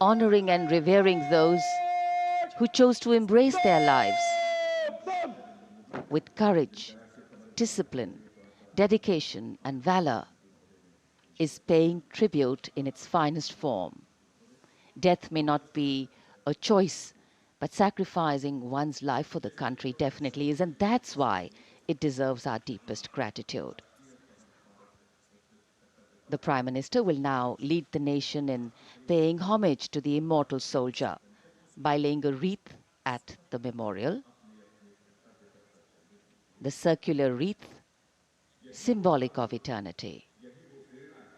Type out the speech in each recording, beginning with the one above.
honoring and revering those who chose to embrace their lives with courage, discipline, dedication, and valor, is paying tribute in its finest form. Death may not be a choice, but sacrificing one's life for the country definitely is, and that's why it deserves our deepest gratitude. The Prime Minister will now lead the nation in paying homage to the immortal soldier by laying a wreath at the memorial. The circular wreath, symbolic of eternity,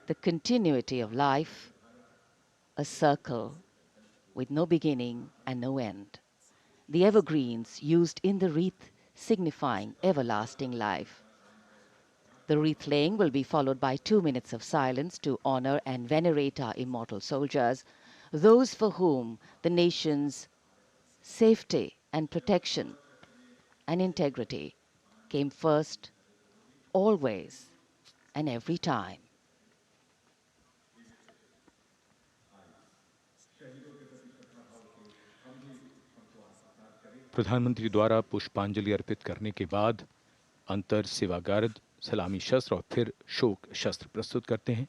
the continuity of life, a circle with no beginning and no end. The evergreens used in the wreath signifying everlasting life. The wreath laying will be followed by 2 minutes of silence to honor and venerate our immortal soldiers, those for whom the nation's safety and protection and integrity came first, always and every time. प्रधानमंत्री द्वारा पुष्पांजलि अर्पित करने के बाद अंतर सेवागार्द सलामी शस्त्र और फिर शोक शस्त्र प्रस्तुत करते हैं।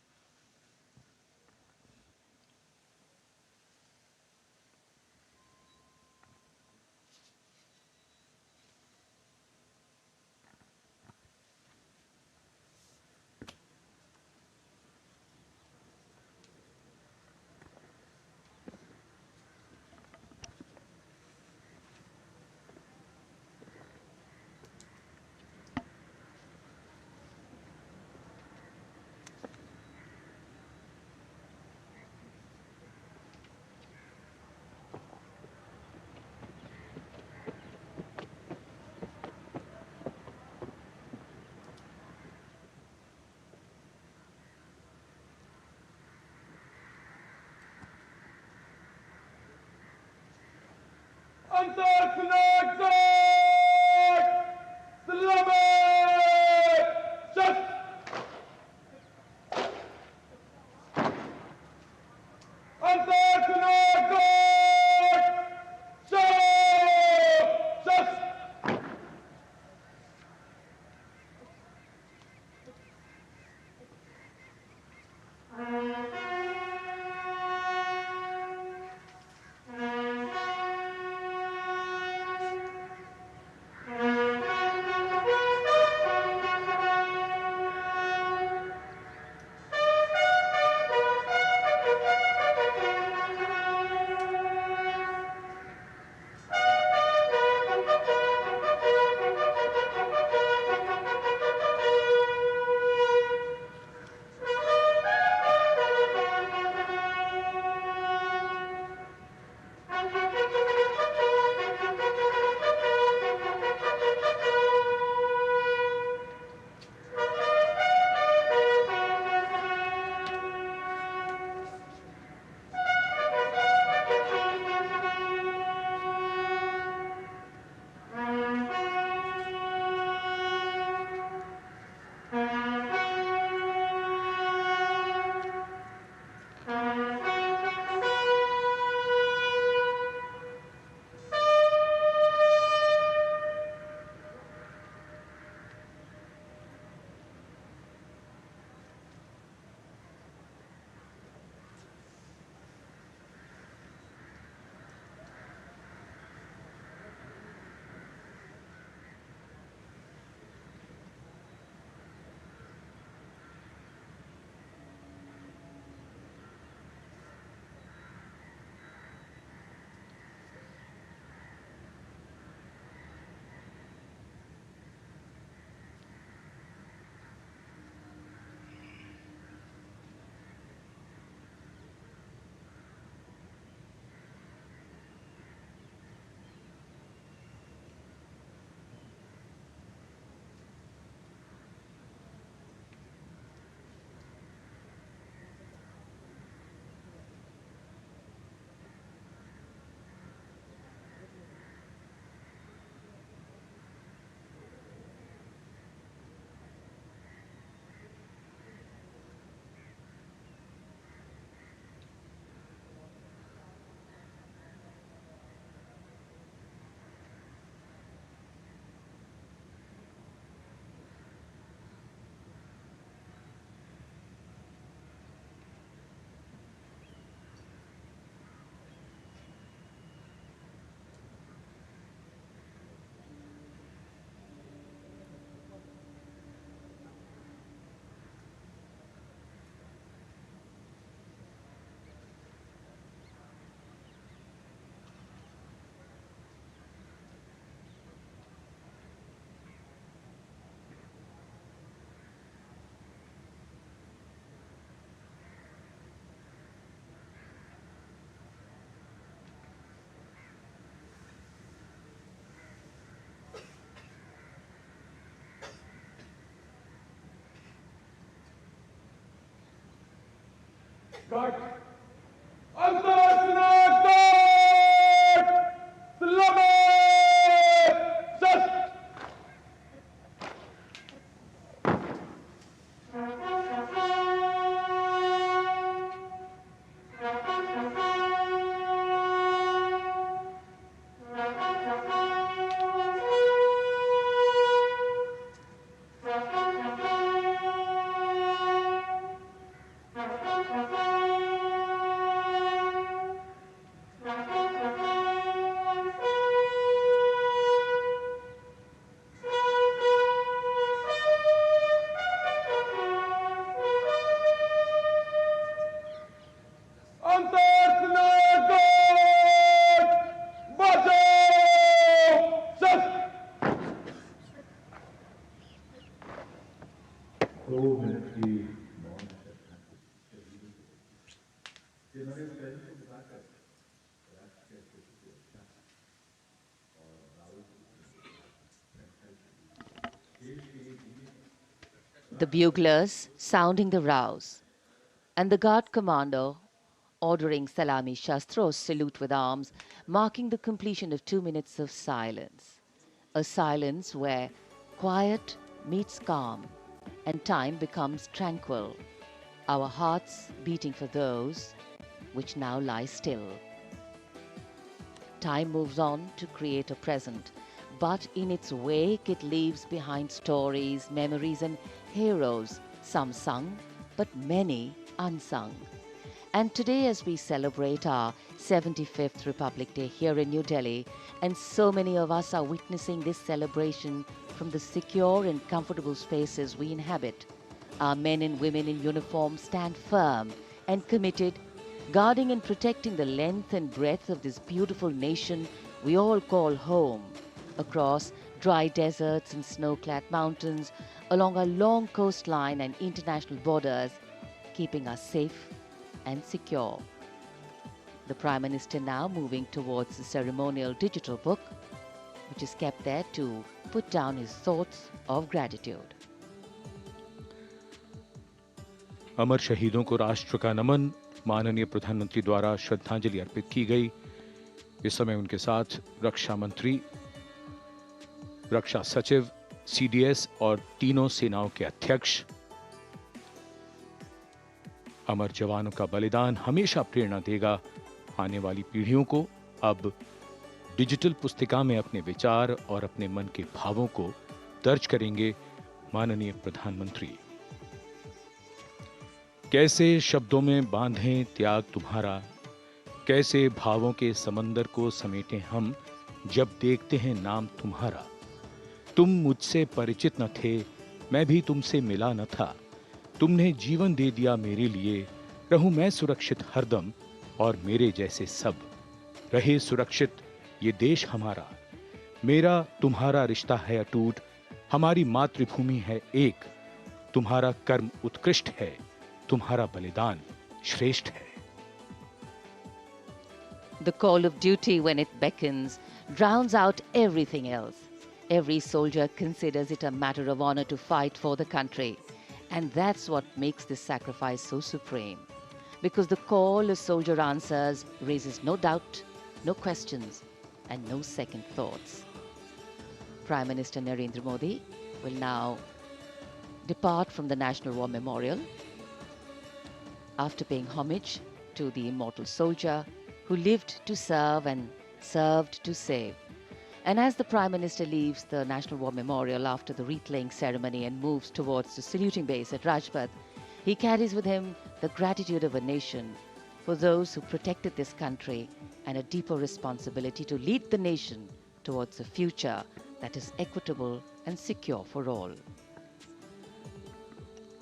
Cut! Antarctic! Salami! Just! The buglers sounding the rouse, and the guard commander ordering Salami Shastros salute with arms, marking the completion of 2 minutes of silence. A silence where quiet meets calm and time becomes tranquil, our hearts beating for those which now lie still. Time moves on to create a present, but in its wake it leaves behind stories, memories and heroes, some sung, but many unsung. And today, as we celebrate our 75th Republic Day here in New Delhi, and so many of us are witnessing this celebration from the secure and comfortable spaces we inhabit, our men and women in uniform stand firm and committed, guarding and protecting the length and breadth of this beautiful nation we all call home, across dry deserts and snow-clad mountains, along our long coastline and international borders, keeping us safe and secure. The Prime Minister now moving towards the ceremonial digital book, which is kept there to put down his thoughts of gratitude. अमर शहीदों को राष्ट्र का नमन, माननीय प्रधानमंत्री द्वारा श्रद्धांजलि अर्पित की गई। इस समय उनके साथ रक्षा मंत्री, रक्षा सचिव, सीडीएस और तीनों सेनाओं के अध्यक्ष। अमर जवानों का बलिदान हमेशा प्रेरणा देगा आने वाली पीढ़ियों को। अब डिजिटल पुस्तिका में अपने विचार और अपने मन के भावों को दर्ज करेंगे माननीय प्रधानमंत्री। कैसे शब्दों में बांधें त्याग तुम्हारा, कैसे भावों के समंदर को समेटें हम जब देखते हैं नाम तुम्हारा। तुम मुझसे परिचित न थे, मैं भी तुमसे मिला न था, तुमने जीवन दे दिया मेरे लिए, रहूं मैं सुरक्षित हरदम और मेरे जैसे सब रहे सुरक्षित ये देश हमारा। मेरा तुम्हारा रिश्ता है अटूट, हमारी मातृभूमि है एक, तुम्हारा कर्म उत्कृष्ट है, तुम्हारा बलिदान श्रेष्ठ है। The call of duty, when it beckons, drowns out everything else. Every soldier considers it a matter of honor to fight for the country. And that's what makes this sacrifice so supreme. Because the call a soldier answers raises no doubt, no questions, and no second thoughts. Prime Minister Narendra Modi will now depart from the National War Memorial after paying homage to the immortal soldier who lived to serve and served to save. And as the Prime Minister leaves the National War Memorial after the wreath-laying ceremony and moves towards the saluting base at Rajpath, he carries with him the gratitude of a nation for those who protected this country and a deeper responsibility to lead the nation towards a future that is equitable and secure for all.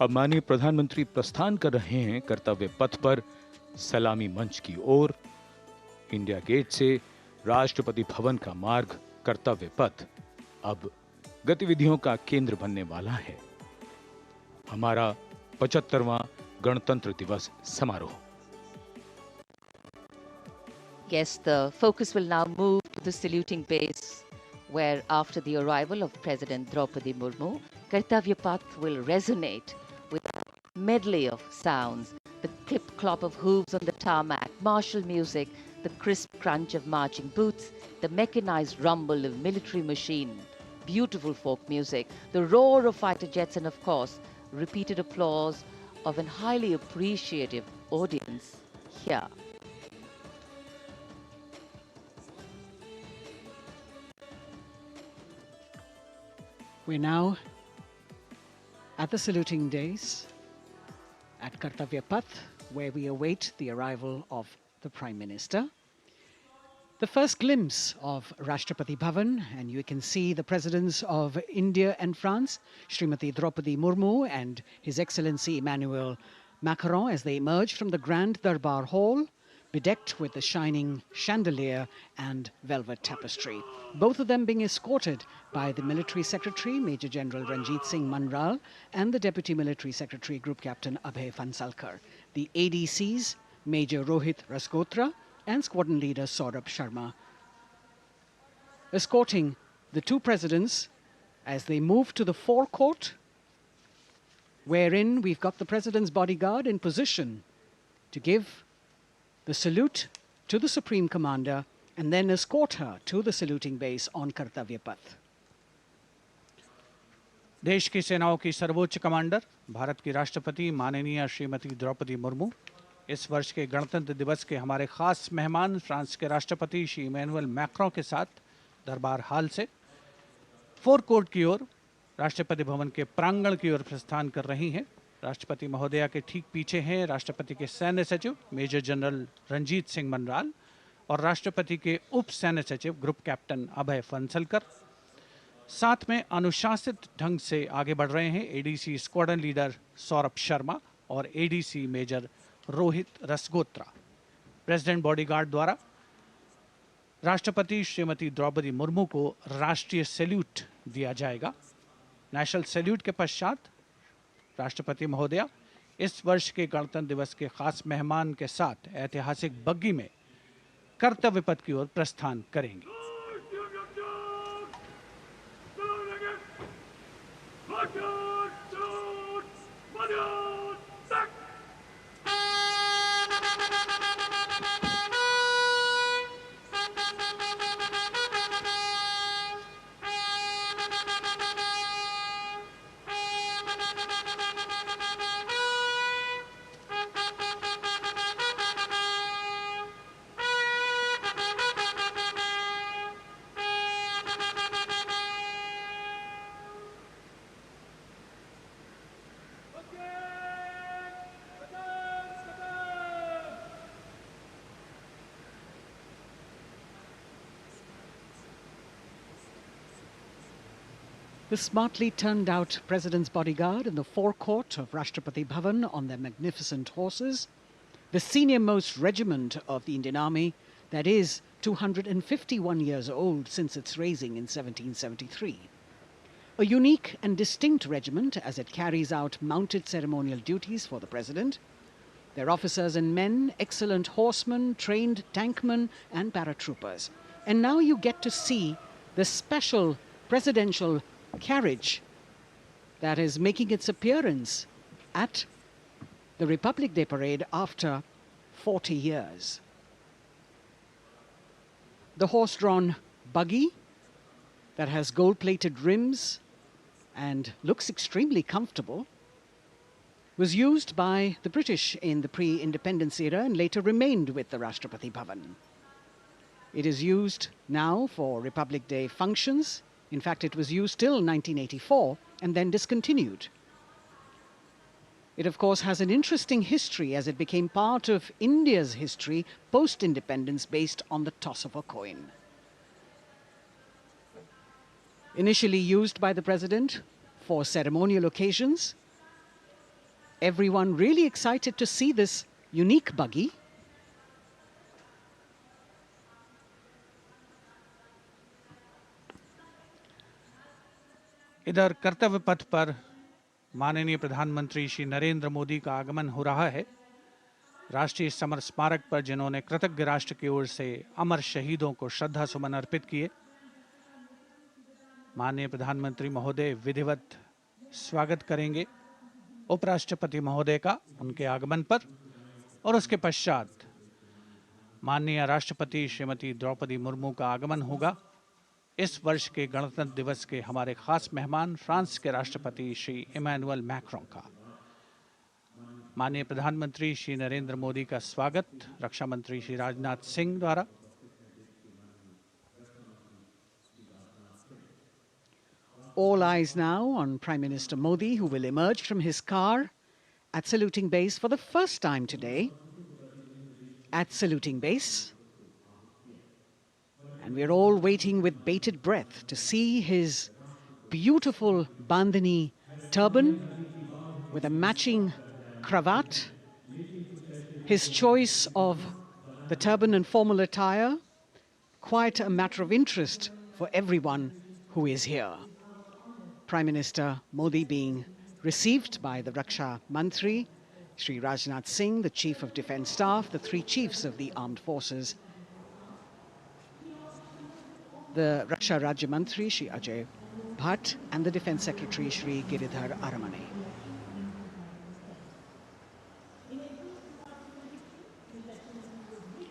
अब माननीय प्रधानमंत्री प्रस्थान कर रहे हैं कर्तव्य पथ पर सलामी मंच की ओर। इंडिया गेट से राष्ट्रपति भवन का मार्ग कर्तव्य पथ अब गतिविधियों का केंद्र बनने वाला है। हमारा 75वां गणतंत्र दिवस समारोह। Yes, the focus will now move to the saluting base, where after the arrival of President Droupadi Murmu, Kartavya Path will resonate with a medley of sounds, the clip clop of hooves on the tarmac, martial music, the crisp crunch of marching boots, the mechanized rumble of military machine, beautiful folk music, the roar of fighter jets, and of course, repeated applause of an highly appreciative audience here. We're now at the saluting days at Kartavya Path, where we await the arrival of the Prime Minister. The first glimpse of Rashtrapati Bhavan, and you can see the presidents of India and France, Srimati Droupadi Murmu and His Excellency Emmanuel Macron, as they emerge from the Grand Darbar Hall, bedecked with the shining chandelier and velvet tapestry. Both of them being escorted by the Military Secretary, Major General Ranjit Singh Manral, and the Deputy Military Secretary, Group Captain Abhay Fansalkar. The ADCs, Major Rohit Rasgotra and Squadron Leader Saurabh Sharma, escorting the two presidents as they move to the forecourt, wherein we've got the President's bodyguard in position to give the salute to the Supreme Commander and then escort her to the saluting base on Kartavya Path. देश की सेनाओं की सर्वोच्च commander Bharat की राष्ट्रपति माननीय श्रीमती द्रौपदी मुर्मू, इस वर्ष के गणतंत्र दिवस के हमारे खास मेहमान फ्रांस के राष्ट्रपति श्री इमैनुअल मैक्रों के साथ दरबार हाल से फोर कोर्ट की ओर राष्ट्रपति भवन के प्रांगण की ओर प्रस्थान कर रही हैं। राष्ट्रपति महोदया के ठीक पीछे हैं राष्ट्रपति के सैन्य सचिव मेजर जनरल रंजीत सिंह मनराल और राष्ट्रपति के उप सैन्य सचिव ग्रुप कैप्टन अभय फंसलकर। साथ में अनुशासित ढंग से आगे बढ़ रहे हैं ADC squadron leader Saurabh Sharma और ADC major Rohit Rasgotra. President bodyguard द्वारा राष्ट्रपति श्रीमती द्रौपदी मुर्मू को राष्ट्रीय सैल्यूट दिया जाएगा। नेशनल सैल्यूट के पश्चात राष्ट्रपति महोदया इस वर्ष के गणतंत्र दिवस के खास मेहमान के साथ ऐतिहासिक बग्गी में कर्तव्य पथ की ओर प्रस्थान करेंगी। The smartly turned out President's bodyguard in the forecourt of Rashtrapati Bhavan on their magnificent horses, the senior-most regiment of the Indian Army that is 251 years old since its raising in 1773. A unique and distinct regiment as it carries out mounted ceremonial duties for the President. Their officers and men, excellent horsemen, trained tankmen and paratroopers. And now you get to see the special presidential carriage that is making its appearance at the Republic Day parade after 40 years. The horse-drawn buggy that has gold-plated rims and looks extremely comfortable was used by the British in the pre-independence era and later remained with the Rashtrapati Bhavan. It is used now for Republic Day functions. In fact, it was used till 1984 and then discontinued. It, of course, has an interesting history as it became part of India's history post-independence based on the toss of a coin. Initially used by the President for ceremonial occasions, everyone really excited to see this unique buggy. इधर कर्तव्य पथ पर माननीय प्रधानमंत्री श्री नरेंद्र मोदी का आगमन हो रहा है। राष्ट्रीय समर स्मारक पर जिन्होंने कृतज्ञ राष्ट्र की ओर से अमर शहीदों को श्रद्धा सुमन अर्पित किए, माननीय प्रधानमंत्री महोदय विधिवत स्वागत करेंगे उपराष्ट्रपति महोदय का उनके आगमन पर। और उसके पश्चात माननीय राष्ट्रपति श्रीमती द्रौपदी मुर्मू का आगमन होगा। इस वर्ष के गणतंत्र दिवस के हमारे खास मेहमान फ्रांस के राष्ट्रपति श्री इमैनुअल मैक्रों का। माननीय प्रधानमंत्री श्री नरेंद्र मोदी का स्वागत रक्षा मंत्री श्री राजनाथ सिंह द्वारा। All eyes now on Prime Minister Modi, who will emerge from his car at saluting base for the first time today. At saluting base. And we're all waiting with bated breath to see his beautiful bandhani turban with a matching cravat. His choice of the turban and formal attire, quite a matter of interest for everyone who is here. Prime Minister Modi being received by the Raksha Mantri, Shri Rajnath Singh, the Chief of Defence Staff, the three chiefs of the armed forces, the Raksha Rajya Mantri, Shri Ajay Bhatt, and the Defence Secretary, Shri Giridhar Aramane.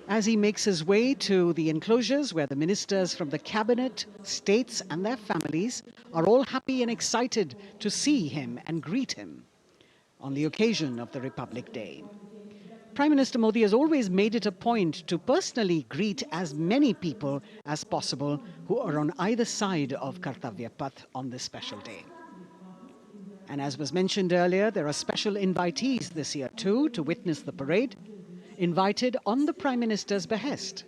As he makes his way to the enclosures where the ministers from the cabinet, states and their families are all happy and excited to see him and greet him on the occasion of the Republic Day. Prime Minister Modi has always made it a point to personally greet as many people as possible who are on either side of Kartavya Path on this special day. And as was mentioned earlier, there are special invitees this year too to witness the parade, invited on the Prime Minister's behest.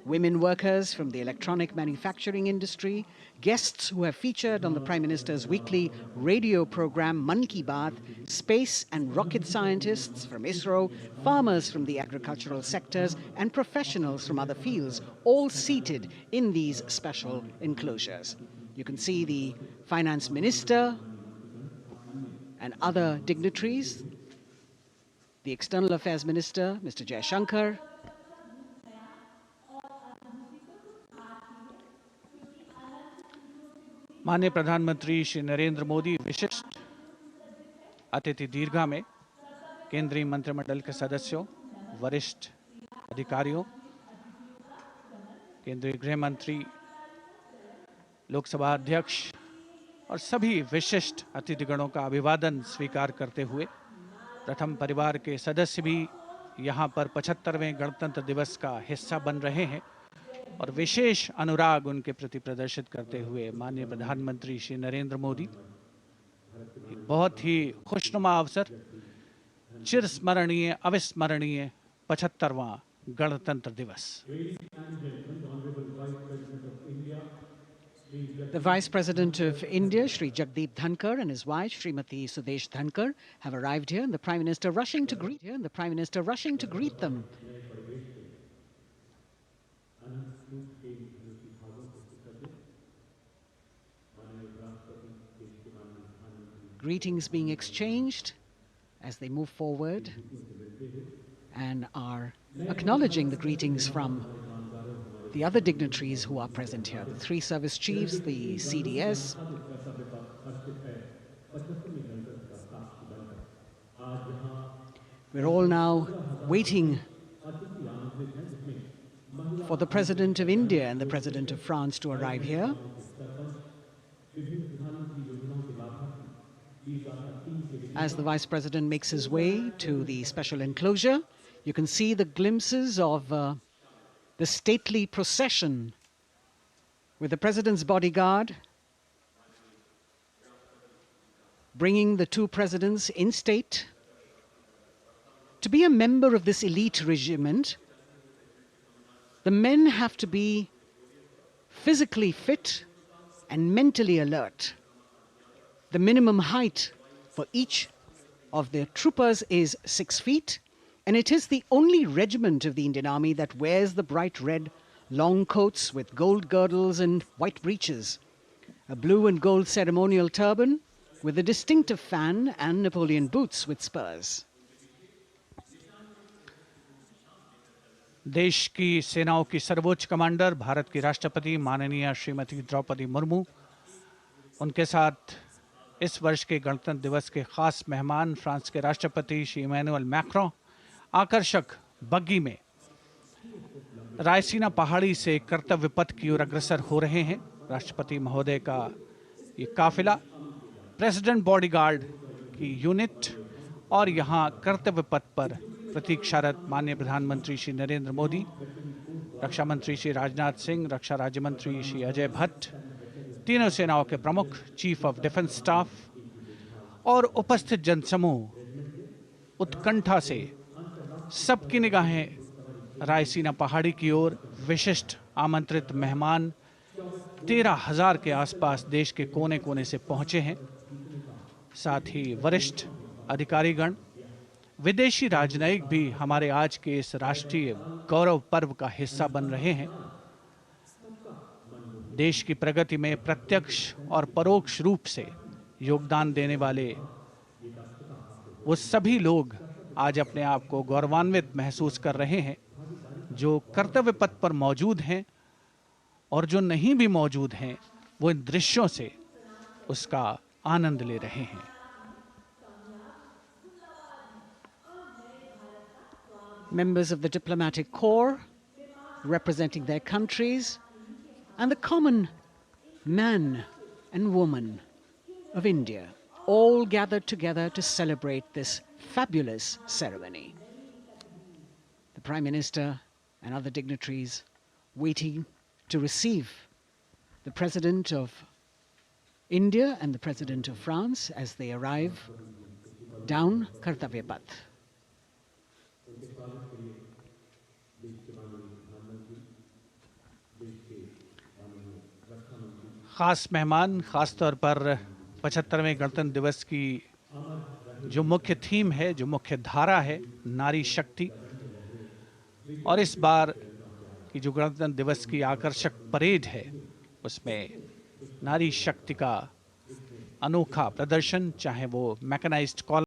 Women workers from the electronic manufacturing industry, guests who have featured on the Prime Minister's weekly radio program Mann Ki Baat, space and rocket scientists from ISRO, farmers from the agricultural sectors and professionals from other fields, all seated in these special enclosures. You can see the Finance Minister and other dignitaries, the External Affairs Minister, Mr. Jaishankar, माननीय प्रधानमंत्री श्री नरेंद्र मोदी विशिष्ट अतिथि दीर्घा में केंद्रीय मंत्रिमंडल के सदस्यों, वरिष्ठ अधिकारियों, केंद्रीय गृह मंत्री, लोकसभा अध्यक्ष और सभी विशिष्ट अतिथिगणों का अभिवादन स्वीकार करते हुए प्रथम परिवार के सदस्य भी यहां पर 75वें गणतंत्र दिवस का हिस्सा बन रहे हैं और विशेष अनुराग उनके प्रति प्रदर्शित करते हुए माननीय प्रधानमंत्री श्री नरेंद्र मोदी बहुत ही खुशनुमा अवसर, चिरस्मरणीय अविस्मरणीय 75वां गणतंत्र दिवस। The Vice President of India, Shri Jagdeep Dhankar, and his wife, Srimati Sudesh Dhankar, have arrived here, and the Prime Minister rushing to greet them. Greetings being exchanged as they move forward and are acknowledging the greetings from the other dignitaries who are present here, the three service chiefs, the CDS. We're all now waiting for the President of India and the President of France to arrive here. As the Vice President makes his way to the special enclosure, you can see the glimpses of the stately procession with the President's bodyguard bringing the two presidents in state. To be a member of this elite regiment, the men have to be physically fit and mentally alert. The minimum height for each of the troopers is 6 feet, and it is the only regiment of the Indian Army that wears the bright red long coats with gold girdles and white breeches, a blue and gold ceremonial turban with a distinctive fan and Napoleon boots with spurs. देश की सेनाओं की सर्वोच्च commander Bharat की राष्ट्रपति माननीय श्रीमती द्रौपदी मुर्मू, उनके साथ इस वर्ष के गणतंत्र दिवस के खास मेहमान फ्रांस के राष्ट्रपति श्री इमैनुअल मैक्रों आकर्षक बग्गी में रायसीना पहाड़ी से कर्तव्य पथ की ओर अग्रसर हो रहे हैं। राष्ट्रपति महोदय का ये काफिला प्रेसिडेंट बॉडीगार्ड की यूनिट और यहाँ कर्तव्य पथ पर प्रतीक्षारत माननीय प्रधानमंत्री श्री नरेंद्र मोदी, रक्षा मंत्री श्री राजनाथ सिंह, रक्षा राज्य मंत्री श्री अजय भट्ट, तीनों सेनाओं के प्रमुख, चीफ ऑफ डिफेंस स्टाफ और उपस्थित जनसमूह उत्कंठा से सबकी निगाहें रायसीना पहाड़ी की ओर। विशिष्ट आमंत्रित मेहमान 13,000 के आसपास देश के कोने कोने से पहुंचे हैं। साथ ही वरिष्ठ अधिकारीगण, विदेशी राजनयिक भी हमारे आज के इस राष्ट्रीय गौरव पर्व का हिस्सा बन रहे हैं। देश की प्रगति में प्रत्यक्ष और परोक्ष रूप से योगदान देने वाले वो सभी लोग आज अपने आप को गौरवान्वित महसूस कर रहे हैं, जो कर्तव्य पथ पर मौजूद हैं और जो नहीं भी मौजूद हैं, वो इन दृश्यों से उसका आनंद ले रहे हैं। Members of the diplomatic corps representing their countries and the common man and woman of India all gathered together to celebrate this fabulous ceremony. The Prime Minister and other dignitaries waiting to receive the President of India and the President of France as they arrive down Kartavya Path. खास मेहमान, खास तौर पर 75वें गणतंत्र दिवस की जो मुख्य थीम है, जो मुख्य धारा है, नारी शक्ति, और इस बार की जो गणतंत्र दिवस की आकर्षक परेड है, उसमें नारी शक्ति का अनोखा प्रदर्शन, चाहे वो मैकेनाइज्ड कॉल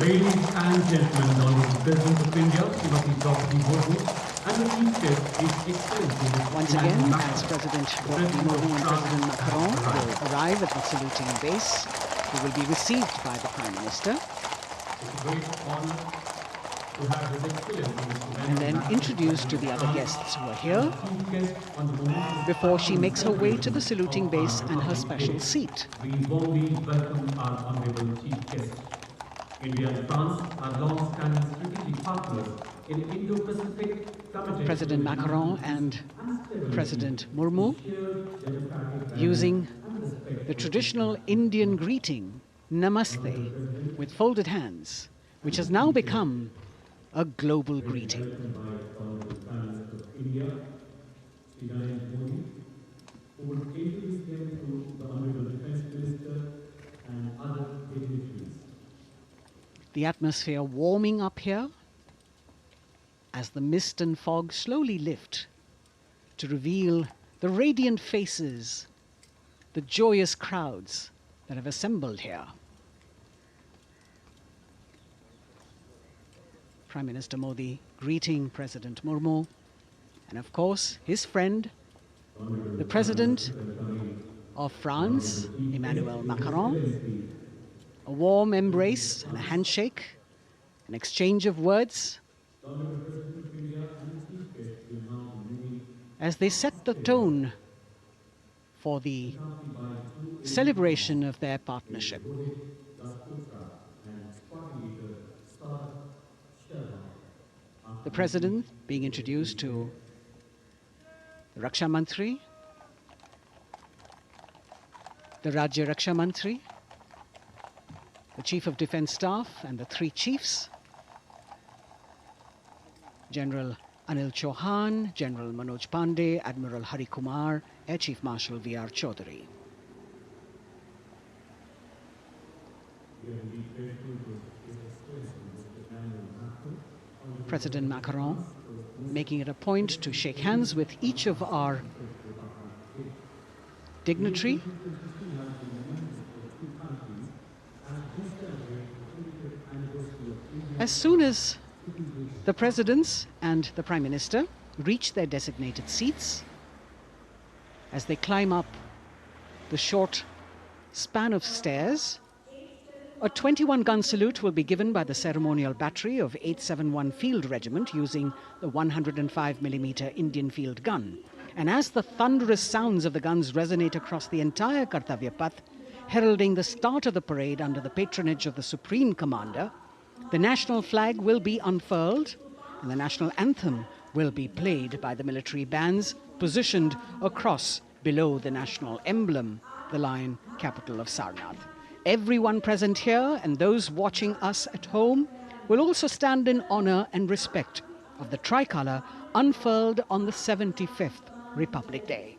Ladies and gentlemen, the Honorable President of India, Srimati Droupadi Murmu, and the Chief Guest, His Excellency Once Emmanuel again, as President Droupadi Murmu and President Macron will arrive at the saluting base, they will be received by the Prime Minister It's a great honor to have His Excellency and then introduced to the other guests who are here Chief Guest on the moment. before she makes her way to the saluting base and her special seat. We warmly welcome our Honorable Chief Guest. India and France are long-standing strategic partners in Indo-Pacific committed President Macron and President Murmu using the traditional Indian greeting, Namaste, with folded hands, which has now become a global greeting. The atmosphere warming up here as the mist and fog slowly lift to reveal the radiant faces, the joyous crowds that have assembled here. Prime Minister Modi greeting President Murmu, and of course his friend, the President of France, Emmanuel Macron. A warm embrace and a handshake, an exchange of words as they set the tone for the celebration of their partnership. The President being introduced to the Raksha Mantri, the Rajya Raksha Mantri, the Chief of Defence Staff and the three chiefs, General Anil Chauhan, General Manoj Pandey, Admiral Hari Kumar, Air Chief Marshal V.R. Chaudhary. President Macron making it a point to shake hands with each of our dignitary. As soon as the presidents and the Prime Minister reach their designated seats, as they climb up the short span of stairs, a 21-gun salute will be given by the ceremonial battery of 871 Field Regiment using the 105mm Indian field gun. And as the thunderous sounds of the guns resonate across the entire Kartavya Path, heralding the start of the parade under the patronage of the Supreme Commander, the national flag will be unfurled and the national anthem will be played by the military bands positioned across below the national emblem, the lion capital of Sarnath. Everyone present here and those watching us at home will also stand in honor and respect of the tricolour unfurled on the 75th Republic Day.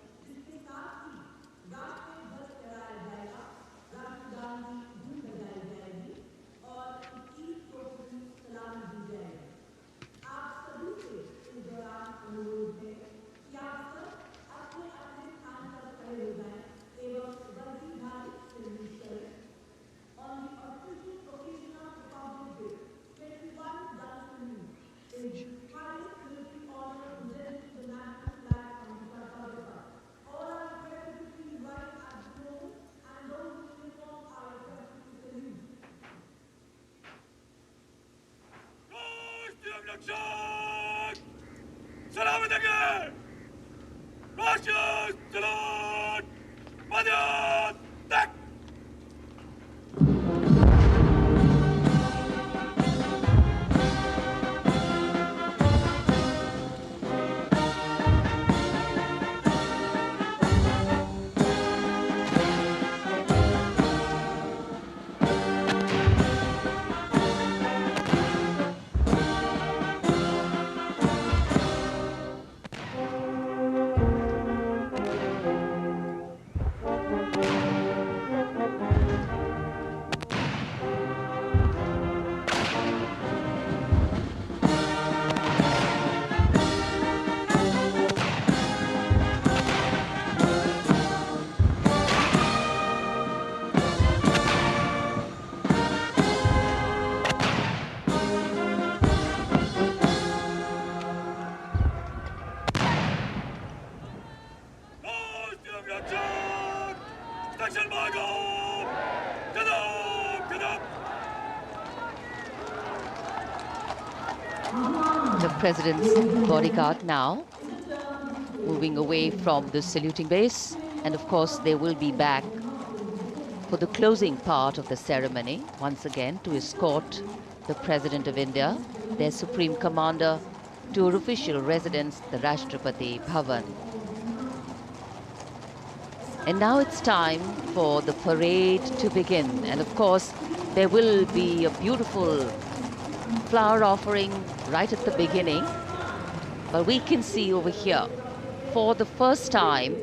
The President's bodyguard now moving away from the saluting base, and of course they will be back for the closing part of the ceremony once again to escort the President of India, their Supreme Commander, to her official residence, the Rashtrapati Bhavan. And now it's time for the parade to begin. And of course, there will be a beautiful flower offering right at the beginning. But we can see over here, for the first time,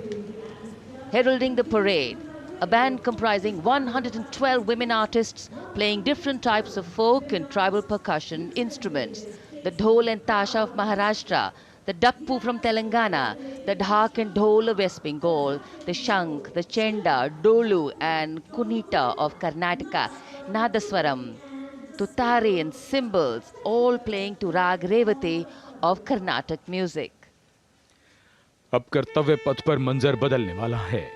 heralding the parade, a band comprising 112 women artists playing different types of folk and tribal percussion instruments. The dhol and tasha of Maharashtra, the dakpu from Telangana, the dhak and dhol of West Bengal, the shank, the chenda, dolu and kunita of Karnataka, nadaswaram, tutari and cymbals, all playing to Rag Revati of Carnatic music. अब कर्तव्य पथ पर मंजर बदलने वाला है।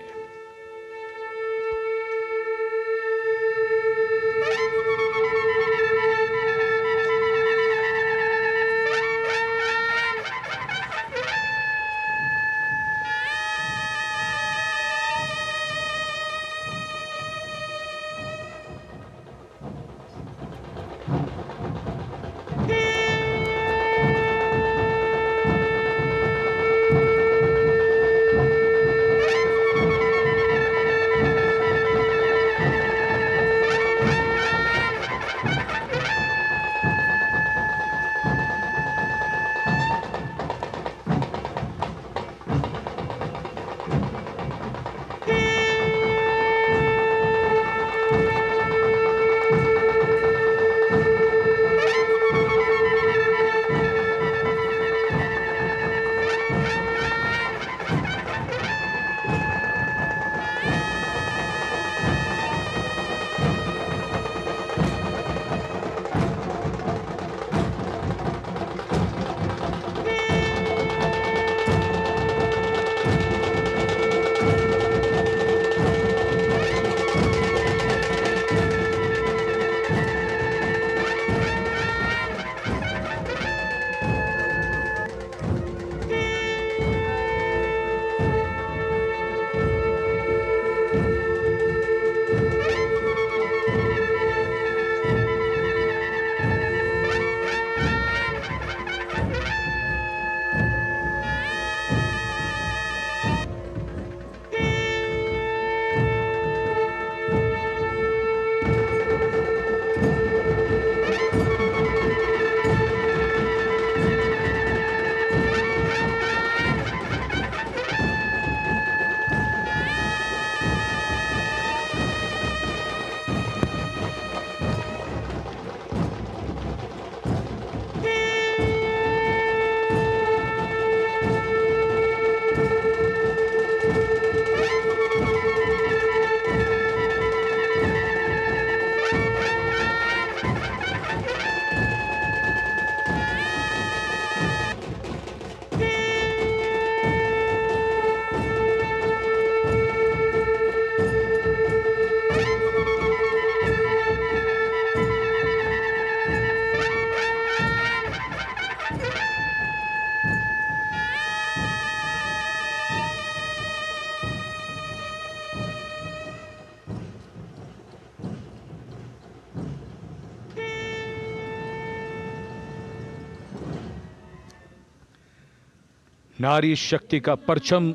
नारी शक्ति का परचम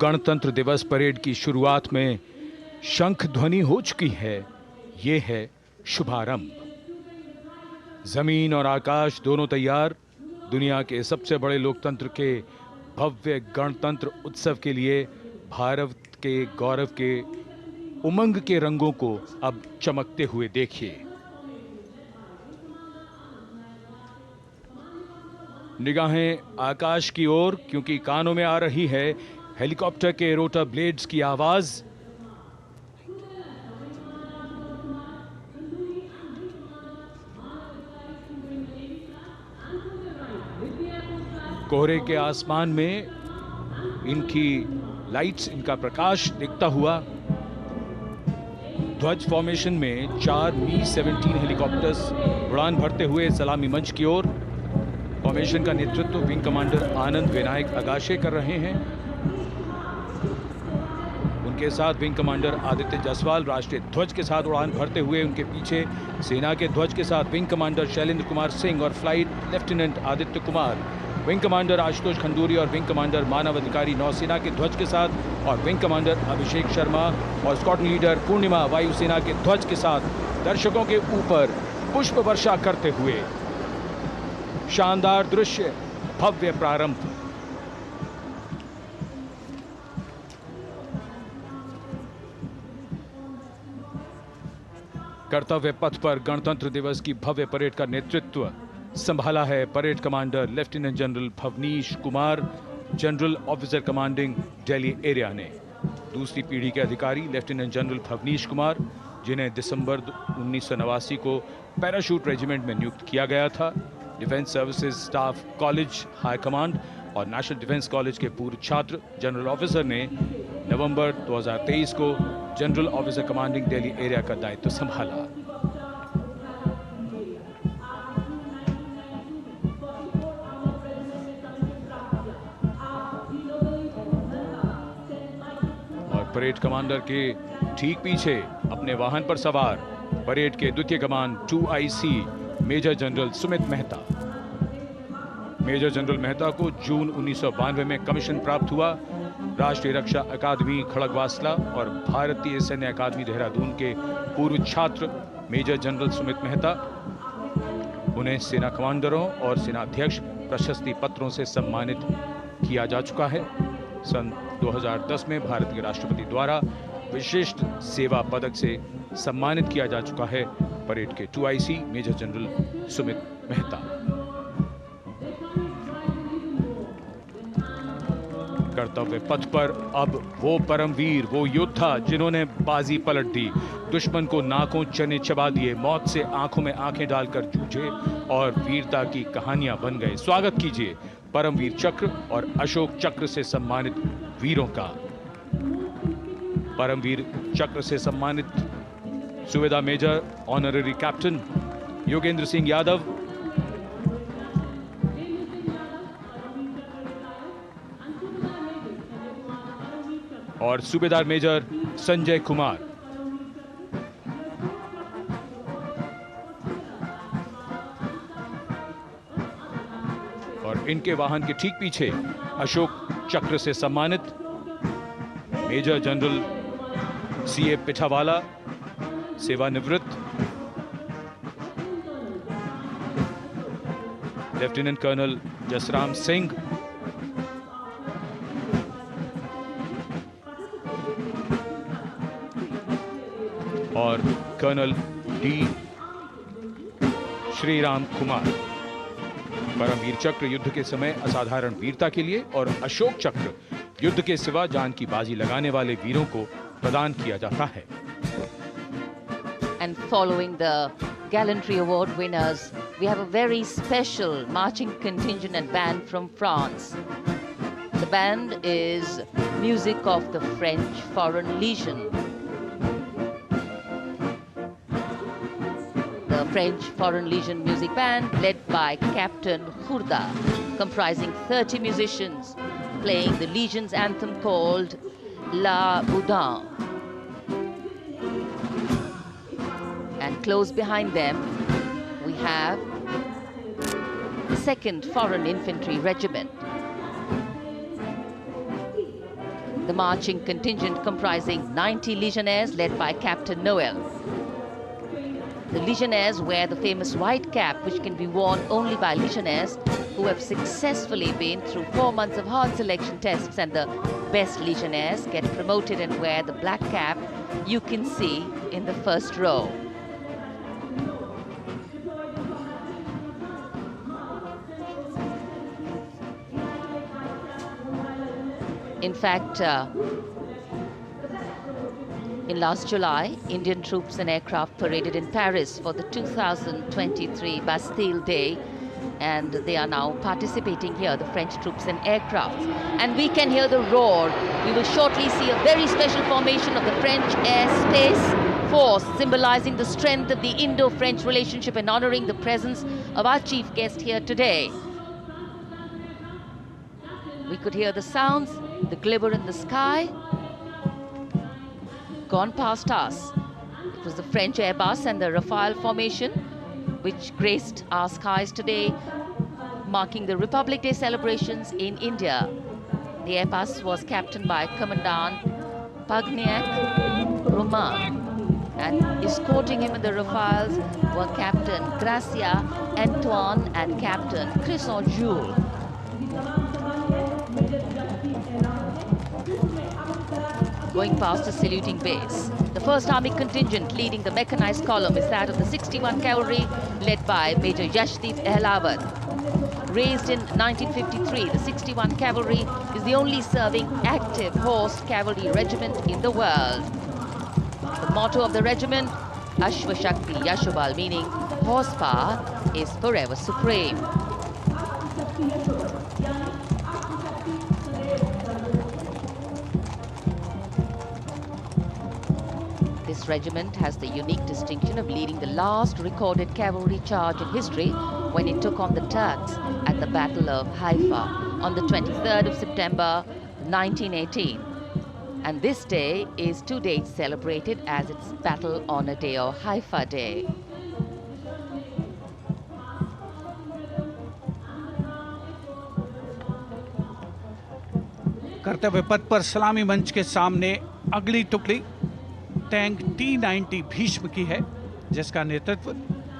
गणतंत्र दिवस परेड की शुरुआत में शंख ध्वनि हो चुकी है। ये है शुभारंभ। जमीन और आकाश दोनों तैयार दुनिया के सबसे बड़े लोकतंत्र के भव्य गणतंत्र उत्सव के लिए भारत के गौरव के उमंग के रंगों को अब चमकते हुए देखिए। निगाहें आकाश की ओर, क्योंकि कानों में आ रही है हेलीकॉप्टर के रोटर ब्लेड्स की आवाज। कोहरे के आसमान में इनकी लाइट्स, इनका प्रकाश दिखता हुआ ध्वज फॉर्मेशन में 4 मी-17 हेलीकॉप्टर्स उड़ान भरते हुए सलामी मंच की ओर। फॉर्मेशन का नेतृत्व विंग कमांडर आनंद विनायक अगाशे कर रहे हैं। उनके साथ विंग कमांडर आदित्य जायसवाल राष्ट्रीय ध्वज के साथ उड़ान भरते हुए, उनके पीछे सेना के ध्वज के साथ विंग कमांडर शैलेंद्र कुमार सिंह और flight lieutenant Aditya Kumar, wing commander Ashutosh Khanduri और विंग कमांडर मानव अधिकारी नौसेना के ध्वज के साथ, और विंग कमांडर अभिषेक शर्मा और स्क्वाड्रन लीडर पूर्णिमा वायुसेना के ध्वज के साथ दर्शकों के ऊपर पुष्प वर्षा करते हुए। शानदार दृश्य, भव्य प्रारंभ। कर्तव्य पथ पर गणतंत्र दिवस की भव्य परेड का नेतृत्व संभाला है parade commander lieutenant general Bhavnish Kumar, general officer commanding Delhi area ने। दूसरी पीढ़ी के अधिकारी लेफ्टिनेंट जनरल भवनीश कुमार, जिन्हें दिसंबर 1989 को पैराशूट रेजिमेंट में नियुक्त किया गया था। Defence services staff college high command और नेशनल डिफेंस कॉलेज के पूर्व छात्र जनरल ऑफिसर ने नवंबर 2023 को general officer commanding Delhi area का दायित्व संभाला। और परेड कमांडर के ठीक पीछे अपने वाहन पर सवार परेड के द्वितीय कमान 2IC major general Sumit Mehta. Major general Mehta को जून 1992 में कमीशन प्राप्त हुआ। राष्ट्रीय रक्षा अकादमी खड़गवासला और भारतीय सैन्य अकादमी देहरादून के पूर्व छात्र मेजर जनरल सुमित मेहता, उन्हें सेना कमांडरों और सेनाध्यक्ष प्रशस्ति पत्रों से सम्मानित किया जा चुका है। सन 2010 में भारत के राष्ट्रपति द्वारा विशिष्ट सेवा पदक से सम्मानित किया जा चुका है परेड के 2IC major general Sumit Mehta. कर्तव्य पथ पर अब वो परमवीर, वो योद्धा जिन्होंने बाजी पलट दी, दुश्मन को नाकों चने चबा दिए, मौत से आंखों में आंखें डालकर जूझे और वीरता की कहानियां बन गए। स्वागत कीजिए परमवीर चक्र और अशोक चक्र से सम्मानित वीरों का। परमवीर चक्र से सम्मानित सुबेदार major honorary captain Yogendra Singh Yadav, और सूबेदार मेजर संजय कुमार। और इनके वाहन के ठीक पीछे अशोक चक्र से सम्मानित मेजर जनरल CA पिठावाला, सेवानिवृत्त, लेफ्टिनेंट कर्नल जसराम सिंह, और कर्नल D श्रीराम कुमार। परमवीर चक्र युद्ध के समय असाधारण वीरता के लिए और अशोक चक्र युद्ध के सिवा जान की बाजी लगाने वाले वीरों को प्रदान किया जाता है। And following the gallantry award winners, we have a very special marching contingent and band from France. The band is music of the French Foreign Legion. The French Foreign Legion music band led by Captain Khourda, comprising 30 musicians playing the Legion's anthem called La Boudin. And close behind them, we have the 2nd Foreign Infantry Regiment. The marching contingent comprising 90 Legionnaires led by Captain Noel. The Legionnaires wear the famous white cap, which can be worn only by Legionnaires who have successfully been through 4 months of hard selection tests, and the best Legionnaires get promoted and wear the black cap you can see in the first row. In fact, in last July, Indian troops and aircraft paraded in Paris for the 2023 Bastille Day, and they are now participating here, the French troops and aircraft. And we can hear the roar. We will shortly see a very special formation of the French Air Space Force, symbolizing the strength of the Indo-French relationship and honoring the presence of our chief guest here today. We could hear the sounds, the glimmer in the sky. gone past us. It was the French Airbus and the Rafale formation which graced our skies today, marking the Republic Day celebrations in India. The Airbus was captained by Commandant Pagniak Roman, and escorting him in the Rafales were Captain Gracia Antoine and Captain Crisson Jules. Going past the saluting base, the 1st Army contingent leading the mechanized column is that of the 61 Cavalry, led by Major Yashdeep Ehlawat. Raised in 1953, the 61 Cavalry is the only serving active horse cavalry regiment in the world. The motto of the regiment, Ashwa Shakti Yashobal, meaning horsepower is forever supreme. This regiment has the unique distinction of leading the last recorded cavalry charge in history when it took on the Turks at the Battle of Haifa on the 23rd of September 1918. And this day is to date celebrated as its Battle Honor Day or Haifa Day. कर्तव्य पथ पर सलामी मंच के सामने अगली टुकड़ी tank T-90 Bhishma की है, जिसका नेतृत्व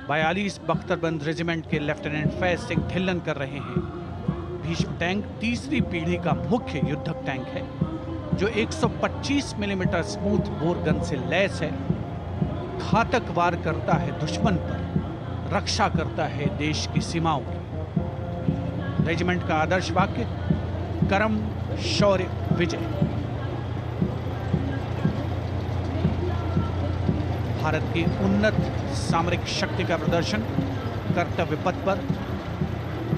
42 बख्तरबंद रेजिमेंट के लेफ्टिनेंट फैज सिंह ढिल्लन कर रहे हैं। भीष्म टैंक तीसरी पीढ़ी का मुख्य युद्धक टैंक है, जो 125 मिलीमीटर स्मूथ बोर गन से लैस है, घातक वार करता है दुश्मन पर, रक्षा करता है देश की सीमाओं की। रेजिमेंट का आदर्श वाक्य कर्म शौर्य विजय। भारत की उन्नत सामरिक शक्ति का प्रदर्शन कर्तव्य पथ पर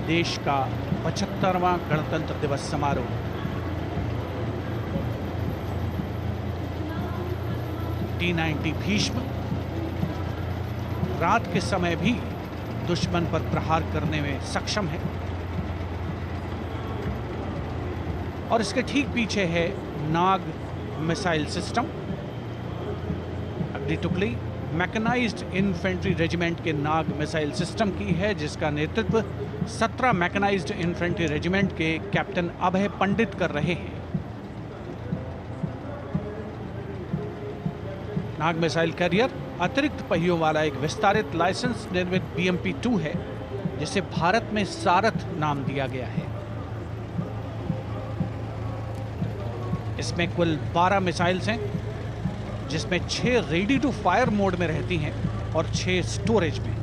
देश का 75वां गणतंत्र दिवस समारोह। T-90 भीष्म रात के समय भी दुश्मन पर प्रहार करने में सक्षम है और इसके ठीक पीछे है नाग मिसाइल सिस्टम। अगली टुकड़ी मैकेनाइज्ड इन्फेंट्री रेजिमेंट के नाग मिसाइल सिस्टम की है, जिसका नेतृत्व 17 मैकेनाइज्ड इन्फेंट्री रेजिमेंट के कैप्टन अभय पंडित कर रहे हैं। नाग मिसाइल कैरियर अतिरिक्त पहियों वाला एक विस्तारित लाइसेंस निर्मित BMP-2 है, जिसे भारत में सारथ नाम दिया गया है। इसमें कुल 12 मिसाइल्स हैं, जिसमें 6 रेडी टू फायर मोड में रहती हैं और 6 स्टोरेज में।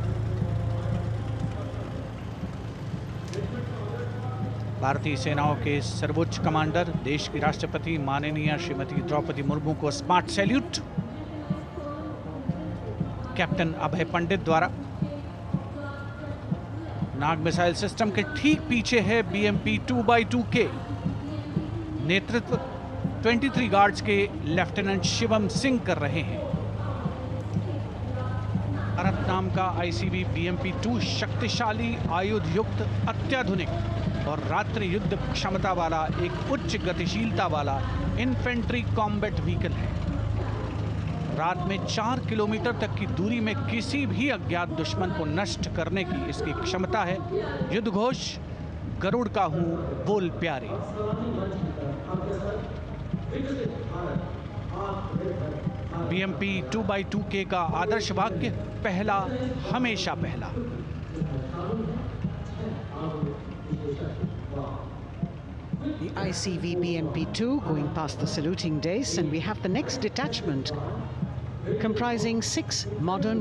भारतीय सेनाओं के सर्वोच्च कमांडर देश की राष्ट्रपति माननीय श्रीमती द्रौपदी मुर्मू को स्मार्ट सैल्यूट कैप्टन अभय पंडित द्वारा। नाग मिसाइल सिस्टम के ठीक पीछे है BMP 2x2K। नेतृत्व 23 गार्ड्स के लेफ्टिनेंट शिवम सिंह कर रहे हैं। भारत नाम का ICB BMP-2 शक्तिशाली आयुध युक्त अत्याधुनिक और रात्रि युद्ध क्षमता वाला एक उच्च गतिशीलता वाला इन्फेंट्री कॉम्बैट व्हीकल है। रात में 4 किलोमीटर तक की दूरी में किसी भी अज्ञात दुश्मन को नष्ट करने की इसकी क्षमता है। युद्ध घोष गरुड़ का हूं बोल प्यारे। BMP 2x2K का आदर्श वाक्य पहला हमेशा पहला। The ICV BMP-2 going past the saluting days, and we have the next detachment comprising 6 modern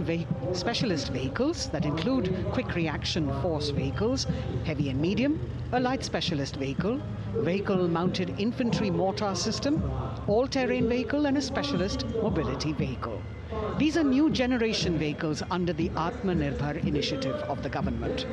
specialist vehicles that include quick reaction force vehicles, heavy and medium, a light specialist vehicle, vehicle-mounted infantry mortar system, all-terrain vehicle, and a specialist mobility vehicle. These are new generation vehicles under the Atmanirbhar initiative of the government.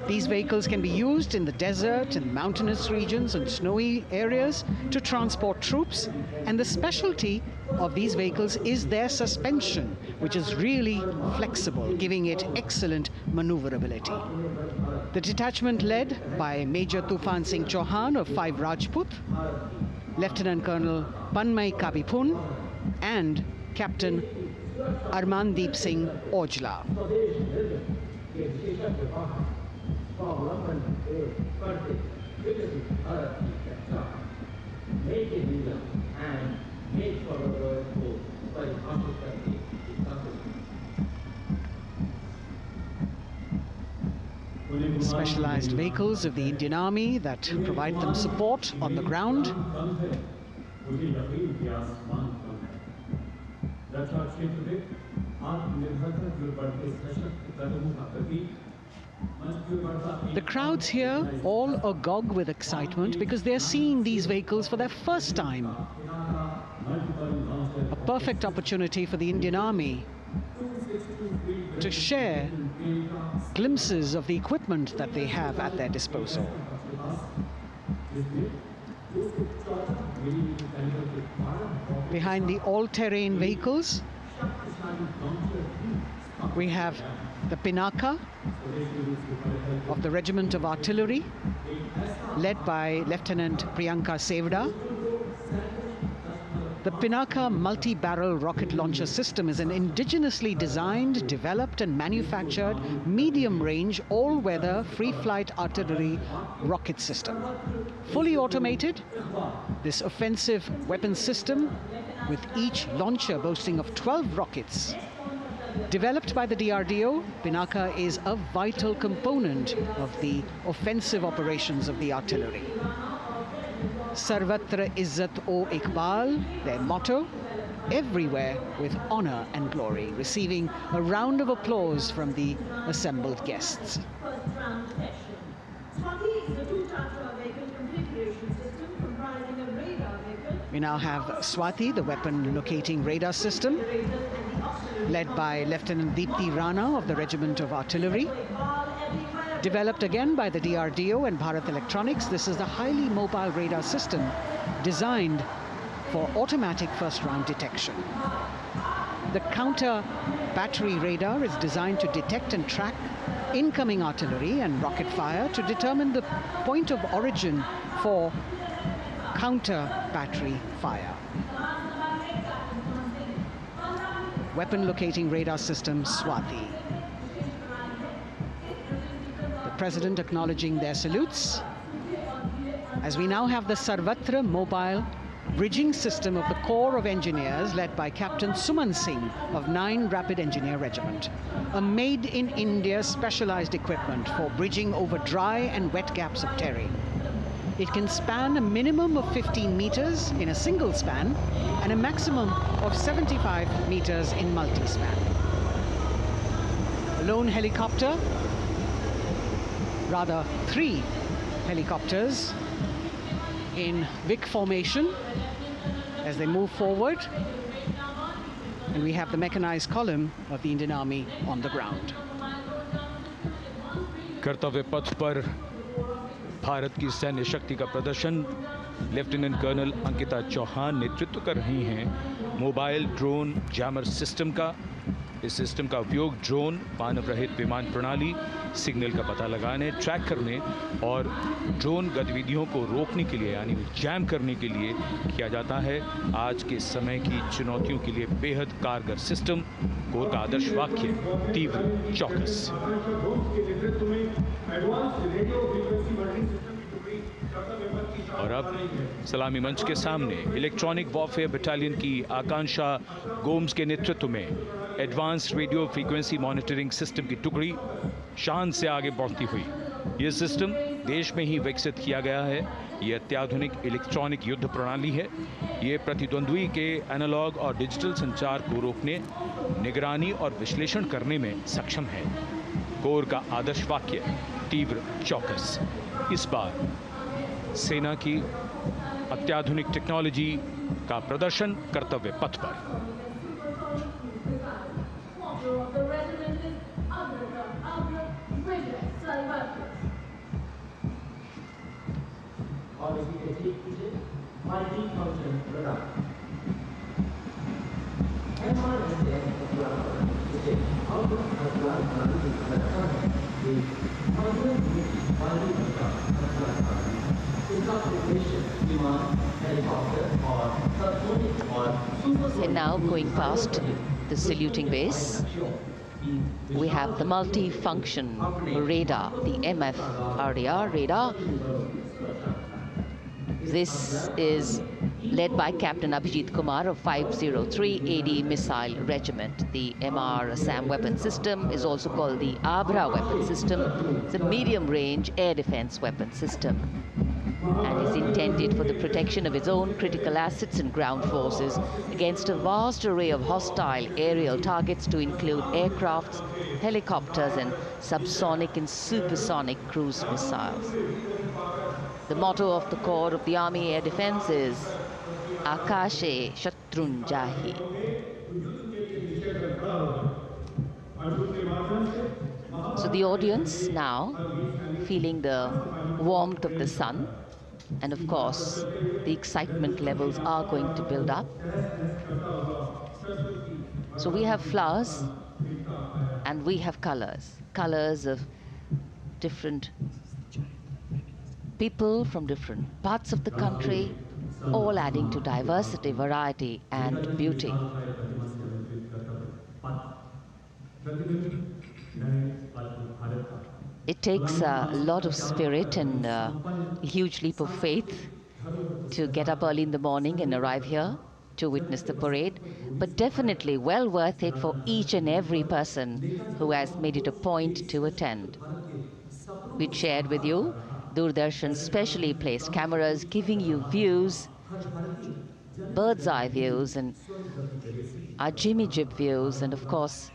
These vehicles can be used in the desert and mountainous regions and snowy areas to transport troops, and the specialty of these vehicles is their suspension, which is really flexible, giving it excellent maneuverability. The detachment led by Major Tufan Singh Chauhan of 5 Rajput, Lieutenant Colonel Panmay Kabipun, and Captain Armandeep Singh Ojla. Specialized vehicles of the Indian Army that provide them support on the ground. The crowds here all agog with excitement because they're seeing these vehicles for their first time. A perfect opportunity for the Indian Army to share glimpses of the equipment that they have at their disposal. Behind the all-terrain vehicles, we have the Pinaka of the Regiment of Artillery, led by Lieutenant Priyanka Sevda. The Pinaka multi-barrel rocket launcher system is an indigenously designed, developed and manufactured medium-range, all-weather, free-flight artillery rocket system. Fully automated, this offensive weapon system, with each launcher boasting of 12 rockets, developed by the DRDO, Pinaka is a vital component of the offensive operations of the artillery. Sarvatra Izzat o Iqbal, their motto, everywhere with honor and glory, receiving a round of applause from the assembled guests. We now have Swati, the weapon locating radar system, led by Lieutenant Deepthi Rana of the Regiment of Artillery. Developed again by the DRDO and Bharat Electronics, this is the highly mobile radar system designed for automatic first-round detection. The counter battery radar is designed to detect and track incoming artillery and rocket fire to determine the point of origin for counter battery fire. Weapon locating radar system Swati. President acknowledging their salutes, as we now have the Sarvatra mobile bridging system of the Corps of Engineers, led by Captain Suman Singh of 9 Rapid Engineer Regiment, a made-in-India specialized equipment for bridging over dry and wet gaps of terrain. It can span a minimum of 15 meters in a single span and a maximum of 75 meters in multi-span. A lone helicopter, rather 3 helicopters in Vic formation as they move forward, and we have the mechanized column of the Indian Army on the ground. कर्तव्य पथ पर भारत की सैन्य शक्ति का प्रदर्शन lieutenant colonel Ankita Chauhan नेतृत्व कर रही हैं मोबाइल ड्रोन जैमर सिस्टम का। इस सिस्टम का उपयोग ड्रोन, मानव रहित विमान प्रणाली, सिग्नल का पता लगाने, ट्रैक करने और ड्रोन गतिविधियों को रोकने के लिए यानी जैम करने के लिए किया जाता है। आज के समय की चुनौतियों के लिए बेहद कारगर सिस्टम। कोर का आदर्श वाक्य तीव्र चौकस। और अब सलामी मंच के सामने इलेक्ट्रॉनिक वॉरफेयर बटालियन की आकांक्षा गोम्स के नेतृत्व में advance radio frequency monitoring system की टुकड़ी शान से आगे बढ़ती हुई। यह सिस्टम देश में ही विकसित किया गया है। यह अत्याधुनिक इलेक्ट्रॉनिक युद्ध प्रणाली है। यह प्रतिद्वंद्वी के एनालॉग और डिजिटल संचार को रोकने, निगरानी और विश्लेषण करने में सक्षम है। कोर का आदर्श वाक्य तीव्र चौकस। इस बार सेना की अत्याधुनिक टेक्नोलॉजी का प्रदर्शन कर्तव्य पथ पर। विमान, हेलीकॉप्टर और सबसोनिक और And now going past the saluting base, we have the multi-function radar, the MFRDR radar. This is led by Captain Abhijit Kumar of 503 AD Missile Regiment. The MR SAM weapon system is also called the Abra weapon system. It's a medium-range air defense weapon system and is intended for the protection of its own critical assets and ground forces against a vast array of hostile aerial targets to include aircrafts, helicopters, and subsonic and supersonic cruise missiles. The motto of the Corps of the Army Air Defense is Akashe Shatrun Jahi. So the audience now feeling the warmth of the sun, and of course the excitement levels are going to build up. So we have flowers and we have colors of different people from different parts of the country, all adding to diversity, variety, and beauty. It takes a lot of spirit and a huge leap of faith to get up early in the morning and arrive here to witness the parade, but definitely well worth it for each and every person who has made it a point to attend. We shared with you Doordarshan's specially placed cameras giving you views, bird's eye views and our Jimmy Jib views, and of course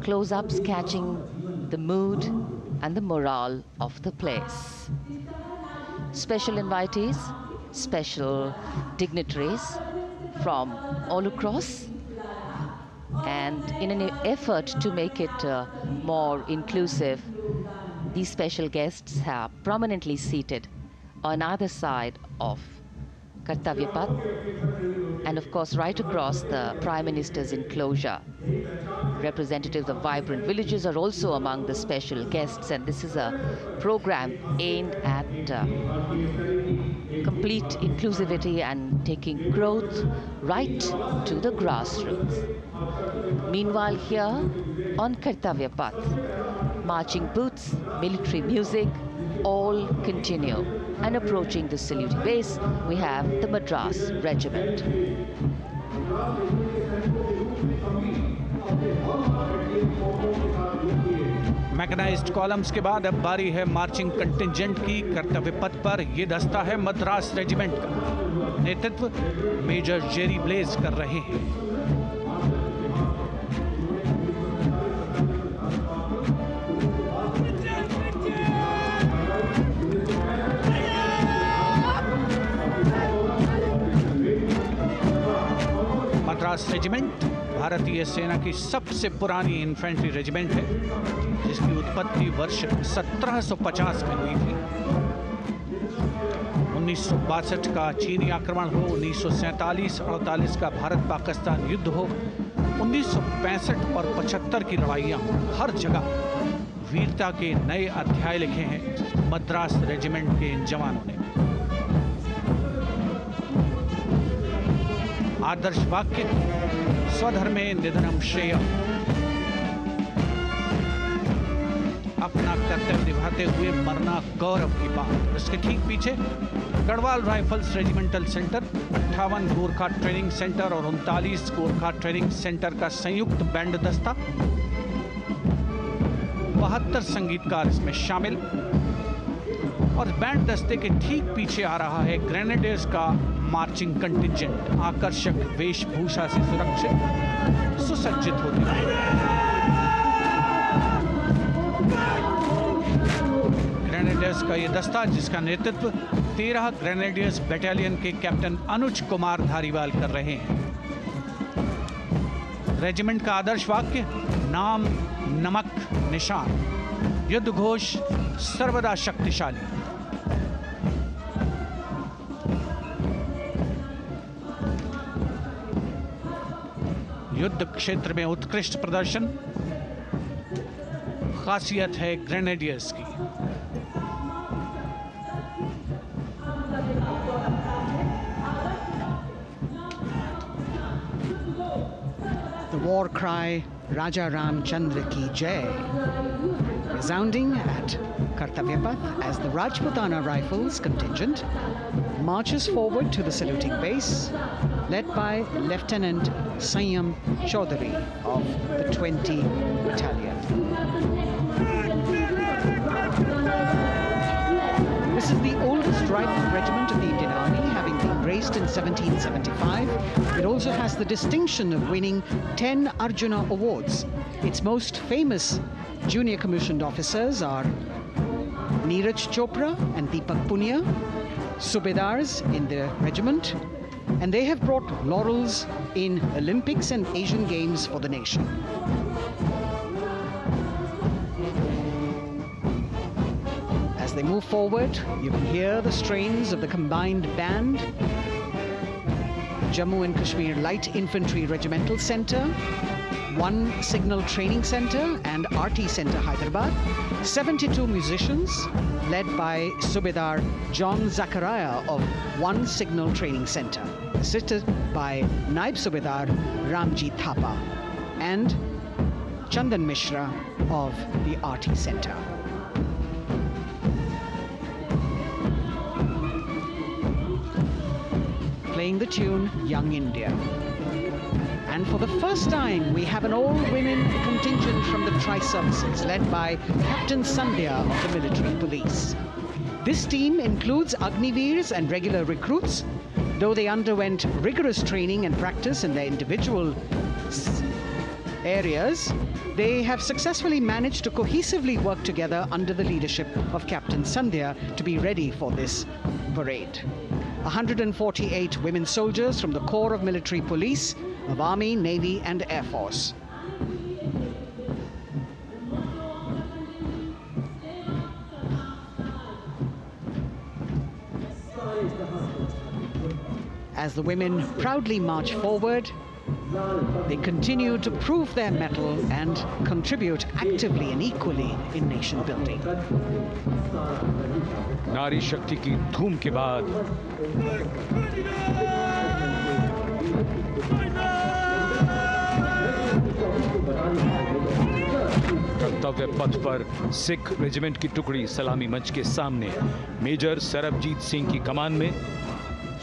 close-ups catching the mood and the morale of the place. Special invitees, special dignitaries from all across, and in an effort to make it more inclusive, these special guests are prominently seated on either side of Kartavya Path, and of course right across the Prime Minister's enclosure. Representatives of vibrant villages are also among the special guests, and this is a program aimed at complete inclusivity and taking growth right to the grassroots. Meanwhile here on Kartavya Path, marching boots, military music, all continue. And approaching the saluting base, we have the Madras Regiment. Mechanised columns के बाद अब बारी है marching contingent की। कर्तव्य पथ पर ये दस्ता है मद्रास रेजिमेंट का। नेतृत्व मेजर जेरी ब्लेज कर रहे हैं। मद्रास रेजिमेंट भारतीय सेना की सबसे पुरानी इन्फेंट्री रेजिमेंट है, जिसकी उत्पत्ति वर्ष 1750 में हुई थी। 1962 का चीनी आक्रमण हो, 1947-48 का भारत पाकिस्तान युद्ध हो, 1965 और 75 की लड़ाइयाँ, हर जगह वीरता के नए अध्याय लिखे हैं मद्रास रेजिमेंट के इन जवानों ने। आदर्श वाक्य स्वधर्मे निधनम श्रेय। अपना कर्तव्य निभाते हुए मरना गौरव की बात। इसके ठीक पीछे Garhwal rifles regimental centre, 58 Gorkha training centre और 39 गोरखा ट्रेनिंग सेंटर का संयुक्त बैंड दस्ता। 72 संगीतकार इसमें शामिल। और बैंड दस्ते के ठीक पीछे आ रहा है ग्रेनेडियर्स का मार्चिंग कंटिंजेंट, आकर्षक वेशभूषा से सुरक्षित सुसज्जित होते हैं। ग्रेनेडियर्स का ये दस्ता, जिसका नेतृत्व 13 ग्रेनेडियर्स बटालियन के कैप्टन अनुज कुमार धारीवाल कर रहे हैं। रेजिमेंट का आदर्श वाक्य नाम नमक निशान, युद्ध घोष सर्वदा शक्तिशाली। युद्ध क्षेत्र में उत्कृष्ट प्रदर्शन खासियत है ग्रेनेडियर्स की। war cry Raja Ram Chandra Ki Jai, resounding at Kartavya Path as the Rajputana Rifles contingent marches forward to the saluting base, led by Lieutenant Sanyam Chaudhary of the 20 Battalion. This is the oldest rifle regiment of the Indian Army, having been raised in 1775. It also has the distinction of winning 10 Arjuna Awards. Its most famous junior commissioned officers are Neeraj Chopra and Deepak Punia, Subedars in the regiment, and they have brought laurels in Olympics and Asian Games for the nation. As they move forward, you can hear the strains of the combined band, Jammu and Kashmir Light Infantry Regimental Centre, 1 Signal Training Centre and RT Centre Hyderabad, 72 musicians led by Subedar John Zachariah of 1 Signal Training Centre, assisted by Naib Subedar Ramji Thapa and Chandan Mishra of the RT Centre. Playing the tune Young India. And for the first time, we have an all-women contingent from the Tri-Services, led by Captain Sandhya of the military police. This team includes Agniveers and regular recruits. Though they underwent rigorous training and practice in their individual areas, they have successfully managed to cohesively work together under the leadership of Captain Sandhya to be ready for this parade. 148 women soldiers from the Corps of Military Police of Army, Navy and Air Force. As the women proudly march forward, they continue to prove their mettle and contribute actively and equally in nation building. नारी शक्ति की धूम के बाद कर्तव्य पथ पर Sikh regiment की टुकड़ी सलामी मंच के सामने मेजर सरबजीत सिंह की कमान में।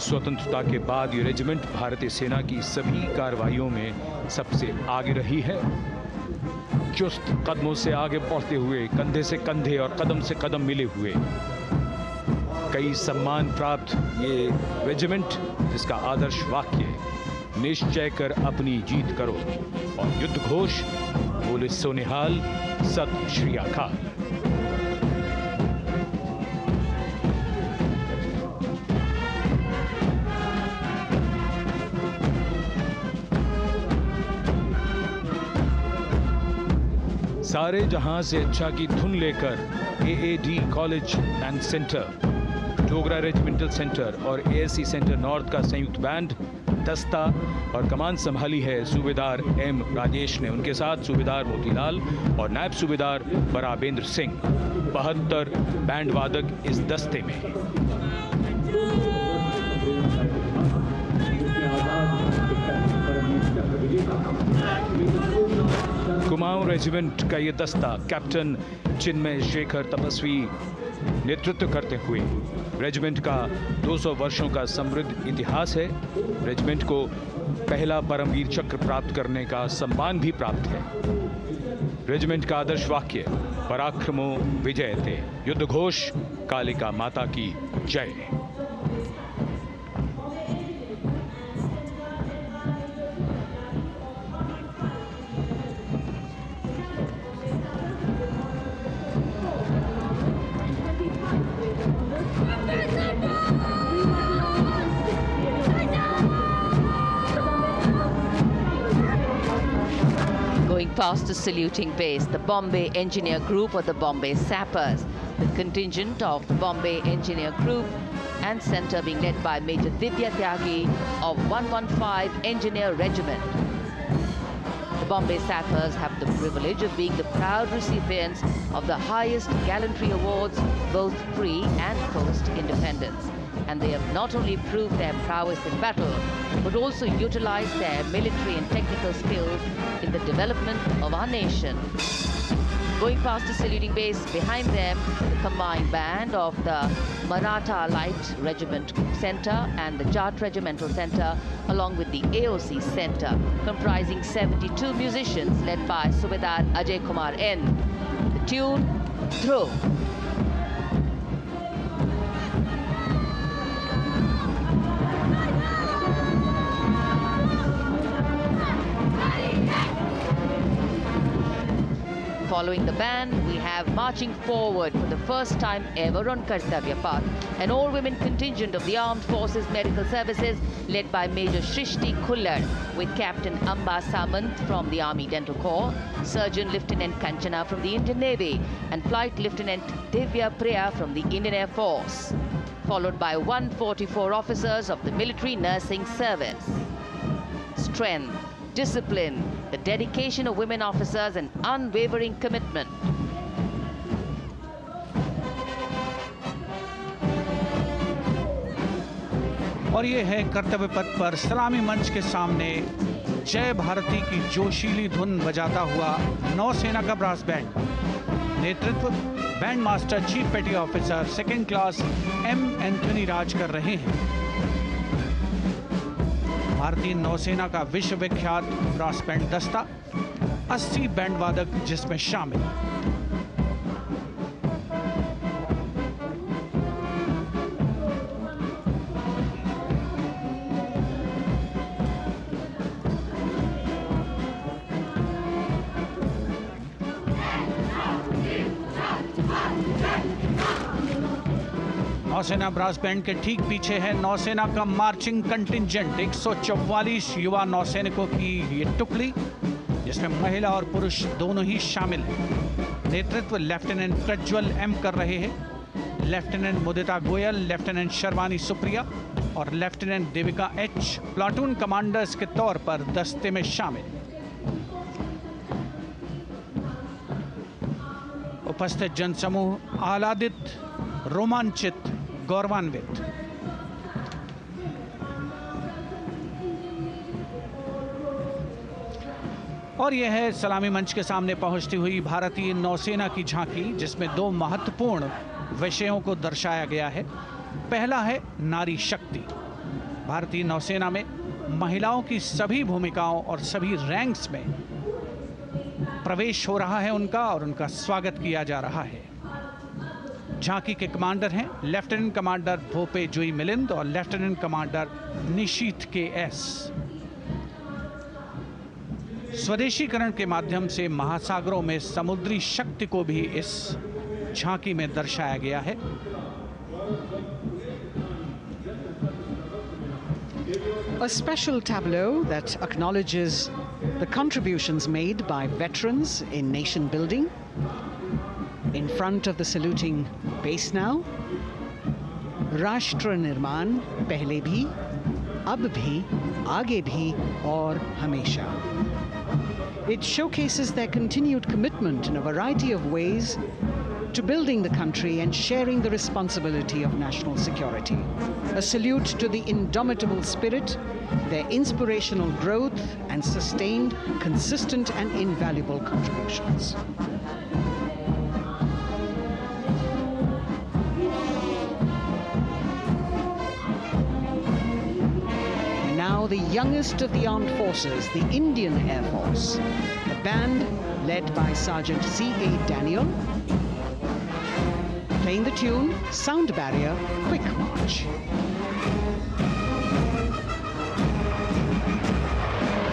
स्वतंत्रता के बाद ये रेजिमेंट भारतीय सेना की सभी कार्रवाइयों में सबसे आगे रही है। चुस्त कदमों से आगे बढ़ते हुए, कंधे से कंधे और कदम से कदम मिले हुए, कई सम्मान प्राप्त ये रेजिमेंट, जिसका आदर्श वाक्य निश्चय कर अपनी जीत करो और युद्ध घोष बोले सोनिहाल सत श्री अकाल। सारे जहां से अच्छा की धुन लेकर AAD college and centre, Dogra regimental centre और एएससी सेंटर नॉर्थ का संयुक्त बैंड, दस्ता और कमान संभाली है सूबेदार एम राजेश ने। उनके साथ सूबेदार मोतीलाल और नायब सूबेदार बराबेंद्र सिंह। 72 बैंड वादक इस दस्ते में। कुमाऊं रेजिमेंट का ये दस्ता कैप्टन चिन्मय शेखर तपस्वी नेतृत्व करते हुए, रेजिमेंट का 200 वर्षों का समृद्ध इतिहास है। रेजिमेंट को पहला परमवीर चक्र प्राप्त करने का सम्मान भी प्राप्त है। रेजिमेंट का आदर्श वाक्य पराक्रमो विजयते, युद्ध घोष कालिका माता की जय। Past the saluting base, the Bombay Engineer Group or the Bombay Sappers, the contingent of the Bombay Engineer Group and Centre being led by Major Divya Tyagi of 115 Engineer Regiment. The Bombay Sappers have the privilege of being the proud recipients of the highest gallantry awards, both pre and post independence. and they have not only proved their prowess in battle, but also utilized their military and technical skills in the development of our nation. Going past the saluting base, behind them, the combined band of the Maratha Light Regiment Center and the Jat Regimental Center, along with the AOC Center, comprising 72 musicians led by Subedar Ajay Kumar N. The tune, Dhruv. Following the band, we have marching forward for the first time ever on Kartavya Path, an all-women contingent of the Armed Forces Medical Services led by Major Shrishti Khullar, with Captain Amba Samant from the Army Dental Corps, Surgeon Lieutenant Kanchana from the Indian Navy, and Flight Lieutenant Divya Priya from the Indian Air Force, followed by 144 officers of the Military Nursing Service. Strength, discipline, the dedication of women officers and unwavering commitment. और ये है कर्तव्य पथ पर सलामी मंच के सामने जय भारती की जोशीली धुन बजाता हुआ नौसेना का ब्रास बैंड। नेतृत्व band master chief petty officer second class M Anthony Raj कर रहे हैं। भारतीय नौसेना का विश्वविख्यात ब्रास बैंड दस्ता, 80 बैंड वादक जिसमें शामिल। नौसेना ब्रास बैंड के ठीक पीछे है नौसेना का मार्चिंग कंटिंजेंट, 144 युवा नौसैनिकों की ये टुकड़ी, जिसमें महिला और पुरुष दोनों ही शामिल हैं। नेतृत्व लेफ्टिनेंट प्रज्वल एम कर रहे हैं। लेफ्टिनेंट मुदिता गोयल, लेफ्टिनेंट शर्वानी सुप्रिया और lieutenant Devika H platoon commanders के तौर पर दस्ते में शामिल। उपस्थित जनसमूह आह्लादित, रोमांचित, गौरवान्वित। और यह है सलामी मंच के सामने पहुंचती हुई भारतीय नौसेना की झांकी, जिसमें दो महत्वपूर्ण विषयों को दर्शाया गया है। पहला है नारी शक्ति। भारतीय नौसेना में महिलाओं की सभी भूमिकाओं और सभी रैंक्स में प्रवेश हो रहा है उनका, और उनका स्वागत किया जा रहा है। झांकी के कमांडर हैं लेफ्टिनेंट कमांडर भोपे जुई मिलिंद और लेफ्टिनेंट कमांडर निशीथ के एस। स्वदेशीकरण के माध्यम से महासागरों में समुद्री शक्ति को भी इस झांकी में दर्शाया गया है। A special tableau that acknowledges the contributions made by veterans in nation building. In front of the saluting base now, राष्ट्र निर्माण पहले भी, अब भी, आगे भी और हमेशा. It showcases their continued commitment in a variety of ways to building the country and sharing the responsibility of national security. A salute to the indomitable spirit, their inspirational growth, and sustained, consistent, and invaluable contributions. Now the youngest of the armed forces, the Indian Air Force, the band led by Sergeant C.A. Daniel, playing the tune Sound Barrier Quick March.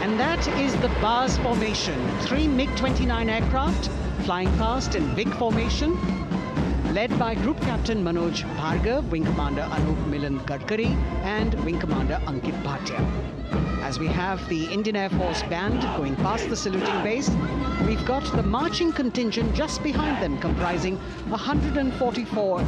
And that is the Bars formation, 3 MiG-29 aircraft flying past in big formation, led by Group Captain Manoj Bhargav, Wing Commander Anup Milan Gadkari, and Wing Commander Ankit Bhatia. As we have the Indian Air Force band going past the saluting base, we've got the marching contingent just behind them, comprising 144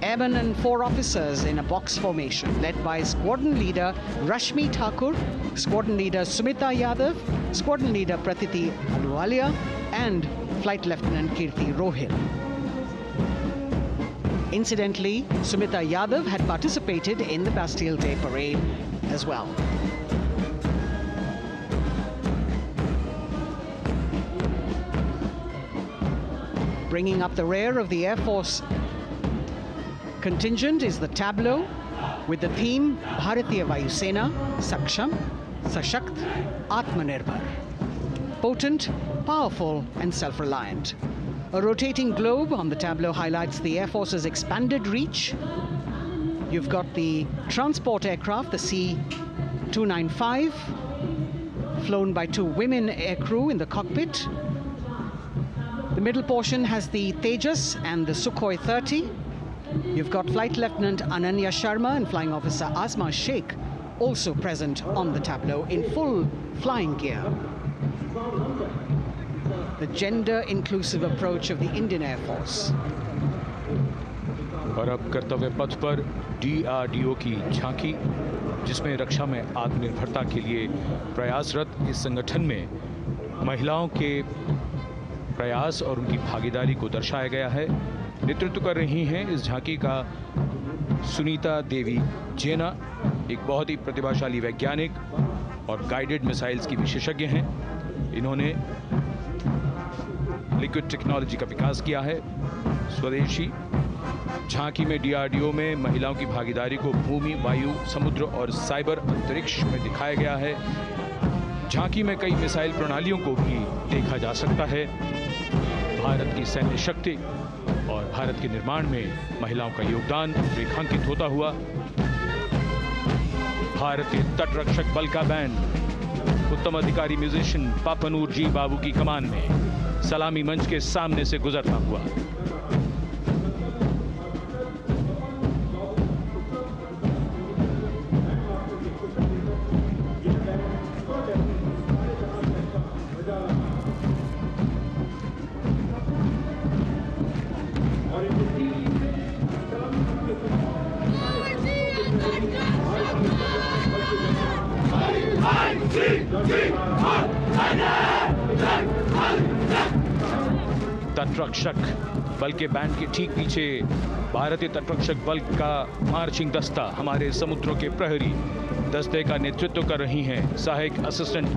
airmen and 4 officers in a box formation, led by Squadron Leader Rashmi Thakur, Squadron Leader Sumita Yadav, Squadron Leader Pratiti Aluwalia, and Flight Lieutenant Kirti Rohil. Incidentally, Sumita Yadav had participated in the Bastille Day parade as well. Bringing up the rear of the Air Force contingent is the tableau with the theme Bharatiya Vayu Sena, Saksham, Sashakt, Atmanirbhar. Potent, powerful and self-reliant. A rotating globe on the tableau highlights the Air Force's expanded reach. You've got the transport aircraft, the C-295, flown by 2 women aircrew in the cockpit. The middle portion has the Tejas and the Sukhoi 30. You've got Flight Lieutenant Ananya Sharma and Flying Officer Azma Sheikh also present on the tableau in full flying gear. The gender-inclusive approach of the Indian Air Force. और अब कर्तव्य पथ पर DRDO की झांकी, जिसमें रक्षा में आत्मनिर्भरता के लिए प्रयासरत इस संगठन में महिलाओं के प्रयास और उनकी भागीदारी को दर्शाया गया है। नेतृत्व कर रही हैं इस झांकी का सुनीता देवी जेना, एक बहुत ही प्रतिभाशाली वैज्ञानिक और गाइडेड मिसाइल्स की विशेषज्ञ हैं। इन्होंने लिक्विड टेक्नोलॉजी का विकास किया है, स्वदेशी। झांकी में DRDO में महिलाओं की भागीदारी को भूमि, वायु, समुद्र और साइबर अंतरिक्ष में दिखाया गया है। झांकी में कई मिसाइल प्रणालियों को भी देखा जा सकता है। भारत की सैन्य शक्ति और भारत के निर्माण में महिलाओं का योगदान रेखांकित होता हुआ। भारतीय तटरक्षक बल का बैंड उत्तम अधिकारी म्यूजिशियन पापनूर जी बाबू की कमान में सलामी मंच के सामने से गुजरता हुआ। तटरक्षक बल के बैंड के ठीक पीछे भारतीय तटरक्षक बल का मार्चिंग दस्ता हमारे समुद्रों के प्रहरी दस्ते का नेतृत्व कर रही हैं सहायक असिस्टेंट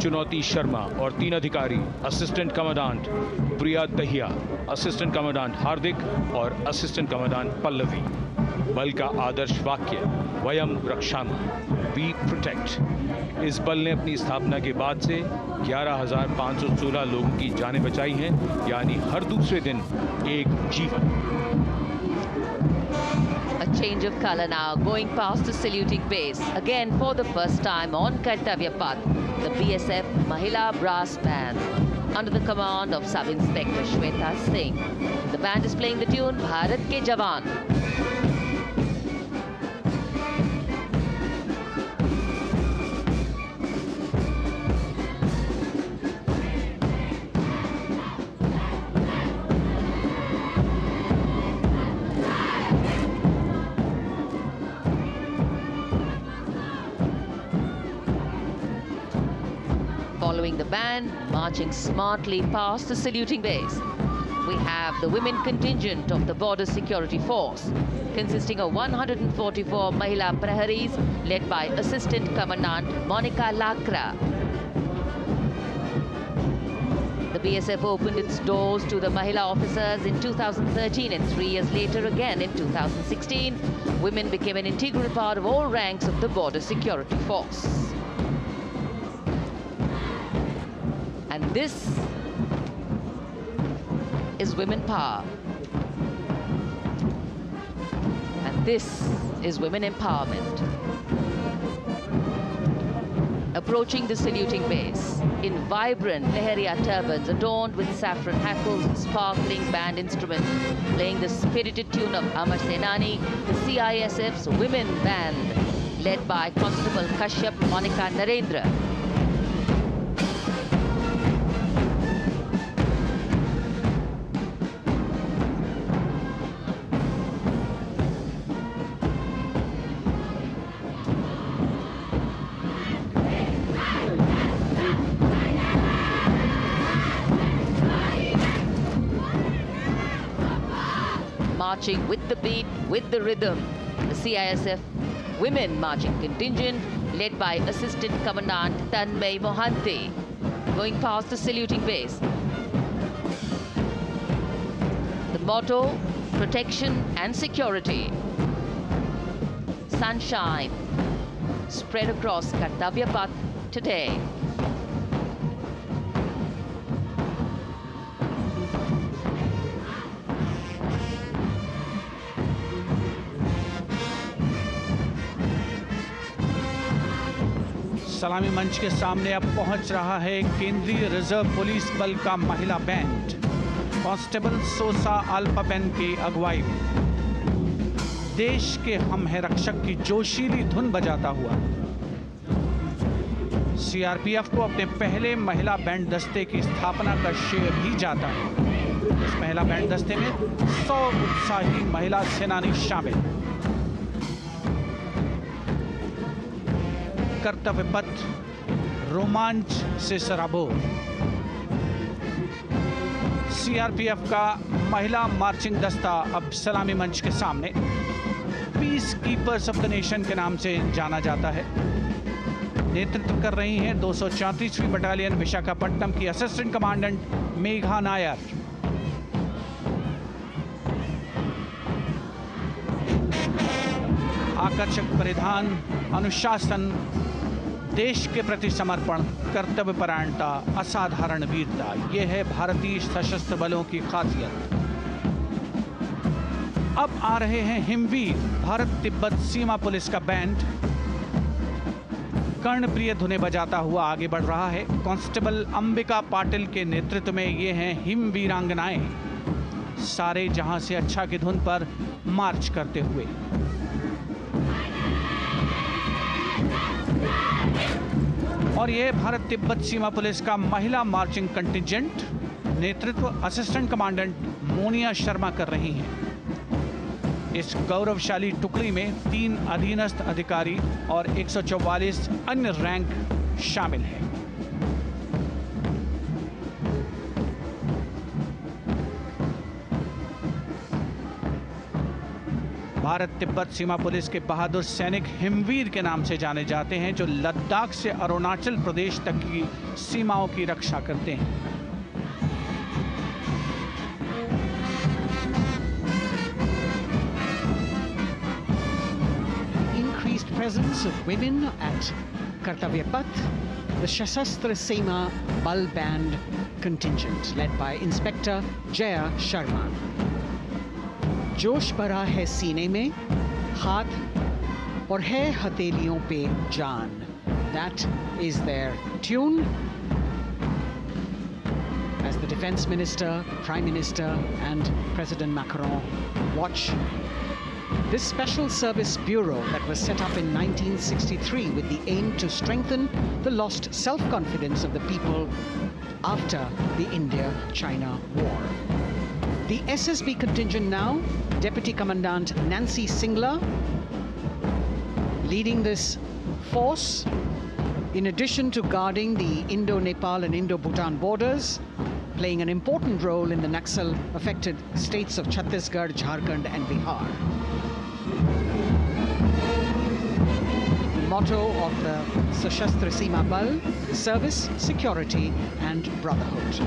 चुनौती शर्मा और 3 अधिकारी, असिस्टेंट कमांडेंट प्रिया दहिया, असिस्टेंट कमांडेंट हार्दिक और असिस्टेंट कमांडेंट पल्लवी। बल का आदर्श वाक्य वयम रक्षामः, वी प्रोटेक्ट। इस बल ने अपनी स्थापना के बाद से 11,516 लोगों की जानें बचाई हैं, यानी हर दूसरे दिन एक जीवन। A change of color now, going past the saluting base. Again, for the first time on Kartavya Path, the BSF Mahila Brass Band, under the command of Sub-Inspector Shweta Singh. The band is playing the tune Bharat Ke Jawan. Following the band, marching smartly past the saluting base, we have the women contingent of the Border Security Force, consisting of 144 Mahila Praharis, led by Assistant Commandant Monica Lakra. The BSF opened its doors to the Mahila officers in 2013, and 3 years later again in 2016, women became an integral part of all ranks of the Border Security Force. And this is women power. And this is women empowerment. Approaching the saluting base in vibrant Leheria turbans adorned with saffron hackles and sparkling band instruments, playing the spirited tune of Amar Senani, the CISF's women band, led by Constable Kashyap Monica Narendra. marching with the beat, with the rhythm. The CISF women marching contingent led by Assistant Commandant Tanmay Mohanty, going past the saluting base. The motto, protection and security. Sunshine spread across Kartavya Path today. सलामी मंच के सामने अब पहुंच रहा है केंद्रीय reserve police बल का महिला बैंड कांस्टेबल सोसा अल्पाबेन की अगुवाई में देश के हम है रक्षक की जोशीली धुन बजाता हुआ सीआरपीएफ को अपने पहले महिला बैंड दस्ते की स्थापना का श्रेय भी जाता है। इस महिला बैंड दस्ते में 100 उत्साही महिला सेनानी शामिल। कर्तव्य पथ रोमांच से सराबोर। सीआरपीएफ का महिला मार्चिंग दस्ता अब सलामी मंच के सामने peace keepers of the nation के नाम से जाना जाता है। नेतृत्व कर रही हैं 234वीं बटालियन विशाखापट्टनम की असिस्टेंट कमांडेंट मेघा नायर। आकर्षक परिधान, अनुशासन, देश के प्रति समर्पण, कर्तव्य परायणता, असाधारण वीरता, यह है भारतीय सशस्त्र बलों की खासियत। अब आ रहे हैं हिमवीर भारत तिब्बत सीमा पुलिस का बैंड कर्णप्रिय धुनें बजाता हुआ आगे बढ़ रहा है। कांस्टेबल अंबिका पाटिल के नेतृत्व में ये हैं हिम वीरांगनाएं, सारे जहां से अच्छा की धुन पर मार्च करते हुए। और ये भारत तिब्बत सीमा पुलिस का महिला मार्चिंग कंटिजेंट, नेतृत्व असिस्टेंट कमांडेंट मोनिया शर्मा कर रही हैं। इस गौरवशाली टुकड़ी में 3 अधीनस्थ अधिकारी और 144 अन्य रैंक शामिल हैं। भारत तिब्बत सीमा पुलिस के बहादुर सैनिक हिमवीर के नाम से जाने जाते हैं, जो लद्दाख से अरुणाचल प्रदेश तक की सीमाओं की रक्षा करते हैं। Increased presence of women at Kartavya Path, the Shasastra Seema Bal Band contingent led by Inspector Jaya Sharma. जोश भरा है सीने में, हाथ और है हथेलियों पे जान. That is their tune. As the Defense Minister, Prime Minister and President Macron watch this Special Service Bureau that was set up in 1963 with the aim to strengthen the lost self-confidence of the people after the India-China war. The SSB contingent now, Deputy Commandant Nancy Singla, leading this force, in addition to guarding the Indo-Nepal and Indo-Bhutan borders, playing an important role in the Naxal-affected states of Chhattisgarh, Jharkhand and Bihar. The motto of the Sashastra Seema Bal, service, security and brotherhood.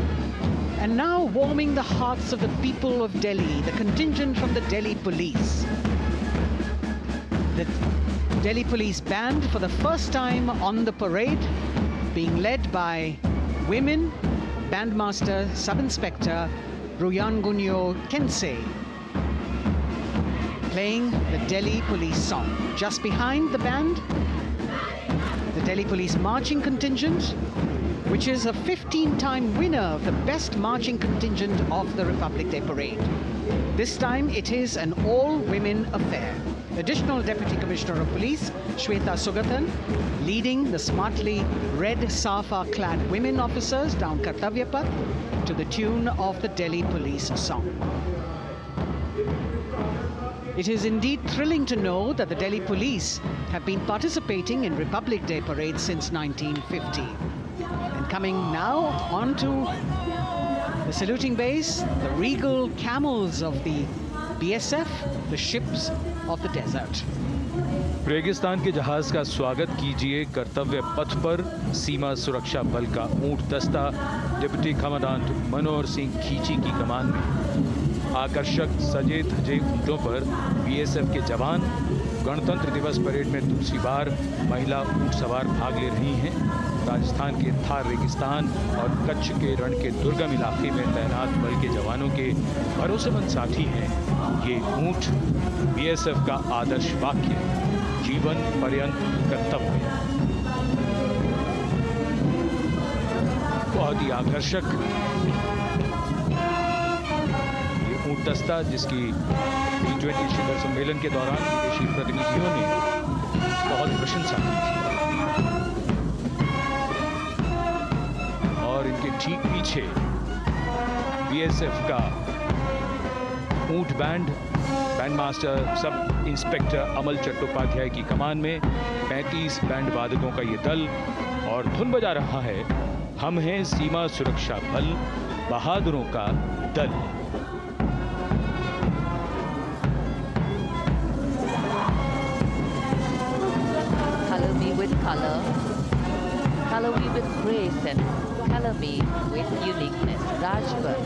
And now warming the hearts of the people of Delhi, the contingent from the Delhi Police. The Delhi Police Band for the first time on the parade, being led by women, Bandmaster Sub-Inspector Ruyangunyo Kensei, playing the Delhi Police song. Just behind the band, the Delhi Police Marching Contingent, which is a 15-time winner of the best marching contingent of the Republic Day Parade. This time it is an all-women affair. Additional Deputy Commissioner of Police, Shweta Sugatan, leading the smartly red safa-clad women officers down Kartavya Path to the tune of the Delhi Police song. It is indeed thrilling to know that the Delhi Police have been participating in Republic Day Parade since 1950. And coming now onto the saluting base, the regal camels of the BSF, the ships of the desert. रेगिस्तान के जहाज का स्वागत कीजिए कर्तव्य पथ पर सीमा सुरक्षा बल का ऊंट दस्ता डिप्टी कमांडेंट मनोहर सिंह खींची की कमान में। आकर्षक सजे धजे ऊंटों पर बीएसएफ के जवान। गणतंत्र दिवस परेड में दूसरी बार महिला ऊंट सवार भाग ले रही हैं। राजस्थान के थार रेगिस्तान और कच्छ के रण के दुर्गम इलाके में तैनात बल के जवानों के भरोसेमंद साथी हैं ये ऊंट। बीएसएफ का आदर्श वाक्य, जीवन पर्यंत कर्तव्य। बहुत ही आकर्षक ये ऊंट दस्ता जिसकी G20 शिखर सम्मेलन के दौरान विदेशी प्रतिनिधियों ने बहुत प्रशंसा की थी। और इनके ठीक पीछे बीएसएफ का ऊंट बैंड मास्टर सब इंस्पेक्टर अमल चट्टोपाध्याय की कमान में 35 बैंड वादकों का ये दल और धुन बजा रहा है, हम हैं सीमा सुरक्षा बल, बहादुरों का दल। Color me with color, color me with grace, and color me with uniqueness. Rajput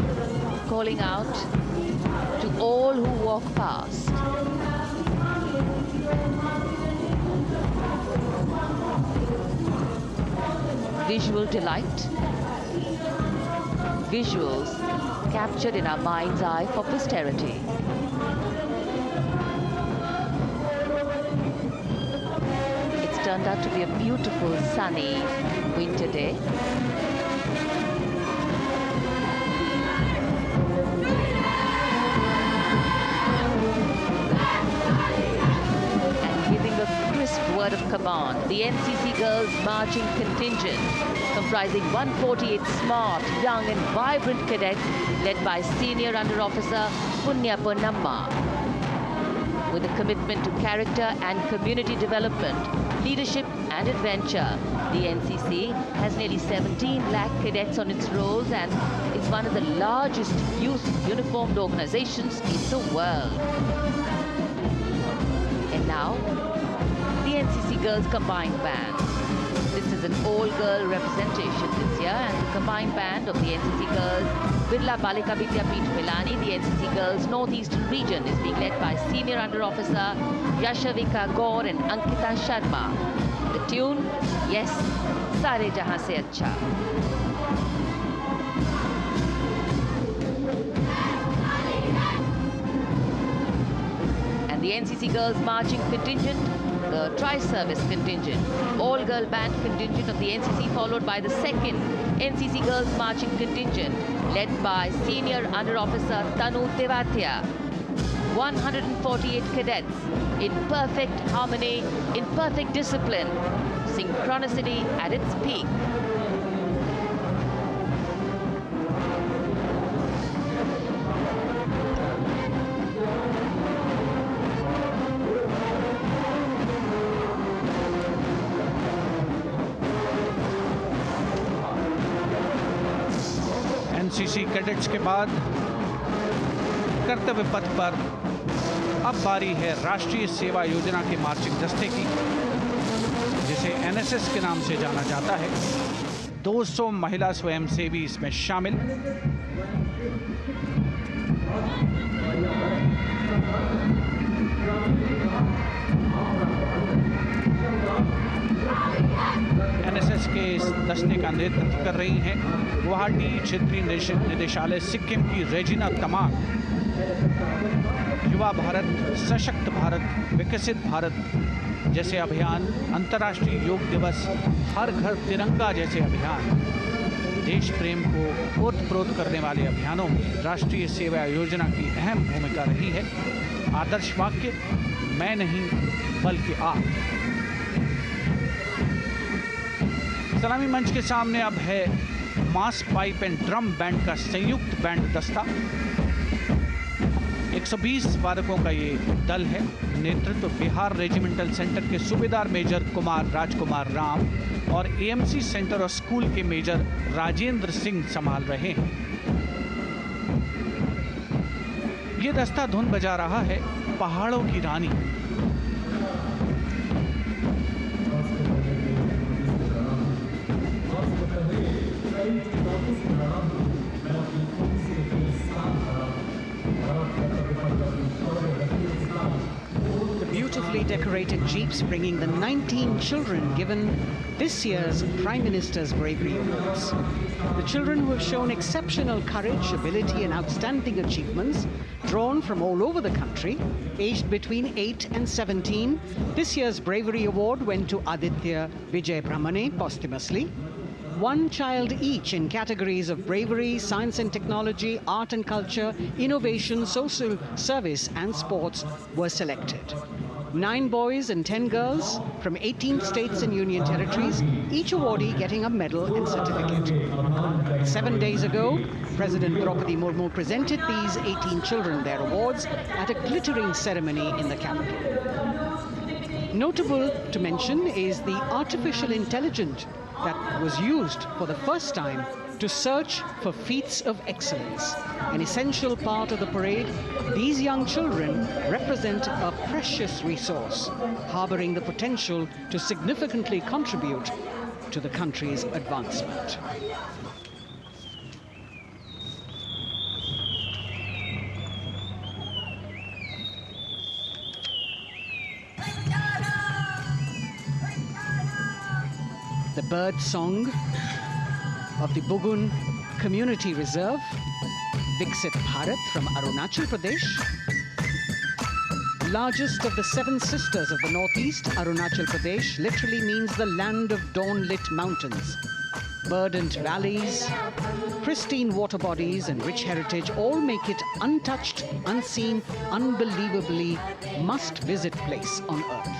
calling out to all who walk past. Visual delight, visuals captured in our mind's eye for posterity. It's turned out to be a beautiful sunny winter day. Word of command, the NCC Girls Marching Contingent, comprising 148 smart, young and vibrant cadets led by Senior Under Officer Punya Ponnamma. With a commitment to character and community development, leadership and adventure, the NCC has nearly 17 lakh cadets on its rolls and is one of the largest youth uniformed organizations in the world. And now, the NCC Girls Combined Band. This is an all-girl representation this year, and the combined band of the NCC Girls Birla Balika Vidyapeeth Milani, the NCC Girls Northeastern region, is being led by Senior Under Officer Yashavika Gaur and Ankita Sharma. The tune, yes, Sare Jahan Se Acha. And the NCC Girls Marching Contingent, the Tri-Service Contingent, all-girl band contingent of the NCC, followed by the second NCC Girls Marching Contingent, led by Senior Under Officer Tanu Tevatia. 148 cadets in perfect harmony, in perfect discipline, synchronicity at its peak. NCC cadets के बाद कर्तव्य पथ पर अब बारी है राष्ट्रीय सेवा योजना के मार्चिंग दस्ते की, जिसे एनएसएस के नाम से जाना जाता है। 200 महिला स्वयंसेवी इसमें शामिल। एनएसएस के इस दस्ते का नेतृत्व कर रही हैं गुवाहाटी क्षेत्रीय निदेशालय सिक्किम की रेजिना तमांग। युवा भारत, सशक्त भारत, विकसित भारत जैसे अभियान, अंतर्राष्ट्रीय योग दिवस, हर घर तिरंगा जैसे अभियान, देश प्रेम को ओतप्रोत करने वाले अभियानों में राष्ट्रीय सेवा योजना की अहम भूमिका रही है। आदर्श वाक्य, मैं नहीं बल्कि आप। सलामी मंच के सामने अब है मास पाइप एंड ड्रम बैंड का संयुक्त बैंड दस्ता। 120 वादकों का ये दल है। नेतृत्व बिहार रेजिमेंटल सेंटर के सूबेदार मेजर कुमार राजकुमार राम और एएमसी सेंटर और स्कूल के मेजर राजेंद्र सिंह संभाल रहे हैं। ये दस्ता धुन बजा रहा है पहाड़ों की रानी। The beautifully decorated jeeps bringing the 19 children given this year's Prime Minister's Bravery Awards. The children who have shown exceptional courage, ability and outstanding achievements, drawn from all over the country, aged between 8 and 17. This year's Bravery Award went to Aditya Vijay Brahmane posthumously. One child each in categories of bravery, science and technology, art and culture, innovation, social service and sports were selected. 9 boys and 10 girls from 18 states and union territories, each awardee getting a medal and certificate. 7 days ago, President Droupadi Murmu presented these 18 children their awards at a glittering ceremony in the capital. Notable to mention is the artificial intelligence that was used for the first time to search for feats of excellence. An essential part of the parade, these young children represent a precious resource, harboring the potential to significantly contribute to the country's advancement. The bird song of the Bugun Community Reserve, Viksit Bharat from Arunachal Pradesh. Largest of the 7 sisters of the northeast, Arunachal Pradesh literally means the land of dawn-lit mountains. Verdant valleys, pristine water bodies and rich heritage all make it untouched, unseen, unbelievably must-visit place on earth.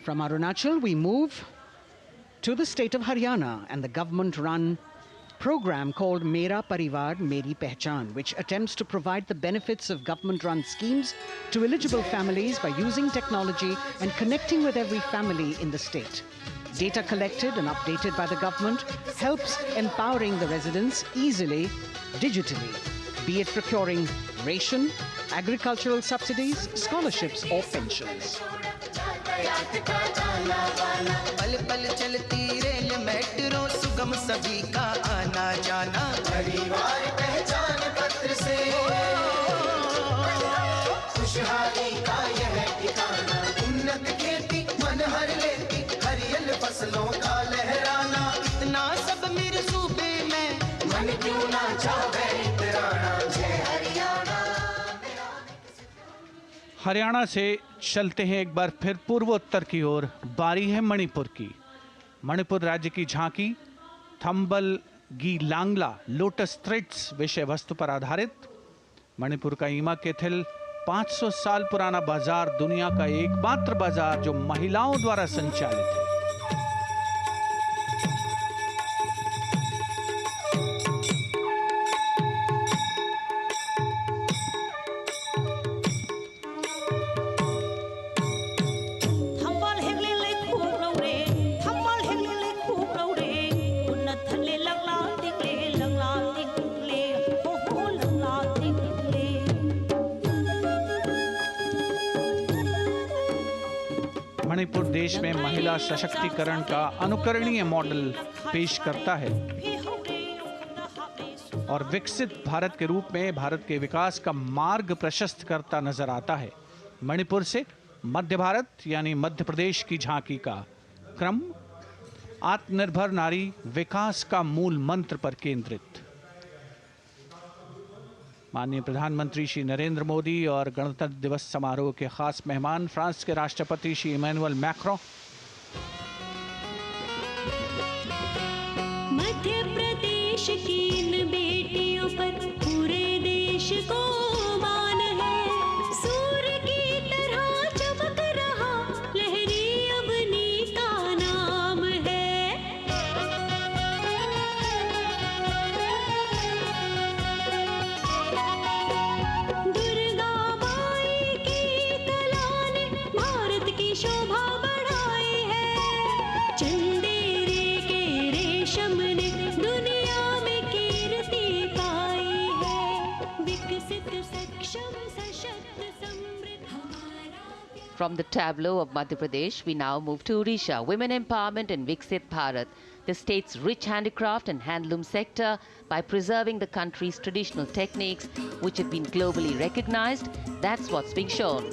From Arunachal, we move to the state of Haryana and the government-run program called Mera Parivar Meri Pehchan, which attempts to provide the benefits of government-run schemes to eligible families by using technology and connecting with every family in the state. Data collected and updated by the government helps empowering the residents easily, digitally, be it procuring ration, agricultural subsidies, scholarships or pensions. पल पल चलती rail metro सुगम सभी का आना जाना परिवार पहचान पत्र से खुशहाली का यह ठिकाना उन्नत खेती मन हर लेती हरियल फसलों का लहराना इतना सब मेरे सूबे में मन क्यों ना चाहे इतराना जय हरियाणा। हरियाणा से चलते हैं एक बार फिर पूर्वोत्तर की ओर। बारी है मणिपुर की। मणिपुर राज्य की झांकी थंबल गी लांगला लोटस थ्रेड्स विषय वस्तु पर आधारित। मणिपुर का ईमा केथिल 500 साल पुराना बाजार, दुनिया का एकमात्र बाजार जो महिलाओं द्वारा संचालित है। मणिपुर देश में महिला सशक्तिकरण का अनुकरणीय मॉडल पेश करता है और विकसित भारत के रूप में भारत के विकास का मार्ग प्रशस्त करता नजर आता है। मणिपुर से मध्य भारत यानी मध्य प्रदेश की झांकी का क्रम आत्मनिर्भर नारी विकास का मूल मंत्र पर केंद्रित। माननीय प्रधानमंत्री श्री नरेंद्र मोदी और गणतंत्र दिवस समारोह के खास मेहमान फ्रांस के राष्ट्रपति श्री इमैनुअल मैक्रों। मध्य प्रदेश की इन बेटियों पर पूरे देश को मान है। सूर्य की तरह चमक रहा लहरी अवनी का नाम है। दुर्गा माई की कला ने भारत की शोभा बढ़ाई From the tableau of Madhya Pradesh, we now move to Odisha. Women empowerment in Viksit Bharat, the state's rich handicraft and handloom sector, by preserving the country's traditional techniques, which have been globally recognized. That's what's being shown.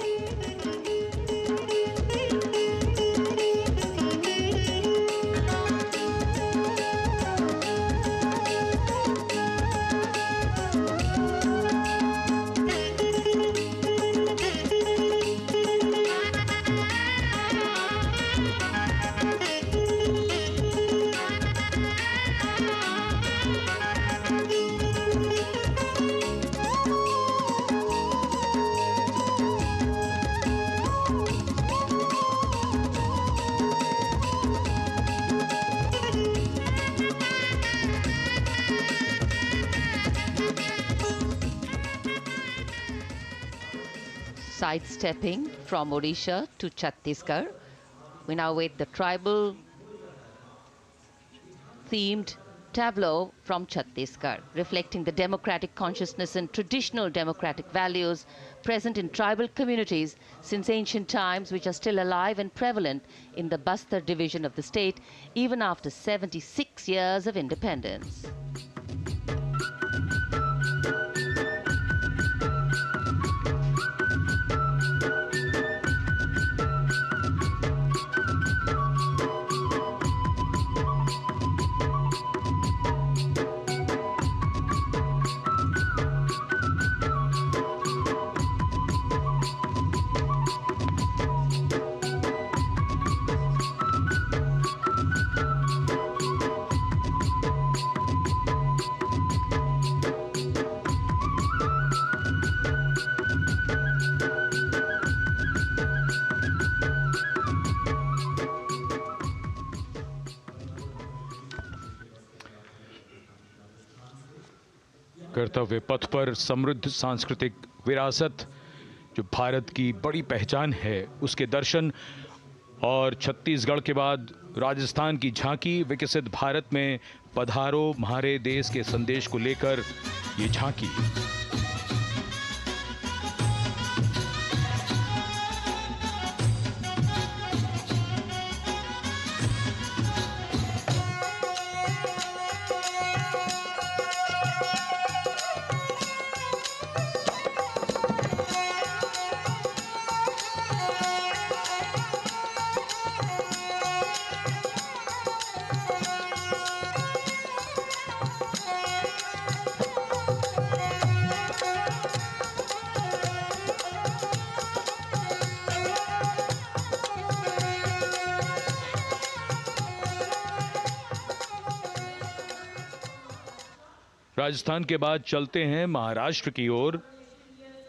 Sidestepping from Odisha to Chhattisgarh, we now wait the tribal themed tableau from Chhattisgarh, reflecting the democratic consciousness and traditional democratic values present in tribal communities since ancient times, which are still alive and prevalent in the Bastar division of the state, even after 76 years of independence. कर्तव्य पथ पर समृद्ध सांस्कृतिक विरासत जो भारत की बड़ी पहचान है, उसके दर्शन, और छत्तीसगढ़ के बाद राजस्थान की झांकी विकसित भारत में पधारो म्हारे देश के संदेश को लेकर ये झांकी। राजस्थान के बाद चलते हैं महाराष्ट्र की ओर।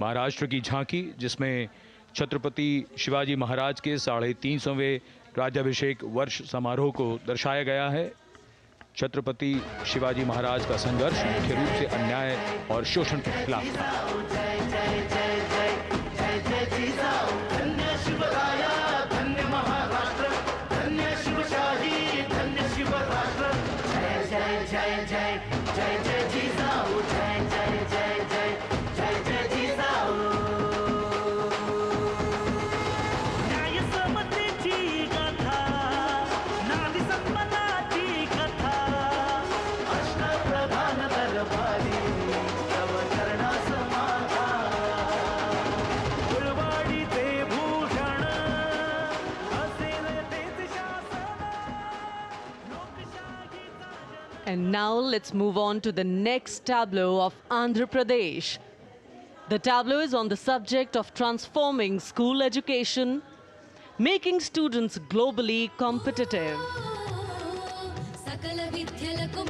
महाराष्ट्र की झांकी, जिसमें छत्रपति शिवाजी महाराज के 350वें राज्याभिषेक वर्ष समारोह को दर्शाया गया है। छत्रपति शिवाजी महाराज का संघर्ष मुख्य रूप से अन्याय और शोषण के खिलाफ था। And now let's move on to the next tableau of Andhra Pradesh. The tableau is on the subject of transforming school education, making students globally competitive. सकल विद्यలకు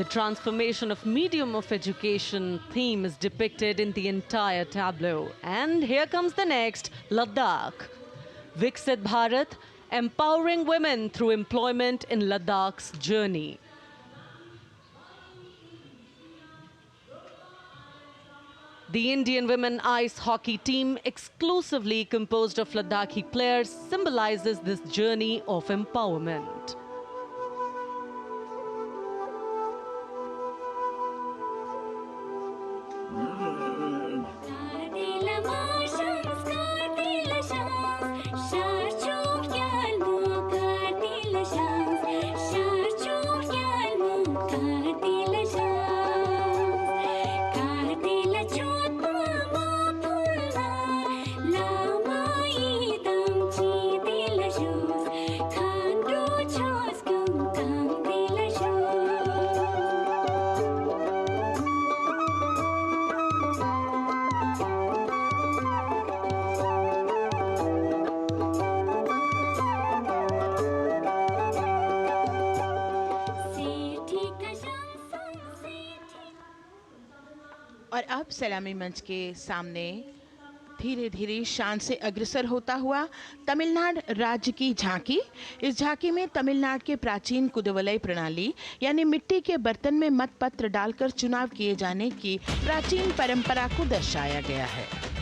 The transformation of medium of education theme is depicted in the entire tableau. And here comes the next, Ladakh. Viksit Bharat, empowering women through employment in Ladakh's journey. The Indian women ice hockey team, exclusively composed of Ladakhi players, symbolizes this journey of empowerment. और अब सलामी मंच के सामने धीरे धीरे शान से अग्रसर होता हुआ तमिलनाडु राज्य की झांकी। इस झांकी में तमिलनाडु के प्राचीन कुदवलय प्रणाली यानी मिट्टी के बर्तन में मतपत्र डालकर चुनाव किए जाने की प्राचीन परंपरा को दर्शाया गया है।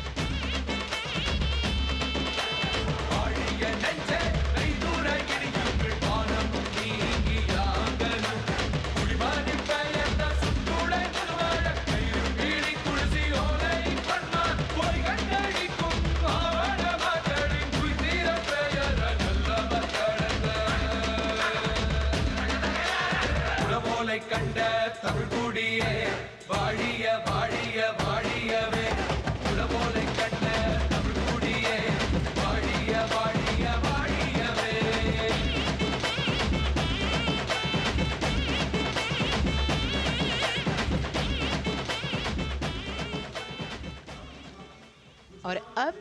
और अब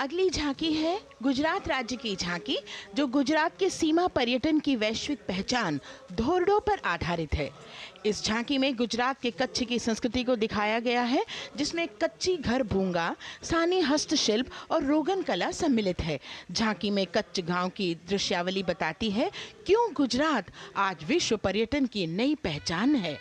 अगली झांकी है गुजरात राज्य की झांकी, जो गुजरात के सीमा पर्यटन की वैश्विक पहचान धोरडो पर आधारित है। इस झांकी में गुजरात के कच्छ की संस्कृति को दिखाया गया है, जिसमें कच्ची घर भूंगा, स्थानीय हस्तशिल्प और रोगन कला सम्मिलित है। झांकी में कच्छ गांव की दृश्यावली बताती है क्यों गुजरात आज विश्व पर्यटन की नई पहचान है।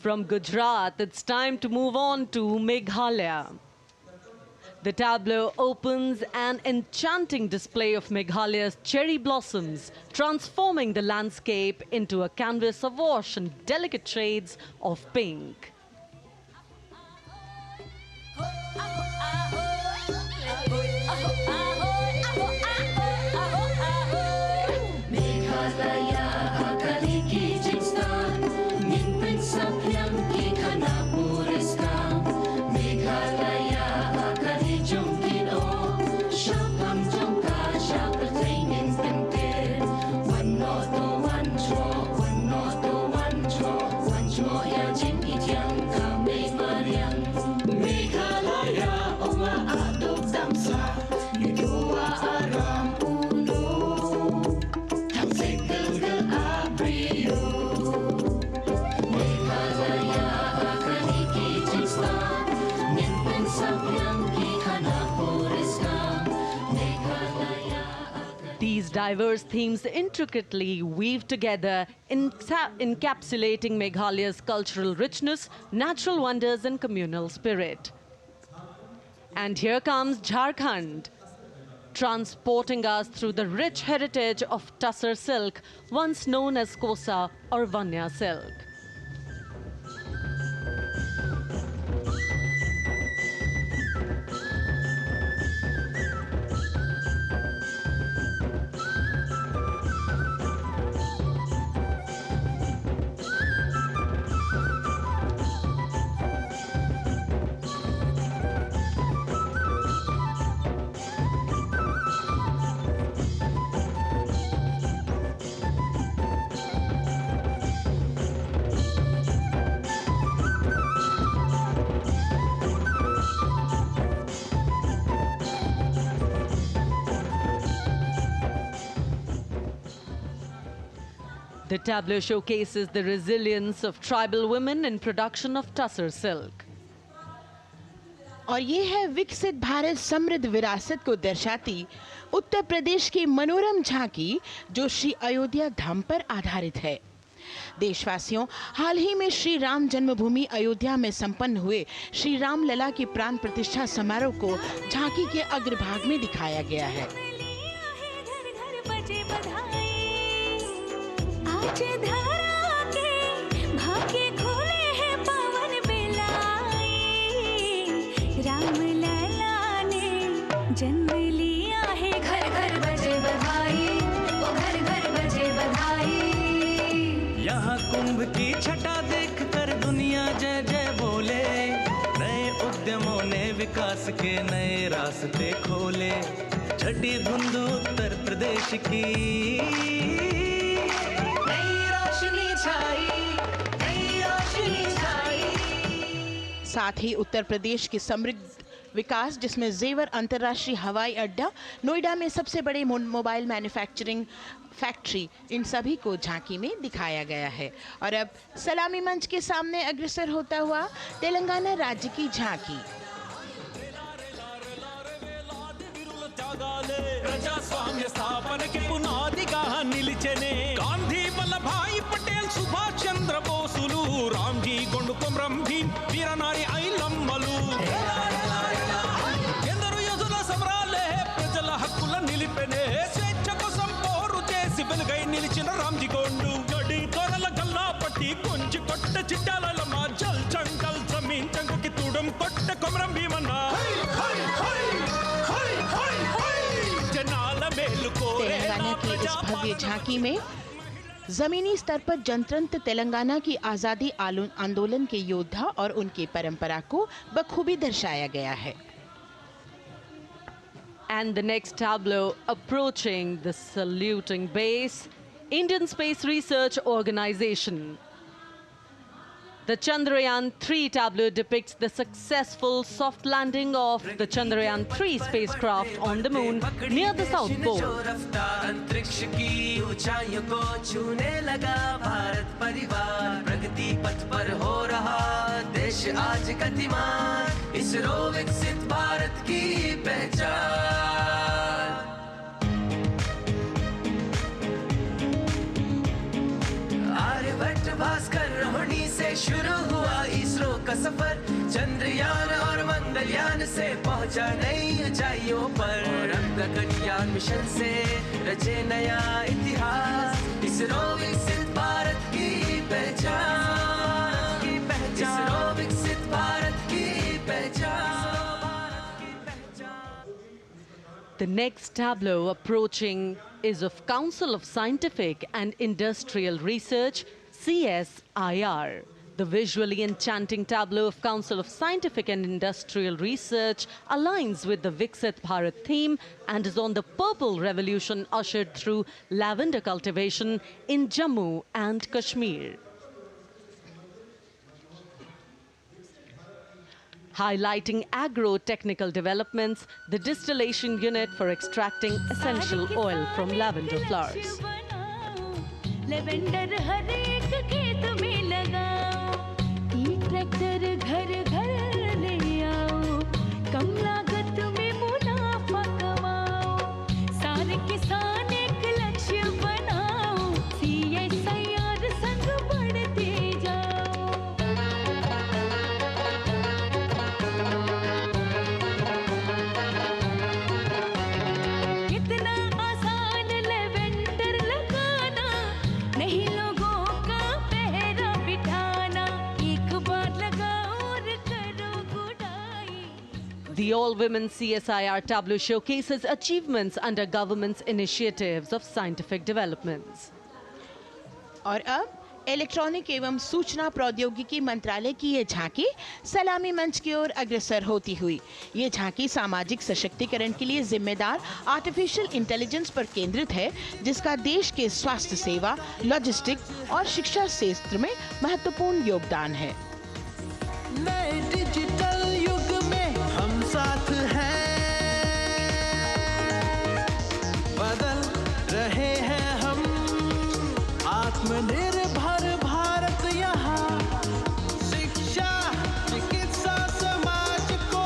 From Gujarat, it's time to move on to Meghalaya. The tableau opens an enchanting display of Meghalaya's cherry blossoms, transforming the landscape into a canvas awash in delicate shades of pink. These diverse themes intricately weave together, encapsulating Meghalaya's cultural richness, natural wonders and communal spirit. And here comes Jharkhand. transporting us through the rich heritage of Tussar silk, once known as Kosa or Vanya silk. The tableau showcases the resilience of tribal women in production of Tussar silk. और ये है विकसित भारत समृद्ध विरासत को दर्शाती उत्तर प्रदेश की मनोरम झांकी जो श्री अयोध्या धाम पर आधारित है। देशवासियों, हाल ही में श्री राम जन्मभूमि अयोध्या में संपन्न हुए श्री राम लला की प्राण प्रतिष्ठा समारोह को झांकी के अग्रभाग में दिखाया गया है। जन्म लिया है, घर घर बजे बधाई, ओ घर घर बजे बधाई। यहाँ कुंभ की छटा देख कर दुनिया जय जय बोले, नए उद्यमों ने विकास के नए रास्ते खोले। छठी धुंध उत्तर प्रदेश की नई रोशनी छाई, नई रोशनी छाई। साथ ही उत्तर प्रदेश की समृद्ध विकास जिसमें जेवर अंतर्राष्ट्रीय हवाई अड्डा, नोएडा में सबसे बड़े मोबाइल मैन्युफैक्चरिंग फैक्ट्री, इन सभी को झांकी में दिखाया गया है। और अब सलामी मंच के सामने अग्रसर होता हुआ तेलंगाना राज्य की झांकी। ప్రజాస్వామ్య స్థాపనకి పునాదిగా నిలిచెనే గాంధీ వల్లభాయ్ పటేల్ సుభాష్ చంద్ర బోసులు రామ్జీ గొండు కొమరం భీం వీరనారి ఐలమ్మలు ఎందరో యోధుల సమరాలే ప్రజల హక్కుల నిలిపెనే స్వేచ్ఛ కోసం పోరు చేసి వెలుగై నిలిచిన రామ్జీ గొండు గడి దొరల గల్లా పట్టి కొంచి కొట్ట చిట్టాలమ్మ జల్ చంకల్ జమీన్ చంకుకి తుడం కొట్ట కొమరం భీమన్న तेलंगाना की इस भव्य झांकी में जमीनी स्तर पर जनतंत्र तेलंगाना की आजादी आंदोलन के योद्धा और उनकी परंपरा को बखूबी दर्शाया गया है। And the next tableau approaching the saluting base, Indian Space Research Organization. The Chandrayaan-3 tableau depicts the successful soft landing of the Chandrayaan-3 spacecraft on the moon near the South Pole. अंतरिक्ष की ऊंचाइयों को छूने लगा भारत परिवार, प्रगति पथ पर हो रहा देश आज गतिमान, इसरो विकसित भारत की पहचान। आर्यभट्ट भास्कर रोहिणी से शुरू हुआ इसरो का सफर, चंद्रयान और मंगलयान से पहुंचा नई ऊंचाइयों पर, अब गगनयान मिशन से रचे नया इतिहास, इसरो विकसित भारत की पहचान, इसरो विकसित भारत की पहचान। The next tableau approaching is of Council of Scientific and Industrial Research, CSIR. The visually enchanting tableau of Council of Scientific and Industrial Research aligns with the Viksit Bharat theme and is on the purple revolution ushered through lavender cultivation in Jammu and Kashmir. Highlighting agro-technical developments, the distillation unit for extracting essential oil from lavender flowers. Lavender हर एक खेत में लगाओ, ई tractor घर घर ले आओ, कम लागत में मुनाफा कमाओ, सारे किसान एक लक्ष्य बनाओ, CSIR संग बढ़ते जाओ। The all-women CSIR tableau showcases achievements under government's initiatives of scientific developments. और अब इलेक्ट्रॉनिक एवं सूचना प्रौद्योगिकी मंत्रालय की ये झांकी सलामी मंच की ओर अग्रसर होती हुई। ये झांकी सामाजिक सशक्तिकरण के लिए जिम्मेदार आर्टिफिशियल इंटेलिजेंस पर केंद्रित है, जिसका देश के स्वास्थ्य सेवा, लॉजिस्टिक और शिक्षा क्षेत्र में महत्वपूर्ण योगदान है। नए डिजिटल युग में हम साथ हैं, बदल रहे हैं हम, आत्मनिर्भर भारत यहाँ, शिक्षा चिकित्सा समाज को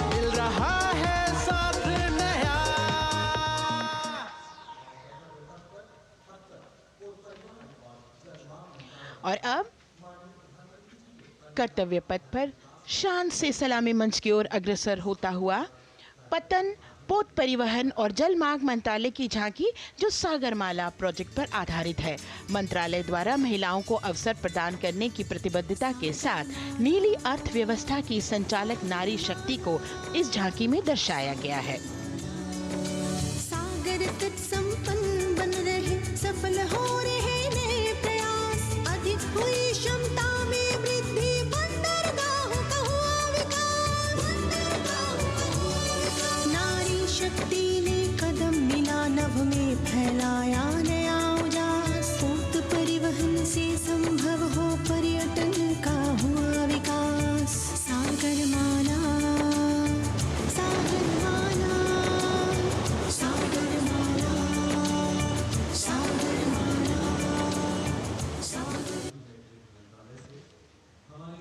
मिल रहा है साथ नया। और अब कर्तव्य पथ पर शान से सलामी मंच की ओर अग्रसर होता हुआ पतन, पोत परिवहन और जल मार्ग मंत्रालय की झांकी, जो सागरमाला प्रोजेक्ट पर आधारित है। मंत्रालय द्वारा महिलाओं को अवसर प्रदान करने की प्रतिबद्धता के साथ नीली अर्थव्यवस्था की संचालक नारी शक्ति को इस झांकी में दर्शाया गया है। सागर तट संपन्न बन रहे, सफल हो रहे नए प्रयास, अधिक हुई क्षमता में वृद्धि, बंदरगाहों का हुआ विकास, बंदरगाहों का हुआ विकास। नारी शक्ति ने कदम मिला नभ में, फैलाया नया उजास, पोत परिवहन से संभव हो पर्यटन का हुआ विकास। सागरमाला, सागरमाला, सागरमाला, सागरमाला, सागर।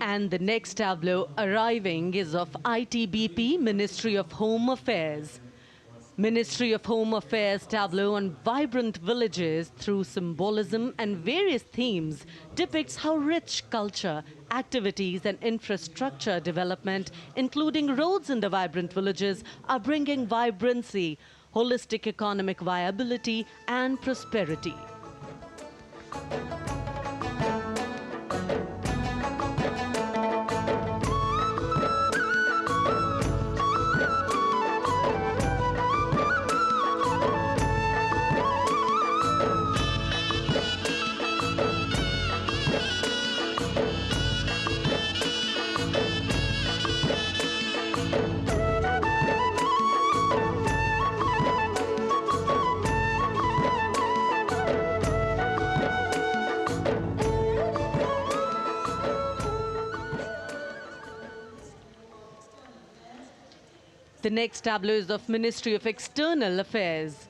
And the next tableau arriving is of ITBP, Ministry of Home Affairs. Ministry of Home Affairs tableau on vibrant villages through symbolism and various themes depicts how rich culture, activities and infrastructure development, including roads in the vibrant villages, are bringing vibrancy, holistic economic viability and prosperity. The next tableau is of Ministry of External Affairs.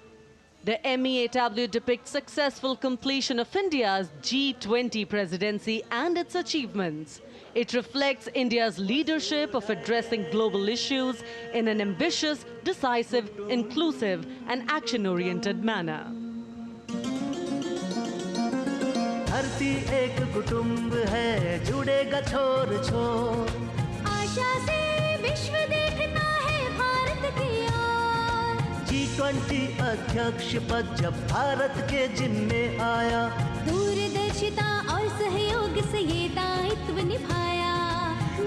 The MEA tableau depicts successful completion of India's G20 presidency and its achievements. It reflects India's leadership of addressing global issues in an ambitious, decisive, inclusive and action-oriented manner. धरती एक कुटुंब है, जुड़ेगा छोर छोर, आशा से विश्व देखता है भारत की ओर। G20 अध्यक्ष पद जब भारत के जिम्मे आया, दूरदर्शिता और सहयोग से ये दायित्व निभाया।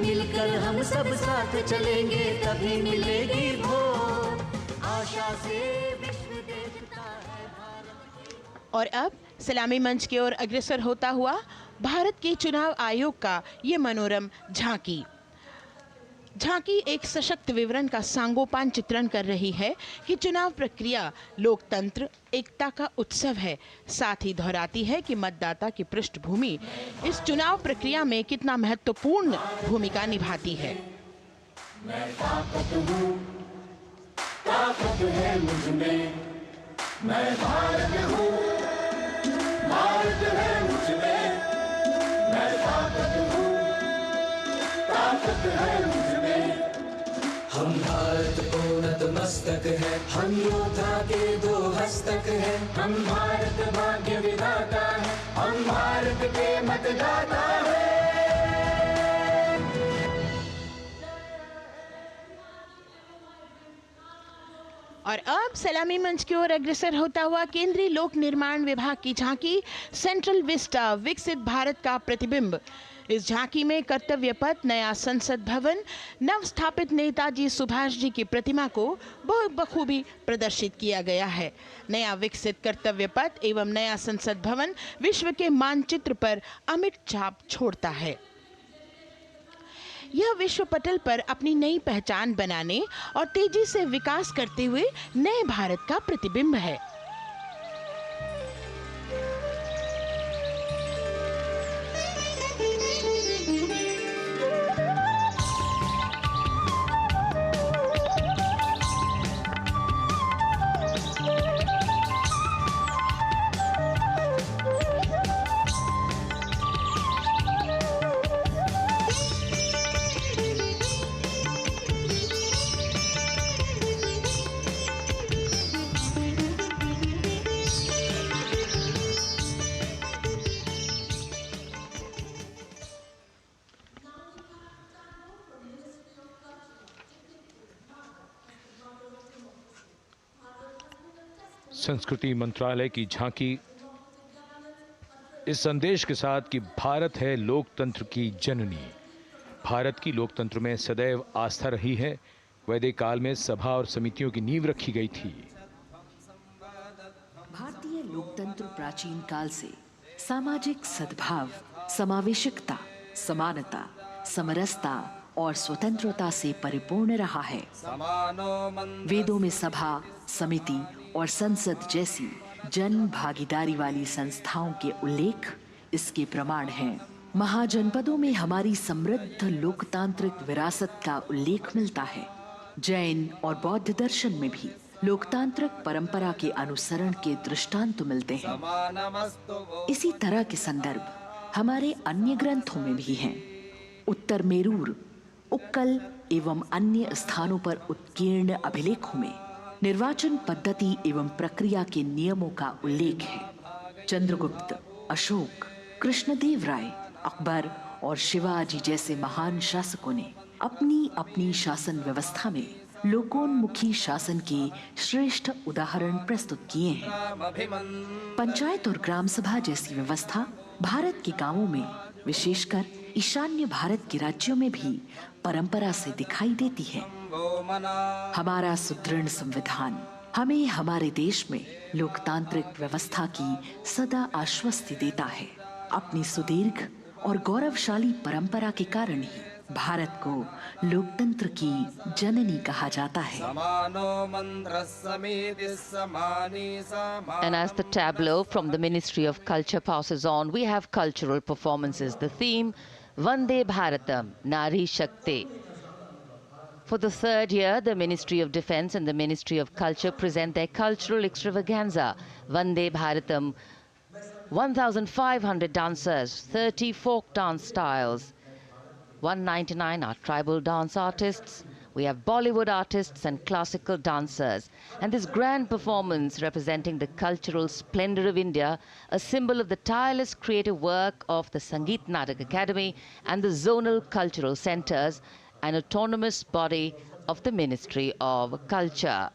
मिलकर हम सब साथ चलेंगे तभी मिलेगी भोर, आशा से विश्व देखता है भारत की। और अब सलामी मंच की ओर अग्रसर होता हुआ भारत के चुनाव आयोग का ये मनोरम झांकी एक सशक्त विवरण का सांगोपान चित्रण कर रही है कि चुनाव प्रक्रिया लोकतंत्र, एकता का उत्सव है। साथ ही दोहराती है कि मतदाता की पृष्ठभूमि इस चुनाव प्रक्रिया में कितना महत्वपूर्ण भूमिका निभाती है। मैं ताकत हूँ, ताकत है मुझ में, मैं भारत हूँ, भारत है मुझ में, मैं ताकत हूँ, ताकत है मुझ में। हम भारत को नतमस्तक है, हम योद्धा के दो हस्तक है, हम भारत भाग्य विधाता है, हम भारत के मतदाता है। और अब सलामी मंच की ओर अग्रसर होता हुआ केंद्रीय लोक निर्माण विभाग की झांकी सेंट्रल विस्टा, विकसित भारत का प्रतिबिंब, इस झांकी में कर्तव्य पथ, नया संसद भवन, नव स्थापित नेताजी सुभाष जी की प्रतिमा को बहुत बखूबी प्रदर्शित किया गया है। नया विकसित कर्तव्य पथ एवं नया संसद भवन विश्व के मानचित्र पर अमिट छाप छोड़ता है। यह विश्व पटल पर अपनी नई पहचान बनाने और तेजी से विकास करते हुए नए भारत का प्रतिबिंब है। संस्कृति मंत्रालय की झांकी इस संदेश के साथ कि भारत है लोकतंत्र की जननी। भारत की लोकतंत्र में सदैव आस्था रही है। वैदिक काल में सभा और समितियों की नींव रखी गई थी। भारतीय लोकतंत्र प्राचीन काल से सामाजिक सद्भाव, समावेशकता, समानता, समरसता और स्वतंत्रता से परिपूर्ण रहा है। वेदों में सभा, समिति और संसद जैसी जन भागीदारी वाली संस्थाओं के उल्लेख इसके प्रमाण हैं। महाजनपदों में हमारी समृद्ध लोकतांत्रिक विरासत का उल्लेख मिलता है। जैन और बौद्ध दर्शन में भी लोकतांत्रिक परंपरा के अनुसरण के दृष्टांत मिलते हैं। इसी तरह के संदर्भ हमारे अन्य ग्रंथों में भी हैं। उत्तर मेरूर, उक्कल एवं अन्य स्थानों पर उत्कीर्ण अभिलेखों में निर्वाचन पद्धति एवं प्रक्रिया के नियमों का उल्लेख है। चंद्रगुप्त, अशोक, कृष्णदेव राय, अकबर और शिवाजी जैसे महान शासकों ने अपनी अपनी शासन व्यवस्था में लोकोन्मुखी शासन के श्रेष्ठ उदाहरण प्रस्तुत किए हैं। पंचायत और ग्राम सभा जैसी व्यवस्था भारत के गांवों में, विशेषकर ईशान्य भारत के राज्यों में भी परंपरा से दिखाई देती है। हमारा सुदृढ़ संविधान हमें हमारे देश में लोकतांत्रिक व्यवस्था की सदा आश्वस्ति देता है। अपनी सुदीर्घ और गौरवशाली परंपरा के कारण ही भारत को लोकतंत्र की जननी कहा जाता है। And as the tableau from the Ministry of Culture passes on, we have cultural performances. The theme, Vande Bharatam, Nari Shakti. For the third year, the Ministry of Defence and the Ministry of Culture present their cultural extravaganza, Vande Bharatam. 1,500 dancers, 30 folk dance styles, 199 are tribal dance artists. We have Bollywood artists and classical dancers. And this grand performance representing the cultural splendor of India, a symbol of the tireless creative work of the Sangeet Natak Academy and the zonal cultural centers, an autonomous body of the Ministry of Culture.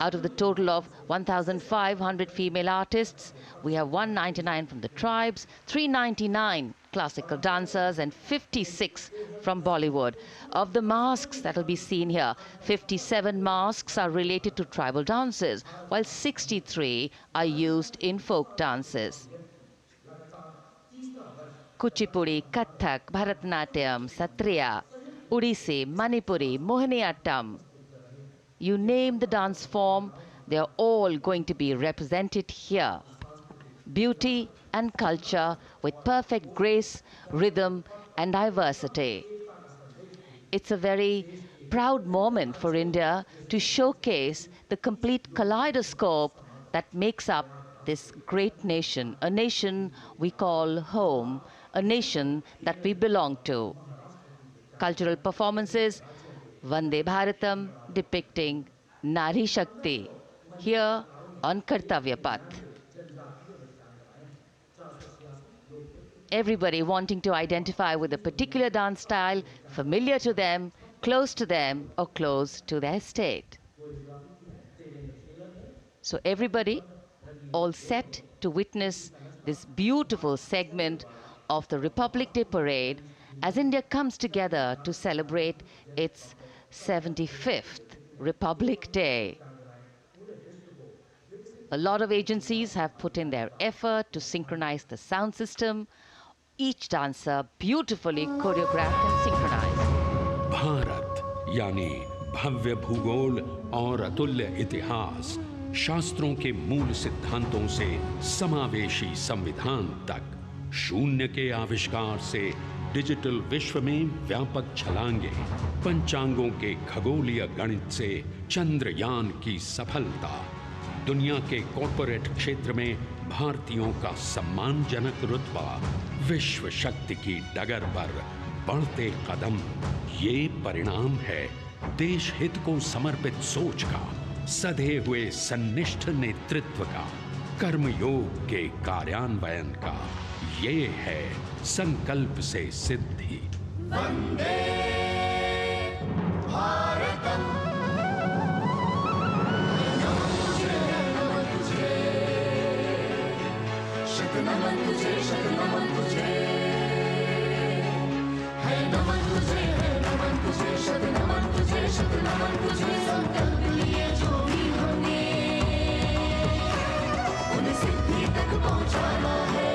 Out of the total of 1,500 female artists, we have 199 from the tribes, 399 classical dancers and 56 from Bollywood. Of the masks that will be seen here, 57 masks are related to tribal dances, while 63 are used in folk dances. Kuchipudi, Kathak, Bharatanatyam, Satriya, Odissi, Manipuri, Mohiniyattam. You name the dance form, they are all going to be represented here. Beauty and culture with perfect grace, rhythm and diversity. It's a very proud moment for India to showcase the complete kaleidoscope that makes up this great nation, a nation we call home, a nation that we belong to. Cultural performances, Vande Bharatam depicting Nari Shakti here on Kartavya Path. Everybody wanting to identify with a particular dance style, familiar to them, close to them, or close to their state. So everybody all set to witness this beautiful segment of the Republic Day parade as India comes together to celebrate its 75th Republic Day. A lot of agencies have put in their effort to synchronize the sound system, each dancer beautifully choreographed and synchronized. Bharat यानी भव्य भूगोल और अतुल्य इतिहास, शास्त्रों के मूल सिद्धांतों से समावेशी संविधान तक, शून्य के आविष्कार से डिजिटल विश्व में व्यापक छलांगे, पंचांगों के खगोलीय गणित से चंद्रयान की सफलता, दुनिया के कॉर्पोरेट क्षेत्र में भारतीयों का सम्मानजनक रुतबा, विश्व शक्ति की डगर पर बढ़ते कदम, ये परिणाम है देश हित को समर्पित सोच का, सधे हुए सन्निष्ठ नेतृत्व का, कर्मयोग के कार्यान्वयन का। ये है संकल्प से सिद्धि। वंदे भारतम। नमन तुझे, नमन तुझे, है नमन तुझे, है नमन तुझे, शत नमन तुझे, शत नमन तुझे। संकल्प लिए जो भी हमने उन्हें सिद्धि तक पहुंचाना है।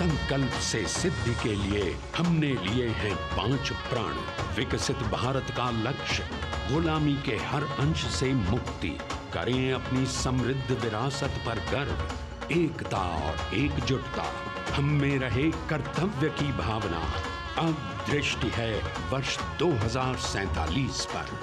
संकल्प से सिद्धि के लिए हमने लिए हैं 5 प्राण। विकसित भारत का लक्ष्य, गुलामी के हर अंश से मुक्ति, करें अपनी समृद्ध विरासत पर गर्व, एकता और एकजुटता, हम में रहे कर्तव्य की भावना। अब दृष्टि है वर्ष 2047 पर।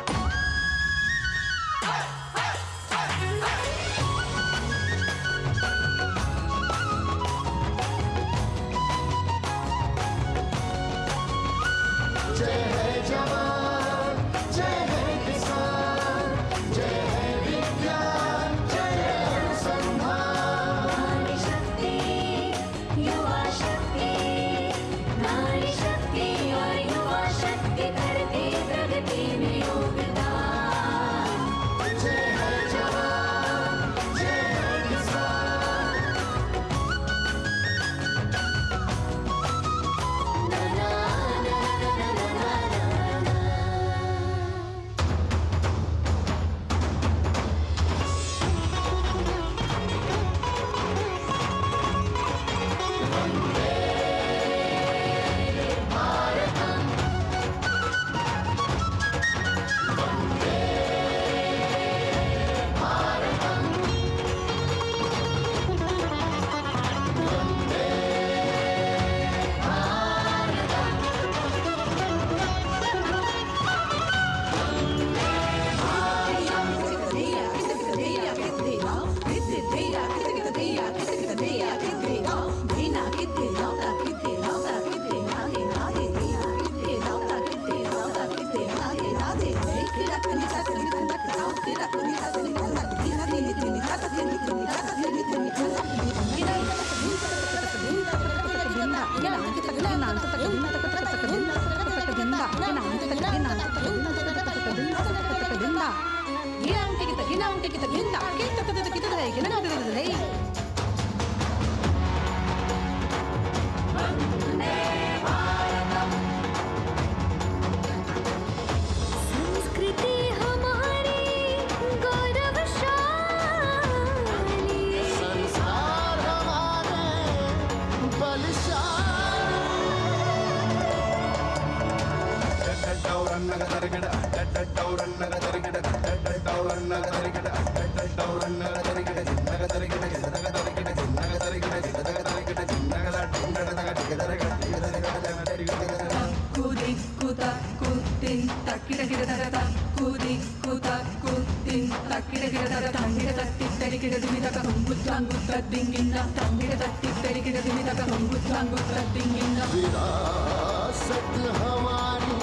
विरासत हमारी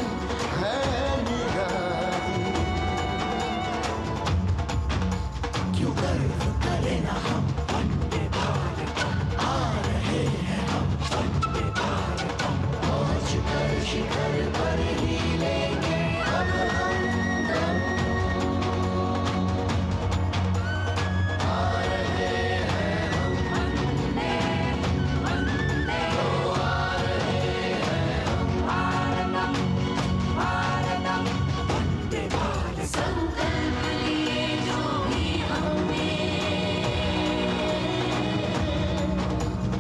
है निराली, क्यों गर्व करें ना हम वंदे भारतम, आ रहे हैं हम वंदे भारतम, पहुंच कर शिखर पर ही लेंगे अब हम दम, आ रहे हैं हम वंदे वंदे, तो आ रहे हैं हम भारतम भारतम वंदे भारतम। संकल्प लिए जो भी हमने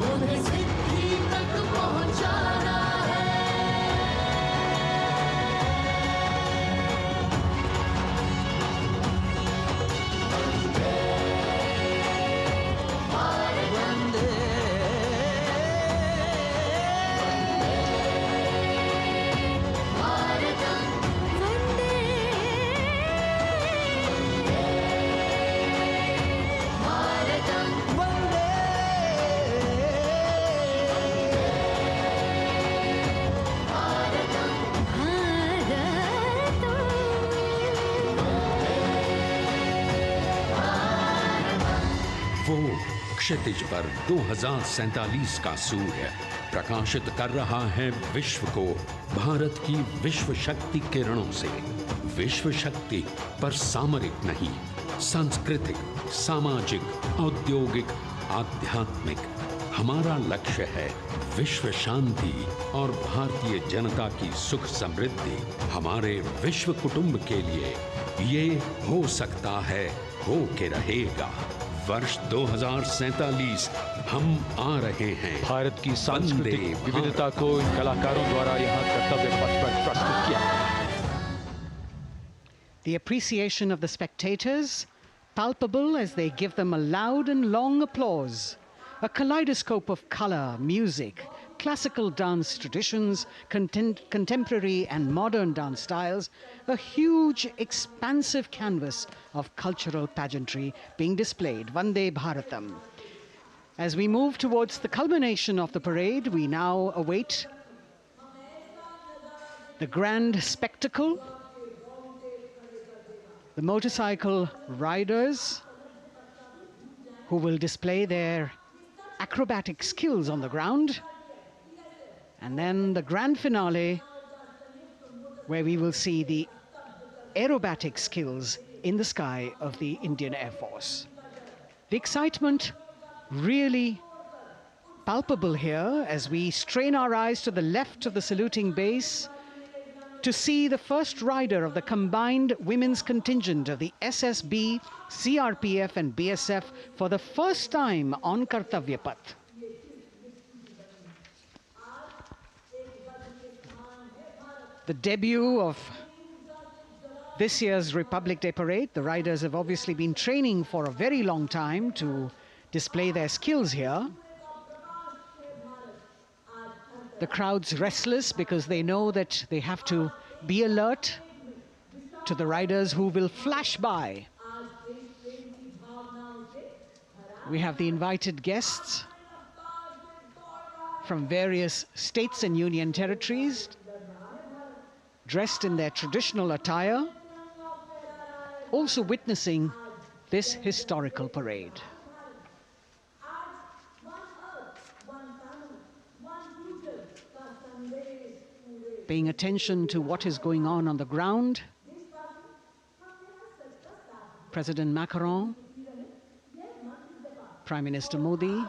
उन्हें सिद्धि तक पहुंचाना है। वंदे भारत वंदे भारतम वंदे भारतम वंदे वो क्षितिज पर 2047 का सूर्य प्रकाशित कर रहा है विश्व को भारत की विश्व शक्ति किरणों से। विश्व शक्ति पर सामरिक नहीं, सांस्कृतिक, सामाजिक, औद्योगिक, आध्यात्मिक। हमारा लक्ष्य है विश्व शांति और भारतीय जनता की सुख समृद्धि। हमारे विश्व कुटुंब के लिए ये हो सकता है, हो के रहेगा। वर्ष 2047 हम आ रहे हैं। भारत की सांस्कृतिक वंदे भारत। विविधता को इन कलाकारों द्वारा यहाँ कर्तव्य पथ पर प्रस्तुत किया गया है। The appreciation of the spectators, palpable as they give them a loud and long applause. A kaleidoscope of color, music, classical dance traditions, contemporary and modern dance styles, a huge, expansive canvas of cultural pageantry being displayed, Vande Bharatam. As we move towards the culmination of the parade, we now await the grand spectacle. The motorcycle riders who will display their acrobatic skills on the ground, and then the grand finale where we will see the aerobatic skills in the sky of the Indian Air Force. The excitement really palpable here as we strain our eyes to the left of the saluting base to see the first rider of the combined women's contingent of the SSB, CRPF and BSF for the first time on Kartavya Path. The debut of this year's Republic Day Parade. The riders have obviously been training for a very long time to display their skills here. The crowd's restless because they know that they have to be alert to the riders who will flash by. We have the invited guests from various states and union territories, dressed in their traditional attire, also witnessing this historical parade. Paying attention to what is going on the ground, President Macron, Prime Minister Modi,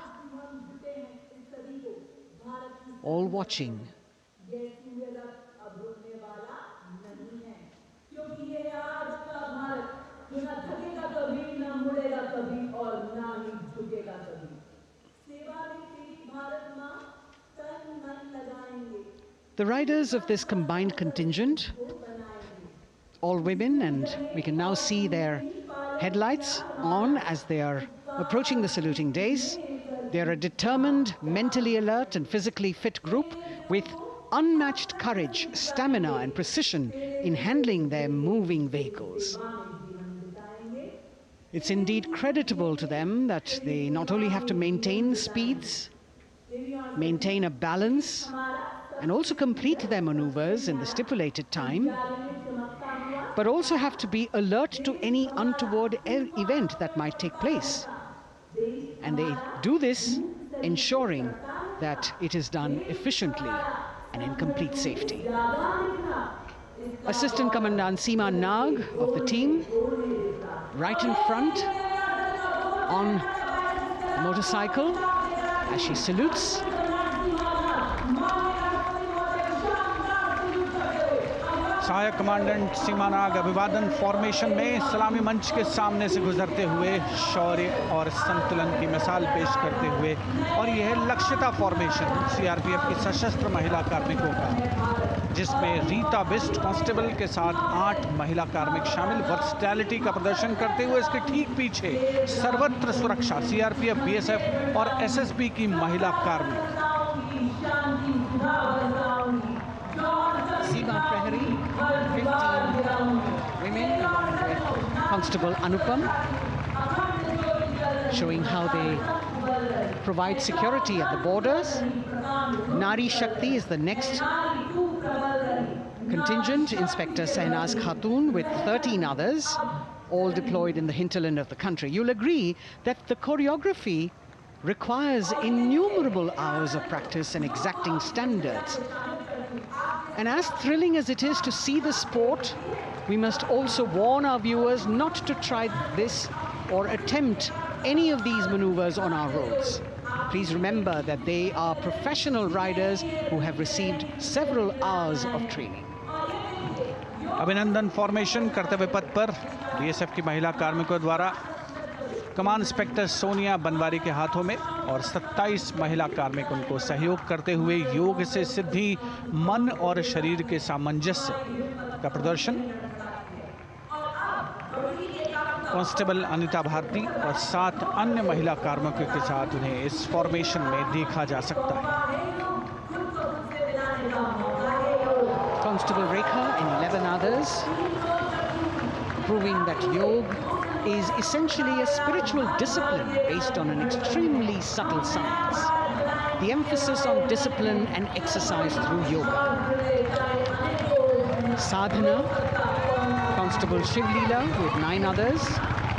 all watching. The riders of this combined contingent, all women, and we can now see their headlights on as they are approaching the saluting days. They are a determined, mentally alert and physically fit group with unmatched courage, stamina and precision in handling their moving vehicles. It's indeed creditable to them that they not only have to maintain speeds, maintain a balance, and also complete their maneuvers in the stipulated time, but also have to be alert to any untoward event that might take place. And they do this ensuring that it is done efficiently and in complete safety. Assistant Commandant Seema Nag of the team, right in front on a motorcycle as she salutes. सहायक commandant सीमा नाग अभिवादन formation में सलामी मंच के सामने से गुजरते हुए शौर्य और संतुलन की मिसाल पेश करते हुए, और यह लक्ष्यता फॉर्मेशन सीआरपीएफ की सशस्त्र महिला कार्मिकों का, जिसमें रीता बिस्ट कांस्टेबल के साथ 8 महिला कार्मिक शामिल वर्सटैलिटी का प्रदर्शन करते हुए, इसके ठीक पीछे सर्वत्र सुरक्षा सीआरपीएफ, बीएसएफ और एसएसबी की महिला कार्मिक। Seema Prahari, 15 women along with Constable Anupam, showing how they provide security at the borders. Nari Shakti is the next contingent, Inspector Sahnaz Khatun with 13 others, all deployed in the hinterland of the country. You'll agree that the choreography requires innumerable hours of practice and exacting standards. And as thrilling as it is to see the sport, we must also warn our viewers not to try this or attempt any of these maneuvers on our roads. Please remember that they are professional riders who have received several hours of training. अभिनंदन formation कर्तव्य पथ पर BSF की महिला कार्मिकों द्वारा कमान inspector Sonia Banwari के हाथों में और 27 महिला कार्मिक उनको सहयोग करते हुए योग से सिद्धि, मन और शरीर के सामंजस्य का प्रदर्शन। कांस्टेबल अनिता भारती और 7 अन्य महिला कार्मिकों के साथ उन्हें इस फॉर्मेशन में देखा जा सकता है। Constable Rekha and 11 others, proving that yoga is essentially a spiritual discipline based on an extremely subtle science. The emphasis on discipline and exercise through yoga. Sadhana, Constable Shivlila with 9 others,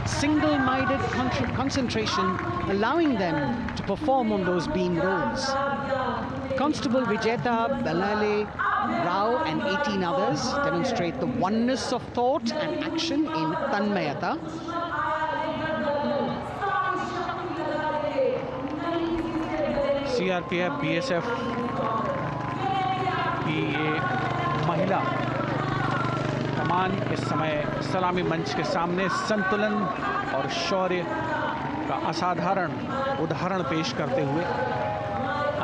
single-minded concentration, allowing them to perform on those beam roles. Constable Vijeta Balale Rao and 18 others demonstrate the oneness of thought and action in Tanmayata. CRPF, BSF की ये महिला कमान इस समय सलामी मंच के सामने संतुलन और शौर्य का असाधारण उदाहरण पेश करते हुए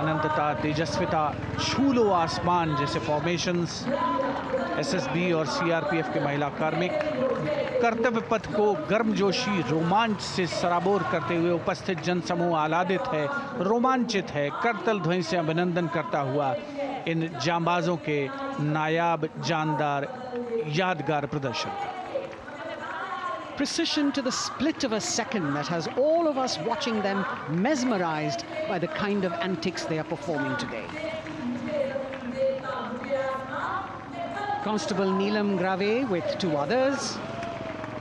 अनंतता, तेजस्विता, छू लो आसमान जैसे फॉर्मेशंस एसएसबी और सीआरपीएफ के महिला कार्मिक कर्तव्य पथ को गर्मजोशी रोमांच से सराबोर करते हुए उपस्थित जनसमूह आह्लादित है, रोमांचित है, करतल ध्वनि से अभिनंदन करता हुआ इन जांबाजों के नायाब, जानदार, यादगार प्रदर्शन का। Precision to the split of a second that has all of us watching them mesmerized by the kind of antics they are performing today. Constable Neelam Grave with 2 others,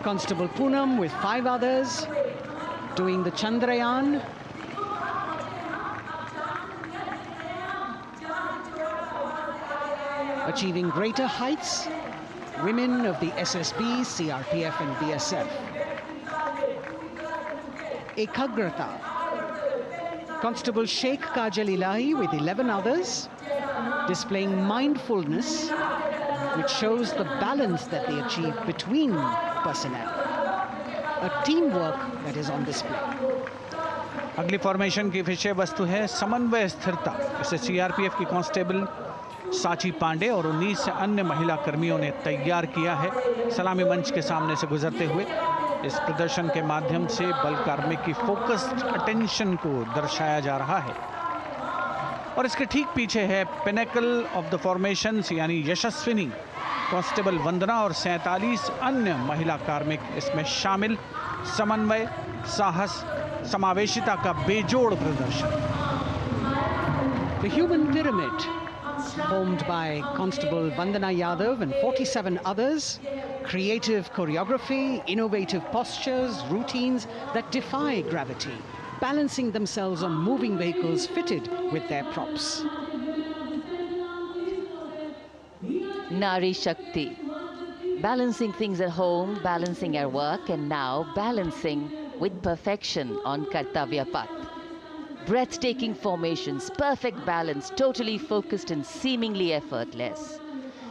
Constable Poonam with 5 others, doing the Chandrayaan. Achieving greater heights, women of the SSB, CRPF and BSF. Ekagrata, Constable Sheikh Kajal Ilahi with 11 others, displaying mindfulness, which shows the balance that they achieve between personnel. A teamwork that is on display. अगली formation की विषय वस्तु है समन्वय स्थिरता। इसे CRPF की constable साची पांडे और 19 अन्य महिला कर्मियों ने तैयार किया है। सलामी मंच के सामने से गुजरते हुए इस प्रदर्शन के माध्यम से बल कार्मिक की फोकस्ड अटेंशन को दर्शाया जा रहा है। और इसके ठीक पीछे है पिनेकल ऑफ द फॉर्मेशंस यानी यशस्विनी कांस्टेबल वंदना और 47 अन्य महिला कार्मिक इसमें शामिल। समन्वय, साहस, समावेशिता का बेजोड़ प्रदर्शन। The human pyramid, formed by Constable Vandana Yadav and 47 others, creative choreography, innovative postures, routines that defy gravity, balancing themselves on moving vehicles fitted with their props. Nari Shakti, balancing things at home, balancing at work, and now balancing with perfection on Kartavya Path. Breathtaking formations, perfect balance, totally focused and seemingly effortless.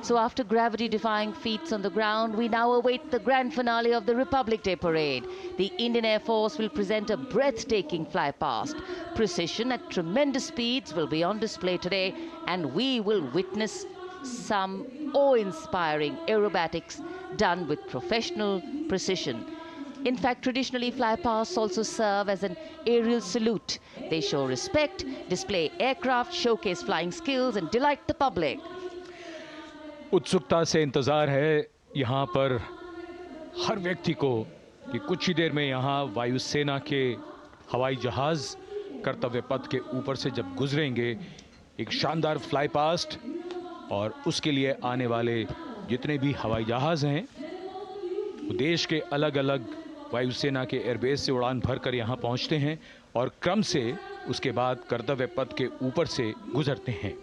So after gravity-defying feats on the ground, we now await the grand finale of the Republic Day Parade. The Indian Air Force will present a breathtaking fly-past. Precision at tremendous speeds will be on display today, and we will witness some awe-inspiring aerobatics done with professional precision. In fact, traditionally, fly-pasts also serve as an aerial salute. They show respect, display aircraft, showcase flying skills, and delight the public. उत्सुकता से इंतजार है यहाँ पर हर व्यक्ति को कि कुछ ही देर में यहाँ वायुसेना के हवाई जहाज कर्तव्य पथ के ऊपर से जब गुजरेंगे, एक शानदार फ्लाई पास्ट, और उसके लिए आने वाले जितने भी हवाई जहाज हैं वो देश के अलग अलग वायुसेना के एयरबेस से उड़ान भरकर यहाँ पहुँचते हैं और क्रम से उसके बाद कर्तव्य पथ के ऊपर से गुजरते हैं।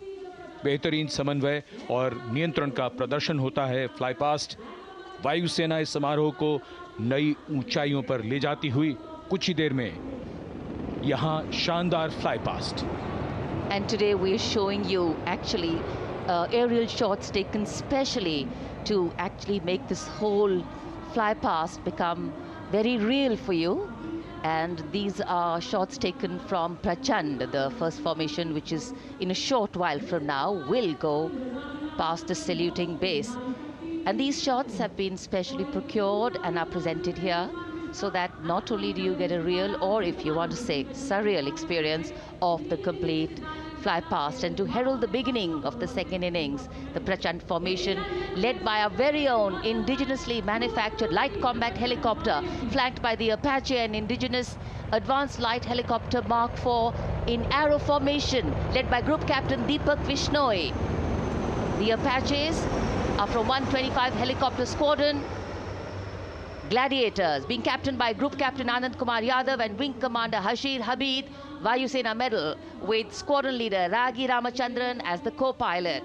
बेहतरीन समन्वय और नियंत्रण का प्रदर्शन होता है। फ्लाई पास्ट वायुसेना इस समारोह को नई ऊंचाइयों पर ले जाती हुई कुछ ही देर में यहाँ शानदार fly past. And today we are showing you actually aerial shots taken specially to actually make this whole fly past become very real for you. And these are shots taken from Prachand, the first formation, which is in a short while from now will go past the saluting base. And these shots have been specially procured and are presented here so that not only do you get a real, or if you want to say surreal experience of the complete fly past, and to herald the beginning of the second innings, the Prachand formation led by our very own indigenously manufactured light combat helicopter, flanked by the Apache and indigenous advanced light helicopter Mark IV in arrow formation, led by Group Captain Deepak Vishnoi. The Apaches are from 125 Helicopter Squadron. Gladiators, being captained by Group Captain Anand Kumar Yadav and Wing Commander Hashir Habib, Vayu Sena Medal, with Squadron Leader Ragi Ramachandran as the co-pilot.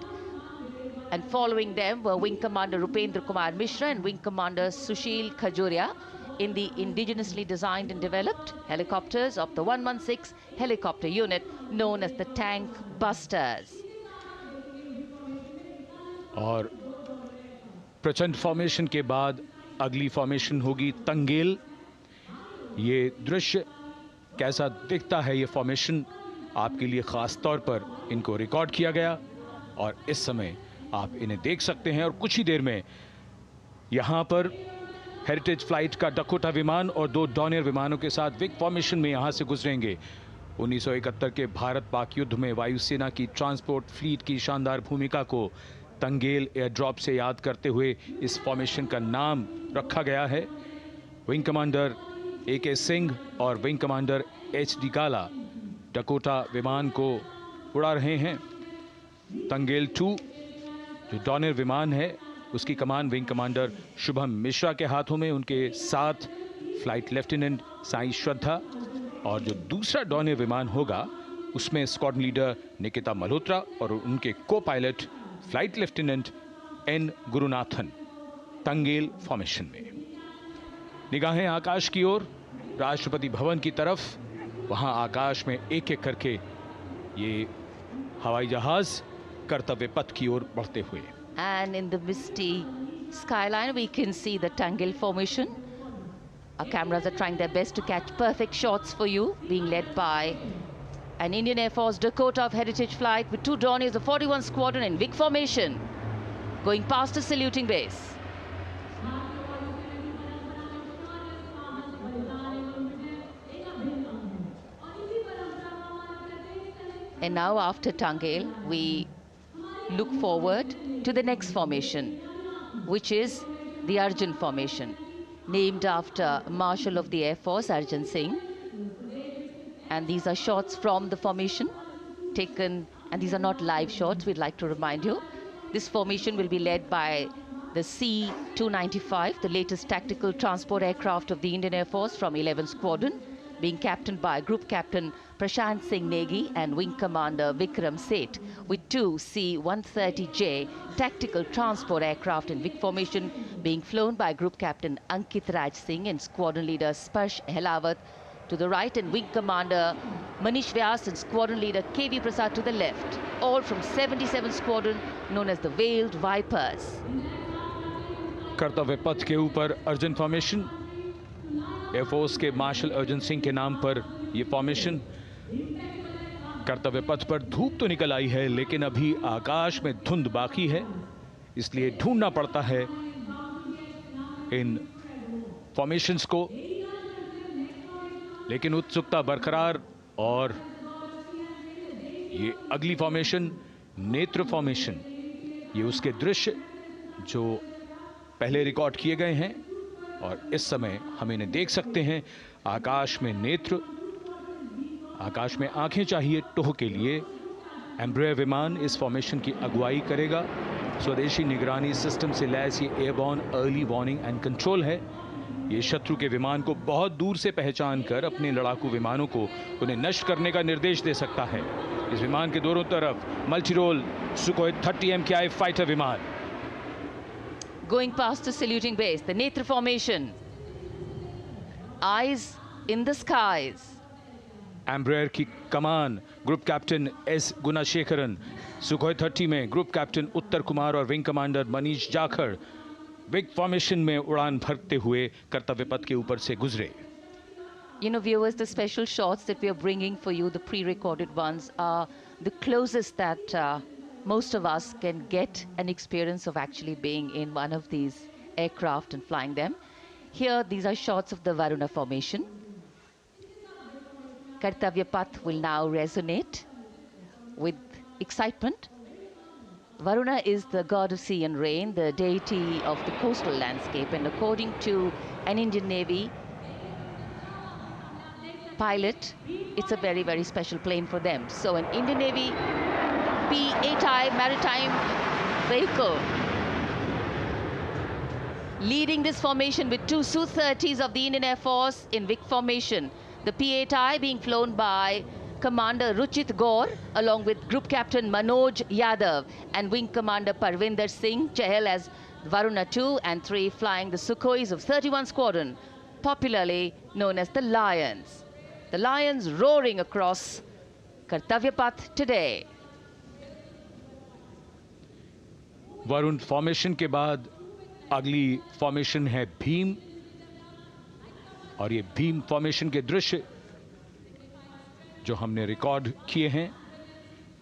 And following them were Wing Commander Rupendra Kumar Mishra and Wing Commander Sushil Khajuria in the indigenously designed and developed helicopters of the 116 helicopter unit known as the Tank Busters. और प्रचंड formation के बाद अगली formation होगी तंगेल। ये दृश्य कैसा दिखता है, ये फॉर्मेशन आपके लिए खास तौर पर इनको रिकॉर्ड किया गया और इस समय आप इन्हें देख सकते हैं। और कुछ ही देर में यहाँ पर हेरिटेज फ्लाइट का डकोटा विमान और 2 डॉनियर विमानों के साथ विग फॉर्मेशन में यहाँ से गुजरेंगे। 1971 के भारत पाक युद्ध में वायुसेना की ट्रांसपोर्ट फ्लीट की शानदार भूमिका को तंगेल एयर ड्रॉप से याद करते हुए इस फॉर्मेशन का नाम रखा गया है। विंग कमांडर AK सिंह और विंग कमांडर HD गाला डकोटा विमान को उड़ा रहे हैं। तंगेल 2 जो डॉनियर विमान है उसकी कमान विंग कमांडर शुभम मिश्रा के हाथों में, उनके साथ फ्लाइट लेफ्टिनेंट साई श्रद्धा, और जो दूसरा डॉनियर विमान होगा उसमें स्क्वाड्रन लीडर निकिता मल्होत्रा और उनके को pilot flight lieutenant N Gurunathan. Tangail formation में निगाहें आकाश की ओर, राष्ट्रपति भवन की तरफ। वहां आकाश में एक एक करके ये हवाई जहाज कर्तव्य पथ की ओर बढ़ते हुए। And in the misty skyline we can see the Tangel formation. Our cameras are trying their best to catch perfect shots for you, being led by an Indian Air Force Dakota of Heritage Flight with 2 Dorniers of 41 Squadron in big formation, going past a saluting base. And now after Tangel, we look forward to the next formation, which is the Arjun formation, named after Marshal of the Air Force Arjun Singh. And these are shots from the formation taken, and these are not live shots, we'd like to remind you. This formation will be led by the C-295, the latest tactical transport aircraft of the Indian Air Force from 11 Squadron, being captained by Group Captain Prashant Singh Negi and Wing Commander Vikram Seth, with 2 C-130J tactical transport aircraft in big formation being flown by Group Captain Ankit Raj Singh and Squadron Leader Sparsh Helawat to the right, and Wing Commander Manish Vyas and Squadron Leader KV Prasad to the left, all from 77 Squadron known as the Veiled Vipers. कर्तव्य पथ के ऊपर Arjun formation, air force के martial Arjun Singh के नाम पर यह formation. कर्तव्य पथ पर धूप तो निकल आई है लेकिन अभी आकाश में धुंध बाकी है, इसलिए ढूंढना पड़ता है इन फॉर्मेशंस को, लेकिन उत्सुकता बरकरार। और ये अगली फॉर्मेशन नेत्र फॉर्मेशन, ये उसके दृश्य जो पहले रिकॉर्ड किए गए हैं और इस समय हम इन्हें देख सकते हैं। आकाश में नेत्र, आकाश में आंखें चाहिए टोह के लिए। एम्ब्रेयर विमान इस फॉर्मेशन की अगुवाई करेगा। स्वदेशी निगरानी सिस्टम से लैस ये airborne early warning and control है। ये शत्रु के विमान को बहुत दूर से पहचान कर अपने लड़ाकू विमानों को उन्हें नष्ट करने का निर्देश दे सकता है। इस विमान के दोनों तरफ मल्टीरोल सुखोई 30 MKI फाइटर विमान। Going past the saluting base, the Netra formation, eyes in the skies. Embraer की कमान ग्रुप कैप्टन S गुणाशेखरन, सुखोई 30 में ग्रुप कैप्टन उत्तर कुमार और wing commander Manish Jakhar big formation में उड़ान भरते हुए कर्तव्य पथ के ऊपर से गुजरे। You know, viewers, the special shots that we are bringing for you, the pre-recorded ones, are the closest that most of us can get an experience of actually being in one of these aircraft and flying them. Here, these are shots of the Varuna formation. Kartavya Path will now resonate with excitement. Varuna is the god of sea and rain, the deity of the coastal landscape, and according to an Indian Navy pilot, it's a very, very special plane for them. So an Indian Navy P-8I maritime vehicle leading this formation with two Su-30s of the Indian Air Force in Vic formation. The P-8I being flown by Commander Ruchit Gaur along with Group Captain Manoj Yadav and Wing Commander Parvinder Singh Chahal as Varuna 2 and 3 flying the Sukhois of 31 Squadron, popularly known as the Lions. The Lions roaring across Kartavya Path today. Varun formation के बाद अगली formation है भीम, और ये Bhim formation के दृश्य जो हमने रिकॉर्ड किए हैं,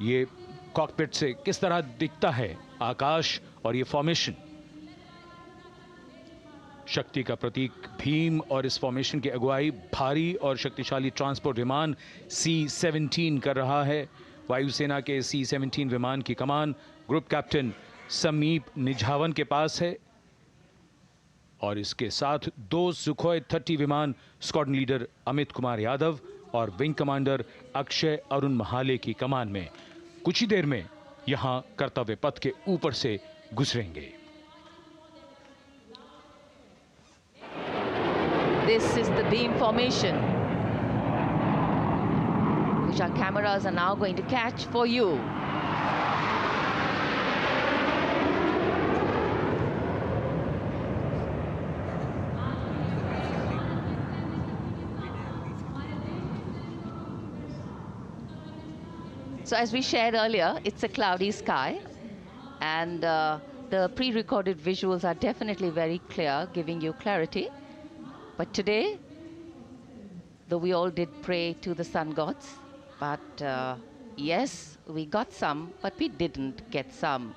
ये कॉकपिट से किस तरह दिखता है आकाश और ये फॉर्मेशन। शक्ति का प्रतीक भीम और इस फॉर्मेशन की अगुवाई भारी और शक्तिशाली ट्रांसपोर्ट विमान C-17 कर रहा है। वायुसेना के C-17 विमान की कमान ग्रुप कैप्टन समीप निझावन के पास है और इसके साथ दो सुखोई 30 विमान स्क्वाड्रन लीडर अमित कुमार यादव और विंग कमांडर अक्षय अरुण महाले की कमान में कुछ ही देर में यहां कर्तव्य पथ के ऊपर से गुजरेंगे। This is the beam formation, which our cameras are now going to catch for you. So as we shared earlier, it's a cloudy sky, and the pre-recorded visuals are definitely very clear, giving you clarity. But today, though we all did pray to the sun gods, but yes, we got some, but we didn't get some.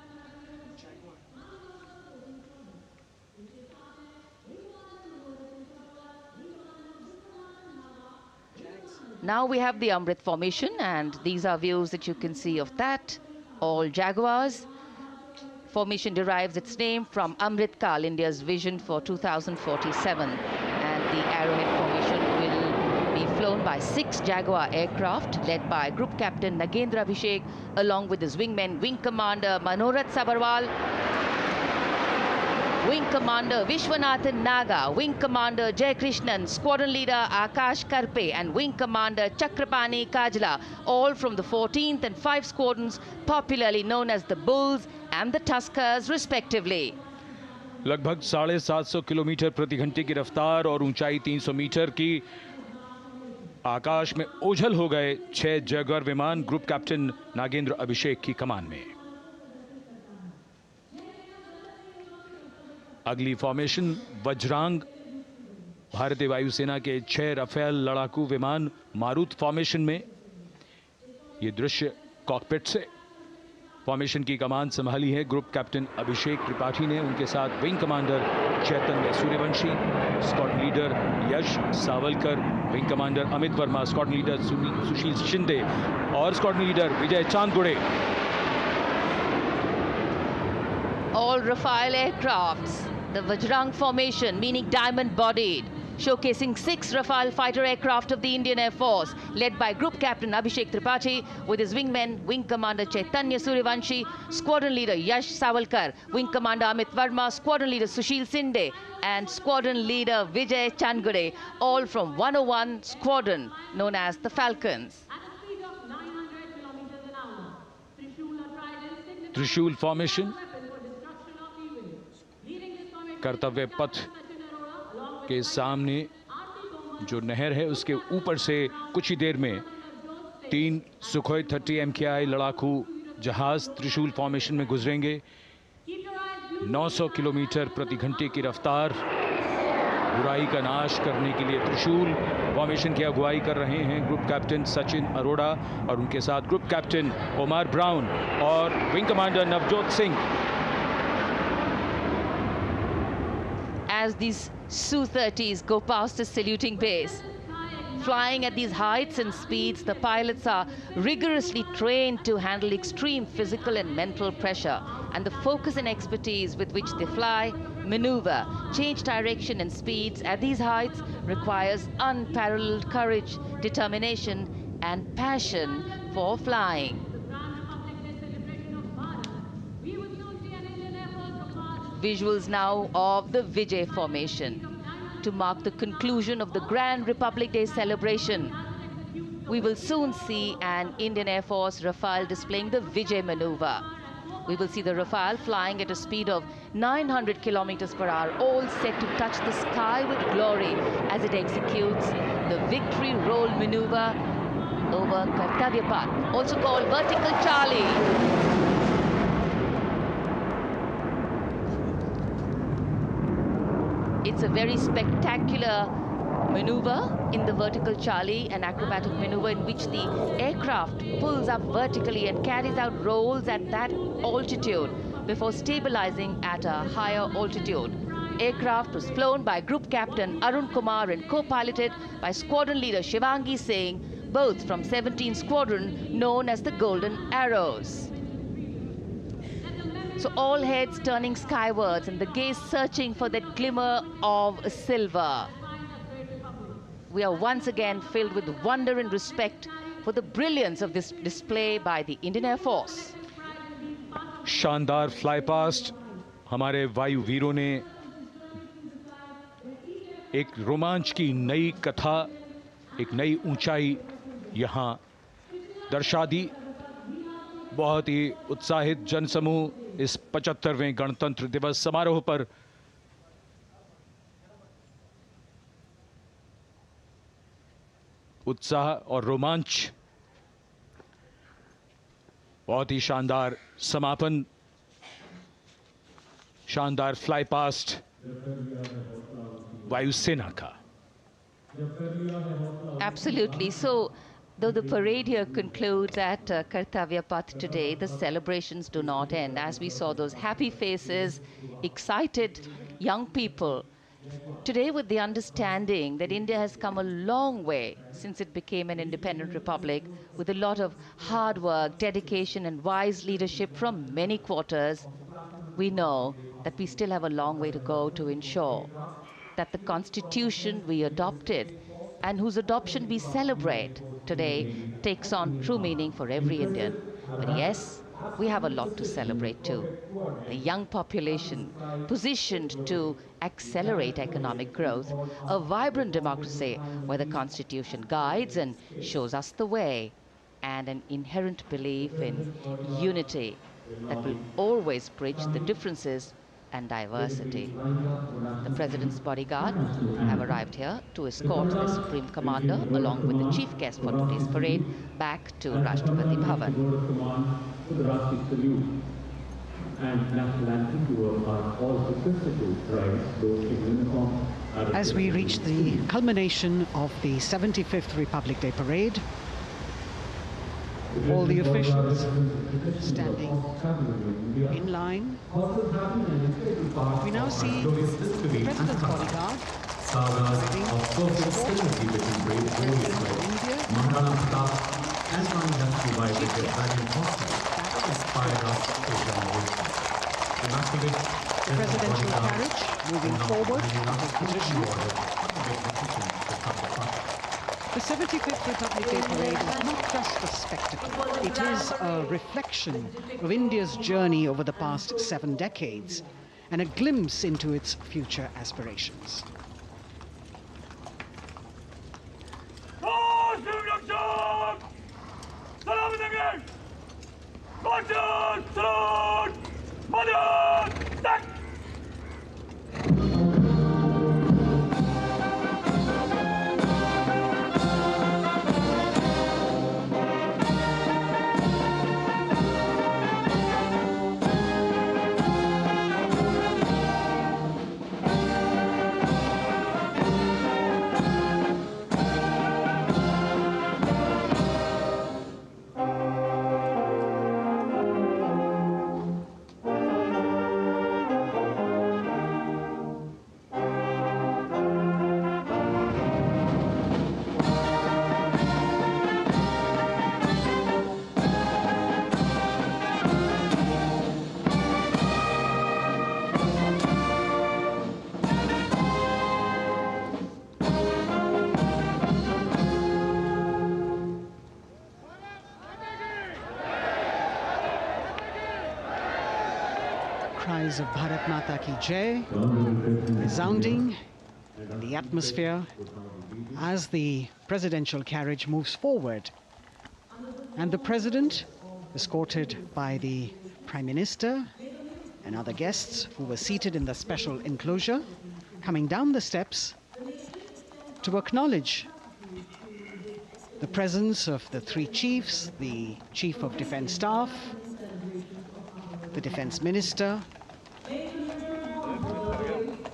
Now we have the Amrit formation, and these are views that you can see of that. All Jaguars. Formation derives its name from Amrit Kal, India's vision for 2047. And the Arrowhead formation will be flown by 6 Jaguar aircraft, led by Group Captain Nagendra Abhishek, along with his wingmen, Wing Commander Manorat Sabarwal, Wing Commander Vishwanathan Naga, Wing Commander Jay Krishnan, Squadron Leader Akash Karpe, and Wing Commander Chakrapani Kajla, all from the 14th and 5 squadrons, popularly known as the Bulls and the Tuskers, respectively. लगभग 750 kilometre प्रति घंटे की रफ्तार और ऊंचाई 300 metre की आकाश में ओझल हो गए 6 जैगुआर विमान ग्रुप कैप्टन नागेंद्र अभिषेक की कमान में। अगली फॉर्मेशन वज्रांग, भारतीय वायुसेना के 6 राफेल लड़ाकू विमान मारुत फॉर्मेशन में। ये दृश्य कॉकपिट से। फॉर्मेशन की कमान संभाली है ग्रुप कैप्टन अभिषेक त्रिपाठी ने, उनके साथ wing commander Chaitanya Suryavanshi, squadron leader Yash Savalkar, wing commander Amit Verma, squadron leader Sushil Shinde और squadron leader Vijay Chandgude. All Rafale aircrafts, the Vajrang formation, meaning diamond-bodied, showcasing 6 Rafale fighter aircraft of the Indian Air Force, led by Group Captain Abhishek Tripathi, with his wingmen, Wing Commander Chaitanya Suryavanshi, Squadron Leader Yash Savalkar, Wing Commander Amit Verma, Squadron Leader Sushil Sinde, and Squadron Leader Vijay Chandgure, all from 101 Squadron, known as the Falcons. त्रिशूल formation, कर्तव्य पथ के सामने जो नहर है उसके ऊपर से कुछ ही देर में 3 सुखोई 30 MKI लड़ाकू जहाज त्रिशूल फॉर्मेशन में गुजरेंगे। 900 किलोमीटर प्रति घंटे की रफ्तार बुराई का नाश करने के लिए त्रिशूल फॉर्मेशन की अगुवाई कर रहे हैं ग्रुप कैप्टन सचिन अरोड़ा और उनके साथ ग्रुप कैप्टन ओमार ब्राउन और wing commander Navjot Singh. As these Su-30s go past the saluting base, flying at these heights and speeds, the pilots are rigorously trained to handle extreme physical and mental pressure. And the focus and expertise with which they fly, maneuver, change direction and speeds at these heights requires unparalleled courage, determination, and passion for flying. Visuals now of the Vijay formation to mark the conclusion of the Grand Republic Day celebration. We will soon see an Indian Air Force Rafale displaying the Vijay maneuver. We will see the Rafale flying at a speed of 900 kilometers per hour, all set to touch the sky with glory as it executes the victory roll maneuver over Kartavya Path, also called Vertical Charlie. It's a very spectacular maneuver in the Vertical Charlie, an acrobatic maneuver in which the aircraft pulls up vertically and carries out rolls at that altitude before stabilizing at a higher altitude. Aircraft was flown by Group Captain Arun Kumar and co-piloted by Squadron Leader Shivangi Singh, both from 17th Squadron, known as the Golden Arrows. So all heads turning skywards and the gaze searching for that glimmer of silver. We are once again filled with wonder and respect for the brilliance of this display by the Indian Air Force. शानदार fly past हमारे वायु वीरों ने एक रोमांच की नई कथा, एक नई ऊंचाई यहां दर्शा दी। बहुत ही उत्साहित जनसमूह इस 75वें गणतंत्र दिवस समारोह पर उत्साह और रोमांच, बहुत ही शानदार समापन, शानदार फ्लाई पास्ट वायुसेना का। Absolutely. So, though the parade here concludes at Kartavya Path today, the celebrations do not end. As we saw those happy faces, excited young people, today with the understanding that India has come a long way since it became an independent republic, with a lot of hard work, dedication and wise leadership from many quarters, we know that we still have a long way to go to ensure that the constitution we adopted and whose adoption we celebrate today takes on true meaning for every Indian. But yes, we have a lot to celebrate too. A young population positioned to accelerate economic growth, a vibrant democracy where the constitution guides and shows us the way, and an inherent belief in unity that will always bridge the differences and diversity. The President's bodyguard have arrived here to escort the Supreme Commander along with the chief guest for today's parade back to Rashtrapati Bhavan. As we reach the culmination of the 75th Republic Day Parade, all the officials standing in line. We now see the President's bodyguard the presidential carriage moving forward to position. The 75th Republic Day Parade is not just a spectacle. It is a reflection of India's journey over the past 7 decades and a glimpse into its future aspirations. cries of Bharat Mata Ki Jai resounding in the atmosphere as the presidential carriage moves forward. And the president, escorted by the Prime Minister and other guests who were seated in the special enclosure, coming down the steps to acknowledge the presence of the three chiefs, the Chief of Defence Staff, the Defence Minister,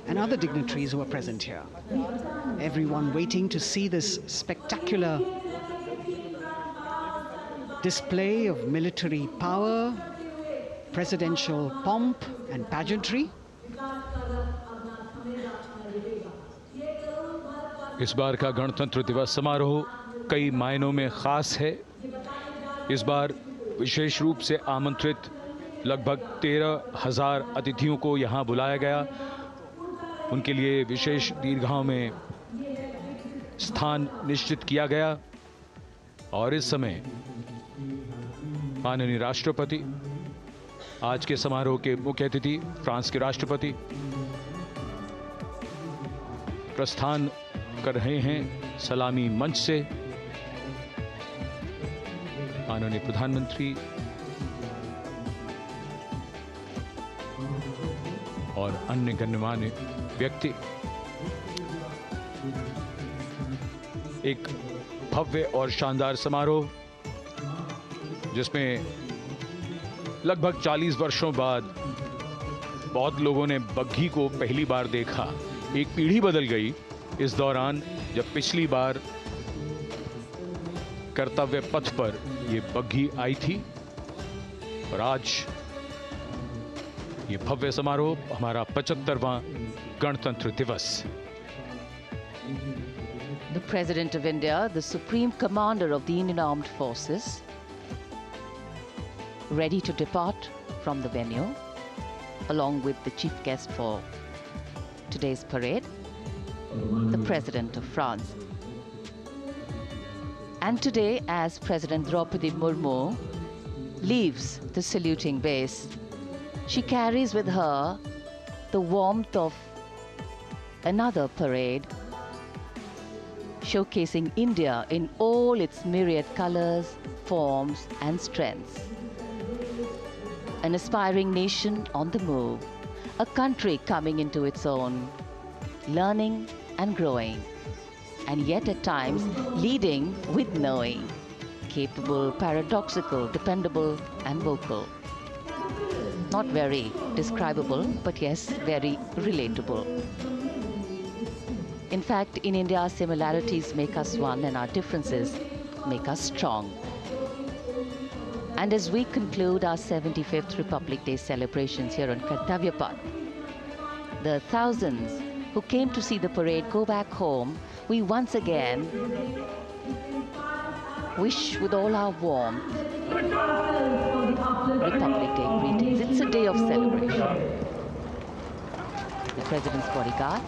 and other dignitaries who are present here. Everyone waiting to see this spectacular display of military power, presidential pomp and pageantry. इस बार का गणतंत्र दिवस समारोह कई मायनों में खास है। इस बार विशेष रूप से आमंत्रित लगभग 13,000 अतिथियों को यहां बुलाया गया। उनके लिए विशेष दीर्घाओं में स्थान निश्चित किया गया और इस समय माननीय राष्ट्रपति, आज के समारोह के मुख्य अतिथि फ्रांस के राष्ट्रपति, प्रस्थान कर रहे हैं सलामी मंच से। माननीय प्रधानमंत्री और अन्य गण्यमान्य व्यक्ति एक भव्य और शानदार समारोह जिसमें लगभग 40 वर्षों बाद बहुत लोगों ने बग्घी को पहली बार देखा। एक पीढ़ी बदल गई इस दौरान, जब पिछली बार कर्तव्य पथ पर ये बग्घी आई थी और आज ये भव्य समारोह हमारा 75वां गणतंत्र दिवस। The President of India, the Supreme Commander of the Indian Armed Forces, ready to depart from the venue, along with the chief guest for today's parade, the President of France. And today, as President Droupadi Murmu leaves the saluting base, she carries with her the warmth of another parade, showcasing India in all its myriad colors, forms, and strengths. An aspiring nation on the move, a country coming into its own, learning and growing, and yet at times leading with knowing, capable, paradoxical, dependable, and vocal. Not very describable, but yes, very relatable. In fact, in India, similarities make us one and our differences make us strong. And as we conclude our 75th Republic Day celebrations here on Kartavya Path, the thousands who came to see the parade go back home, we once again wish with all our warmth Republic Day greetings. It's a day of celebration. The President's bodyguard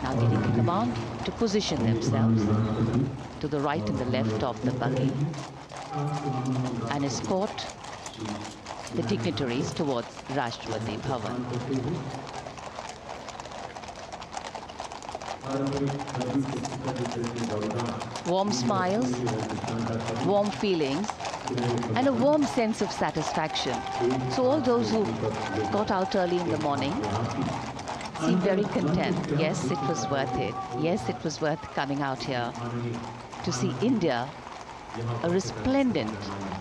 now getting the command to position themselves to the right and the left of the buggy and escort the dignitaries towards Rashtrapati Bhavan. Warm smiles, warm feelings, and a warm sense of satisfaction. So all those who got out early in the morning seem very content. Yes, it was worth it. Yes, it was worth coming out here to see India, a resplendent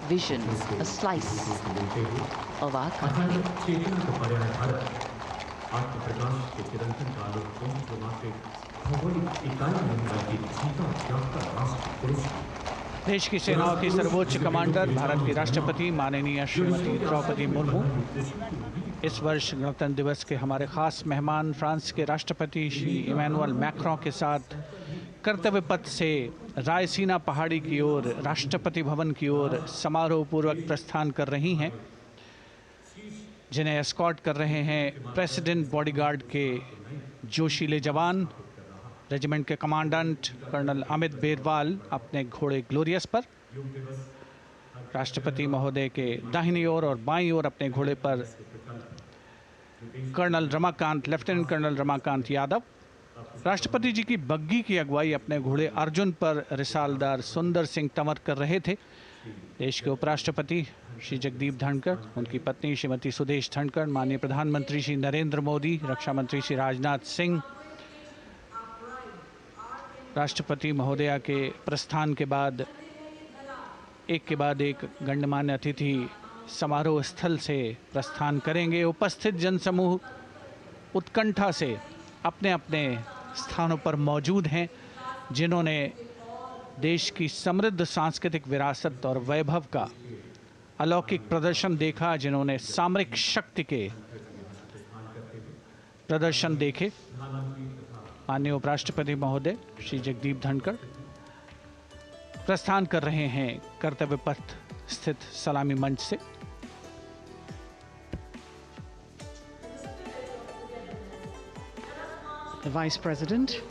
vision, a slice of our country. देश की सेनाओं की सर्वोच्च commander Bharat की राष्ट्रपति माननीय श्रीमती द्रौपदी मुर्मू इस वर्ष गणतंत्र दिवस के हमारे खास मेहमान फ्रांस के राष्ट्रपति श्री इमैनुअल मैक्रों के साथ कर्तव्य पथ से रायसीना पहाड़ी की ओर राष्ट्रपति भवन की ओर समारोह पूर्वक प्रस्थान कर रही हैं, जिन्हें एस्कॉर्ट कर रहे हैं प्रेसिडेंट बॉडीगार्ड के जोशीले जवान, रेजिमेंट के कमांडेंट कर्नल अमित बेरवाल अपने घोड़े ग्लोरियस पर। राष्ट्रपति महोदय के दाहिनी ओर और बाईं ओर अपने घोड़े पर colonel Ramakant, lieutenant colonel Ramakant Yadav. राष्ट्रपति जी की बग्गी की अगुवाई अपने घोड़े अर्जुन पर रिसालदार सुंदर सिंह तंवर कर रहे थे। देश के उपराष्ट्रपति श्री जगदीप धनखड़, उनकी पत्नी श्रीमती सुदेश धनखड़, माननीय प्रधानमंत्री श्री नरेंद्र मोदी, रक्षा मंत्री श्री राजनाथ सिंह, राष्ट्रपति महोदया के प्रस्थान के बाद एक गण्यमान्य अतिथि समारोह स्थल से प्रस्थान करेंगे। उपस्थित जनसमूह उत्कंठा से अपने अपने स्थानों पर मौजूद हैं, जिन्होंने देश की समृद्ध सांस्कृतिक विरासत और वैभव का अलौकिक प्रदर्शन देखा, जिन्होंने सामरिक शक्ति के प्रदर्शन देखे। माननीय उपराष्ट्रपति महोदय श्री जगदीप धनखड़ प्रस्थान कर रहे हैं कर्तव्य पथ स्थित सलामी मंच से। The Vice President,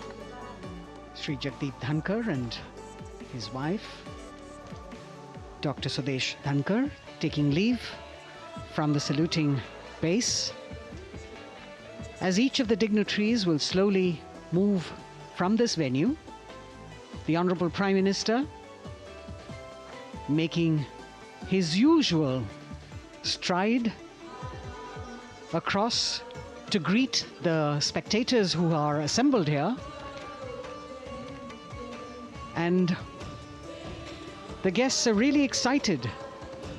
Sri Jagdeep Dhankar, and his wife, Dr. Sudesh Dhankar, taking leave from the saluting base. As each of the dignitaries will slowly move from this venue, the Honorable Prime Minister, making his usual stride across to greet the spectators who are assembled here, and the guests are really excited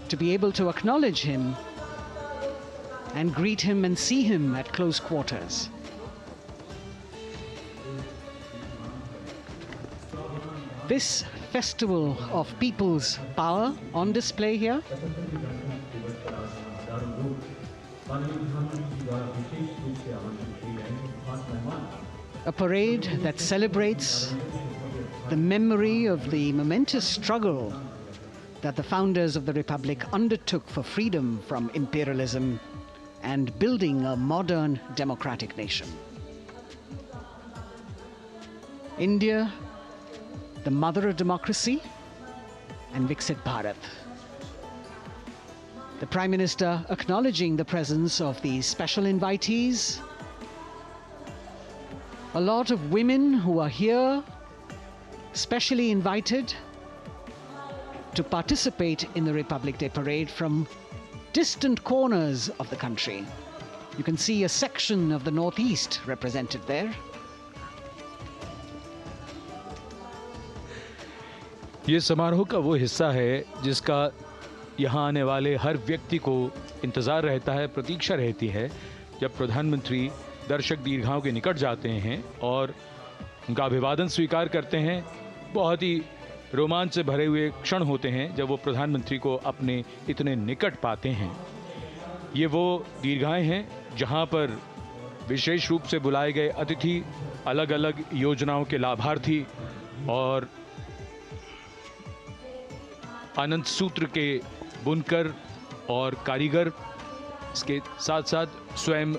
to be able to acknowledge him and greet him and see him at close quarters. This festival of people's power on display here a parade that celebrates the memory of the momentous struggle that the founders of the Republic undertook for freedom from imperialism and building a modern democratic nation. India, the mother of democracy, and Viksit Bharat. The Prime Minister acknowledging the presence of these special invitees, a lot of women who are here, specially invited to participate in the Republic Day Parade from distant corners of the country. You can see a section of the Northeast represented there. ये समारोह का वो हिस्सा है जिसका यहाँ आने वाले हर व्यक्ति को इंतज़ार रहता है, प्रतीक्षा रहती है, जब प्रधानमंत्री दर्शक दीर्घाओं के निकट जाते हैं और उनका अभिवादन स्वीकार करते हैं। बहुत ही रोमांच से भरे हुए क्षण होते हैं जब वो प्रधानमंत्री को अपने इतने निकट पाते हैं। ये वो दीर्घाएं हैं जहाँ पर विशेष रूप से बुलाए गए अतिथि, अलग अलग योजनाओं के लाभार्थी और आनंद सूत्र के बुनकर और कारीगर, इसके साथ साथ स्वयं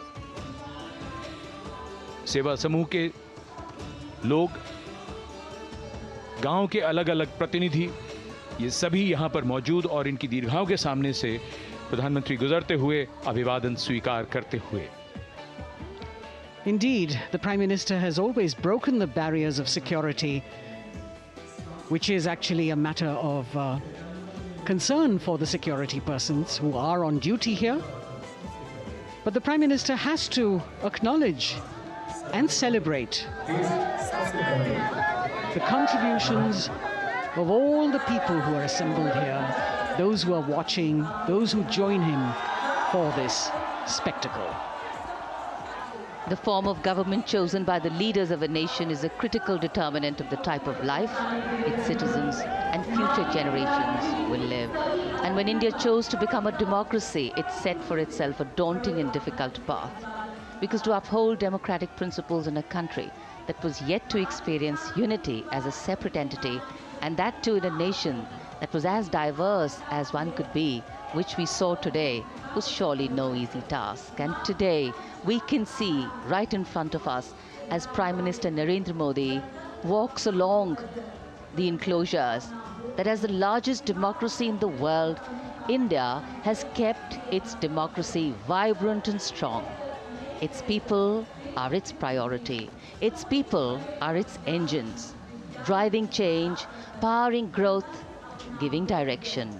सेवा समूह के लोग, गांव के अलग अलग प्रतिनिधि, ये सभी यहाँ पर मौजूद और इनकी दीर्घाओं के सामने से प्रधानमंत्री गुजरते हुए अभिवादन स्वीकार करते हुए। Indeed, the Prime Minister has always broken the barriers of security, which is actually a matter of concern for the security persons who are on duty here. But the Prime Minister has to acknowledge and celebrate the contributions of all the people who are assembled here, those who are watching, those who join him for this spectacle. The form of government chosen by the leaders of a nation is a critical determinant of the type of life its citizens and future generations will live. And when India chose to become a democracy, it set for itself a daunting and difficult path. Because to uphold democratic principles in a country that was yet to experience unity as a separate entity, and that too in a nation that was as diverse as one could be, which we saw today, was surely no easy task. And today we can see right in front of us as Prime Minister Narendra Modi walks along the enclosures that as the largest democracy in the world, India has kept its democracy vibrant and strong. Its people are its priority. Its people are its engines, driving change, powering growth, giving direction.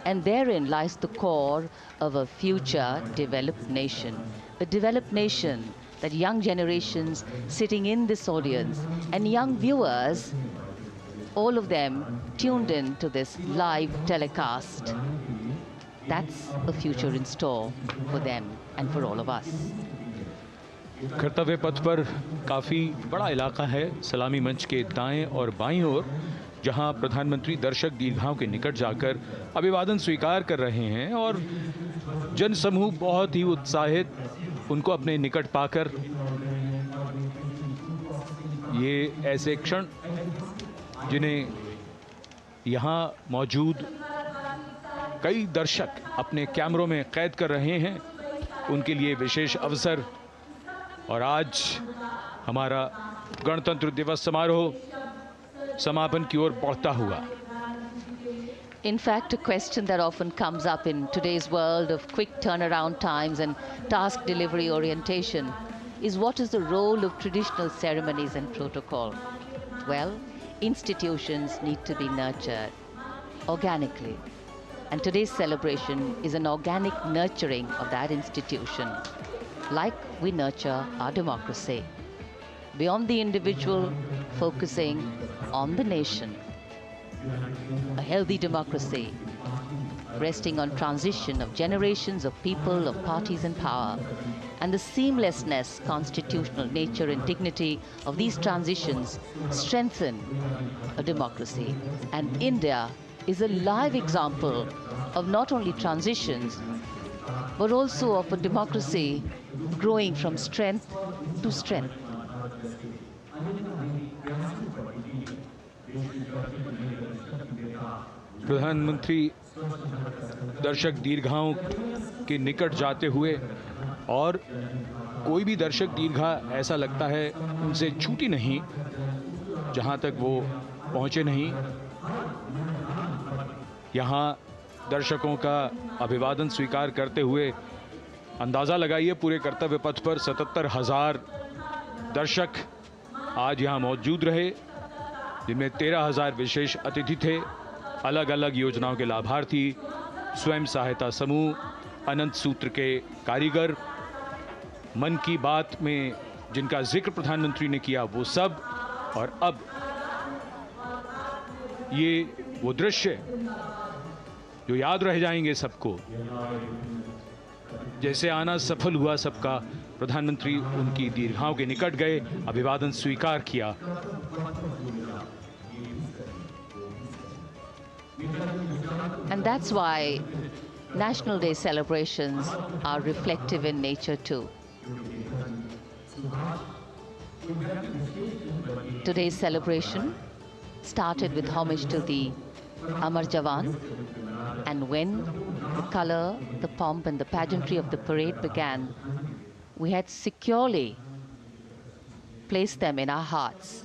And therein lies the core of a future developed nation. A developed nation that young generations sitting in this audience and young viewers, all of them tuned in to this live telecast. That's a future in store for them and for all of us. कर्तव्य पथ पर काफ़ी बड़ा इलाका है, सलामी मंच के दाएं और बाईं ओर, जहां प्रधानमंत्री दर्शक दीर्घाओं के निकट जाकर अभिवादन स्वीकार कर रहे हैं और जनसमूह बहुत ही उत्साहित उनको अपने निकट पाकर। ये ऐसे क्षण जिन्हें यहाँ मौजूद कई दर्शक अपने कैमरों में कैद कर रहे हैं, उनके लिए विशेष अवसर। और आज हमारा गणतंत्र दिवस समारोह समापन की ओर बढ़ता हुआ। In fact, a question that often comes up in today's world of quick turnaround times and task delivery orientation is what is the role of traditional ceremonies and protocol? Well, institutions need to be nurtured organically. And today's celebration is an organic nurturing of that institution, like we nurture our democracy. Beyond the individual, focusing on the nation. A healthy democracy, resting on transition of generations of people, of parties in power, and the seamlessness, constitutional nature and dignity of these transitions strengthen a democracy. And India is a live example of not only transitions, but also of a democracy growing from strength to strength. प्रधानमंत्री दर्शक दीर्घाओं के निकट जाते हुए, और कोई भी दर्शक दीर्घा ऐसा लगता है उनसे छूटी नहीं जहां तक वो पहुंचे नहीं। यहाँ दर्शकों का अभिवादन स्वीकार करते हुए अंदाज़ा लगाइए, पूरे कर्तव्य पथ पर 77,000 दर्शक आज यहाँ मौजूद रहे, जिनमें 13,000 विशेष अतिथि थे, अलग अलग योजनाओं के लाभार्थी, स्वयं सहायता समूह, अनंत सूत्र के कारीगर, मन की बात में जिनका जिक्र प्रधानमंत्री ने किया वो सब। और अब ये वो दृश्य जो याद रह जाएंगे सबको, जैसे आना सफल हुआ सबका, प्रधानमंत्री उनकी दीर्घाओं के निकट गए, अभिवादन स्वीकार किया। And that's why National Day celebrations are reflective in nature too. Today's celebration started with homage to the Amar Jawan, and when the color, the pomp and the pageantry of the parade began, we had securely placed them in our hearts.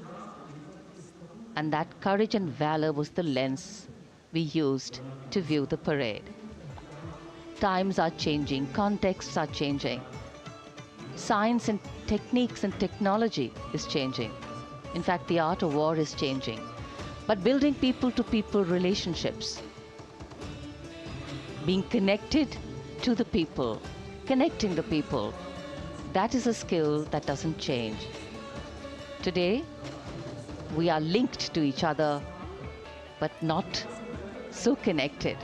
And that courage and valor was the lens we used to view the parade. Times are changing, contexts are changing. Science and techniques and technology is changing. In fact, the art of war is changing. But building people-to-people relationships, being connected to the people, connecting the people, that is a skill that doesn't change. Today, we are linked to each other, but not so connected.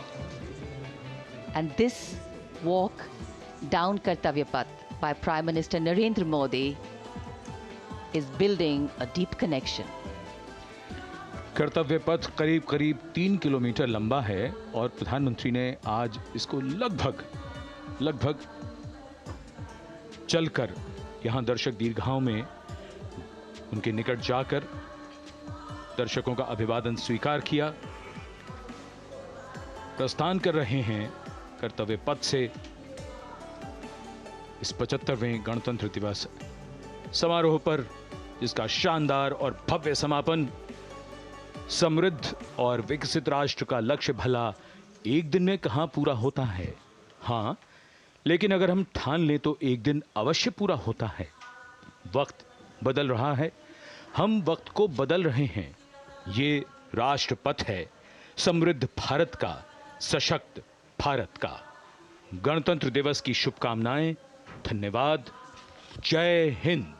And this walk down Kartavya Path by Prime Minister Narendra Modi is building a deep connection. कर्तव्य पथ करीब करीब 3 kilometre लंबा है और प्रधानमंत्री ने आज इसको लगभग चलकर यहां दर्शक दीर्घाओं में उनके निकट जाकर दर्शकों का अभिवादन स्वीकार किया। प्रस्थान कर रहे हैं कर्तव्य पथ से इस 75वें गणतंत्र दिवस समारोह पर, जिसका शानदार और भव्य समापन समृद्ध और विकसित राष्ट्र का लक्ष्य भला एक दिन में कहां पूरा होता है। हाँ, लेकिन अगर हम ठान लें तो एक दिन अवश्य पूरा होता है। वक्त बदल रहा है, हम वक्त को बदल रहे हैं। ये राष्ट्रपथ है समृद्ध भारत का, सशक्त भारत का। गणतंत्र दिवस की शुभकामनाएं। धन्यवाद। जय हिंद।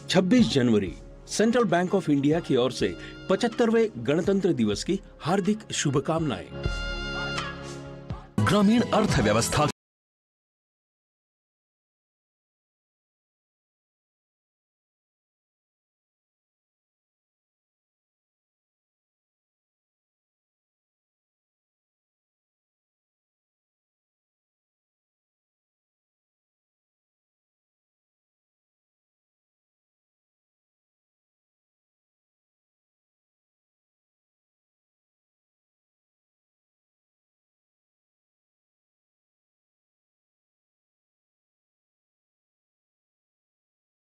छब्बीस जनवरी सेंट्रल बैंक ऑफ इंडिया की ओर से 75वें गणतंत्र दिवस की हार्दिक शुभकामनाएं। ग्रामीण अर्थव्यवस्था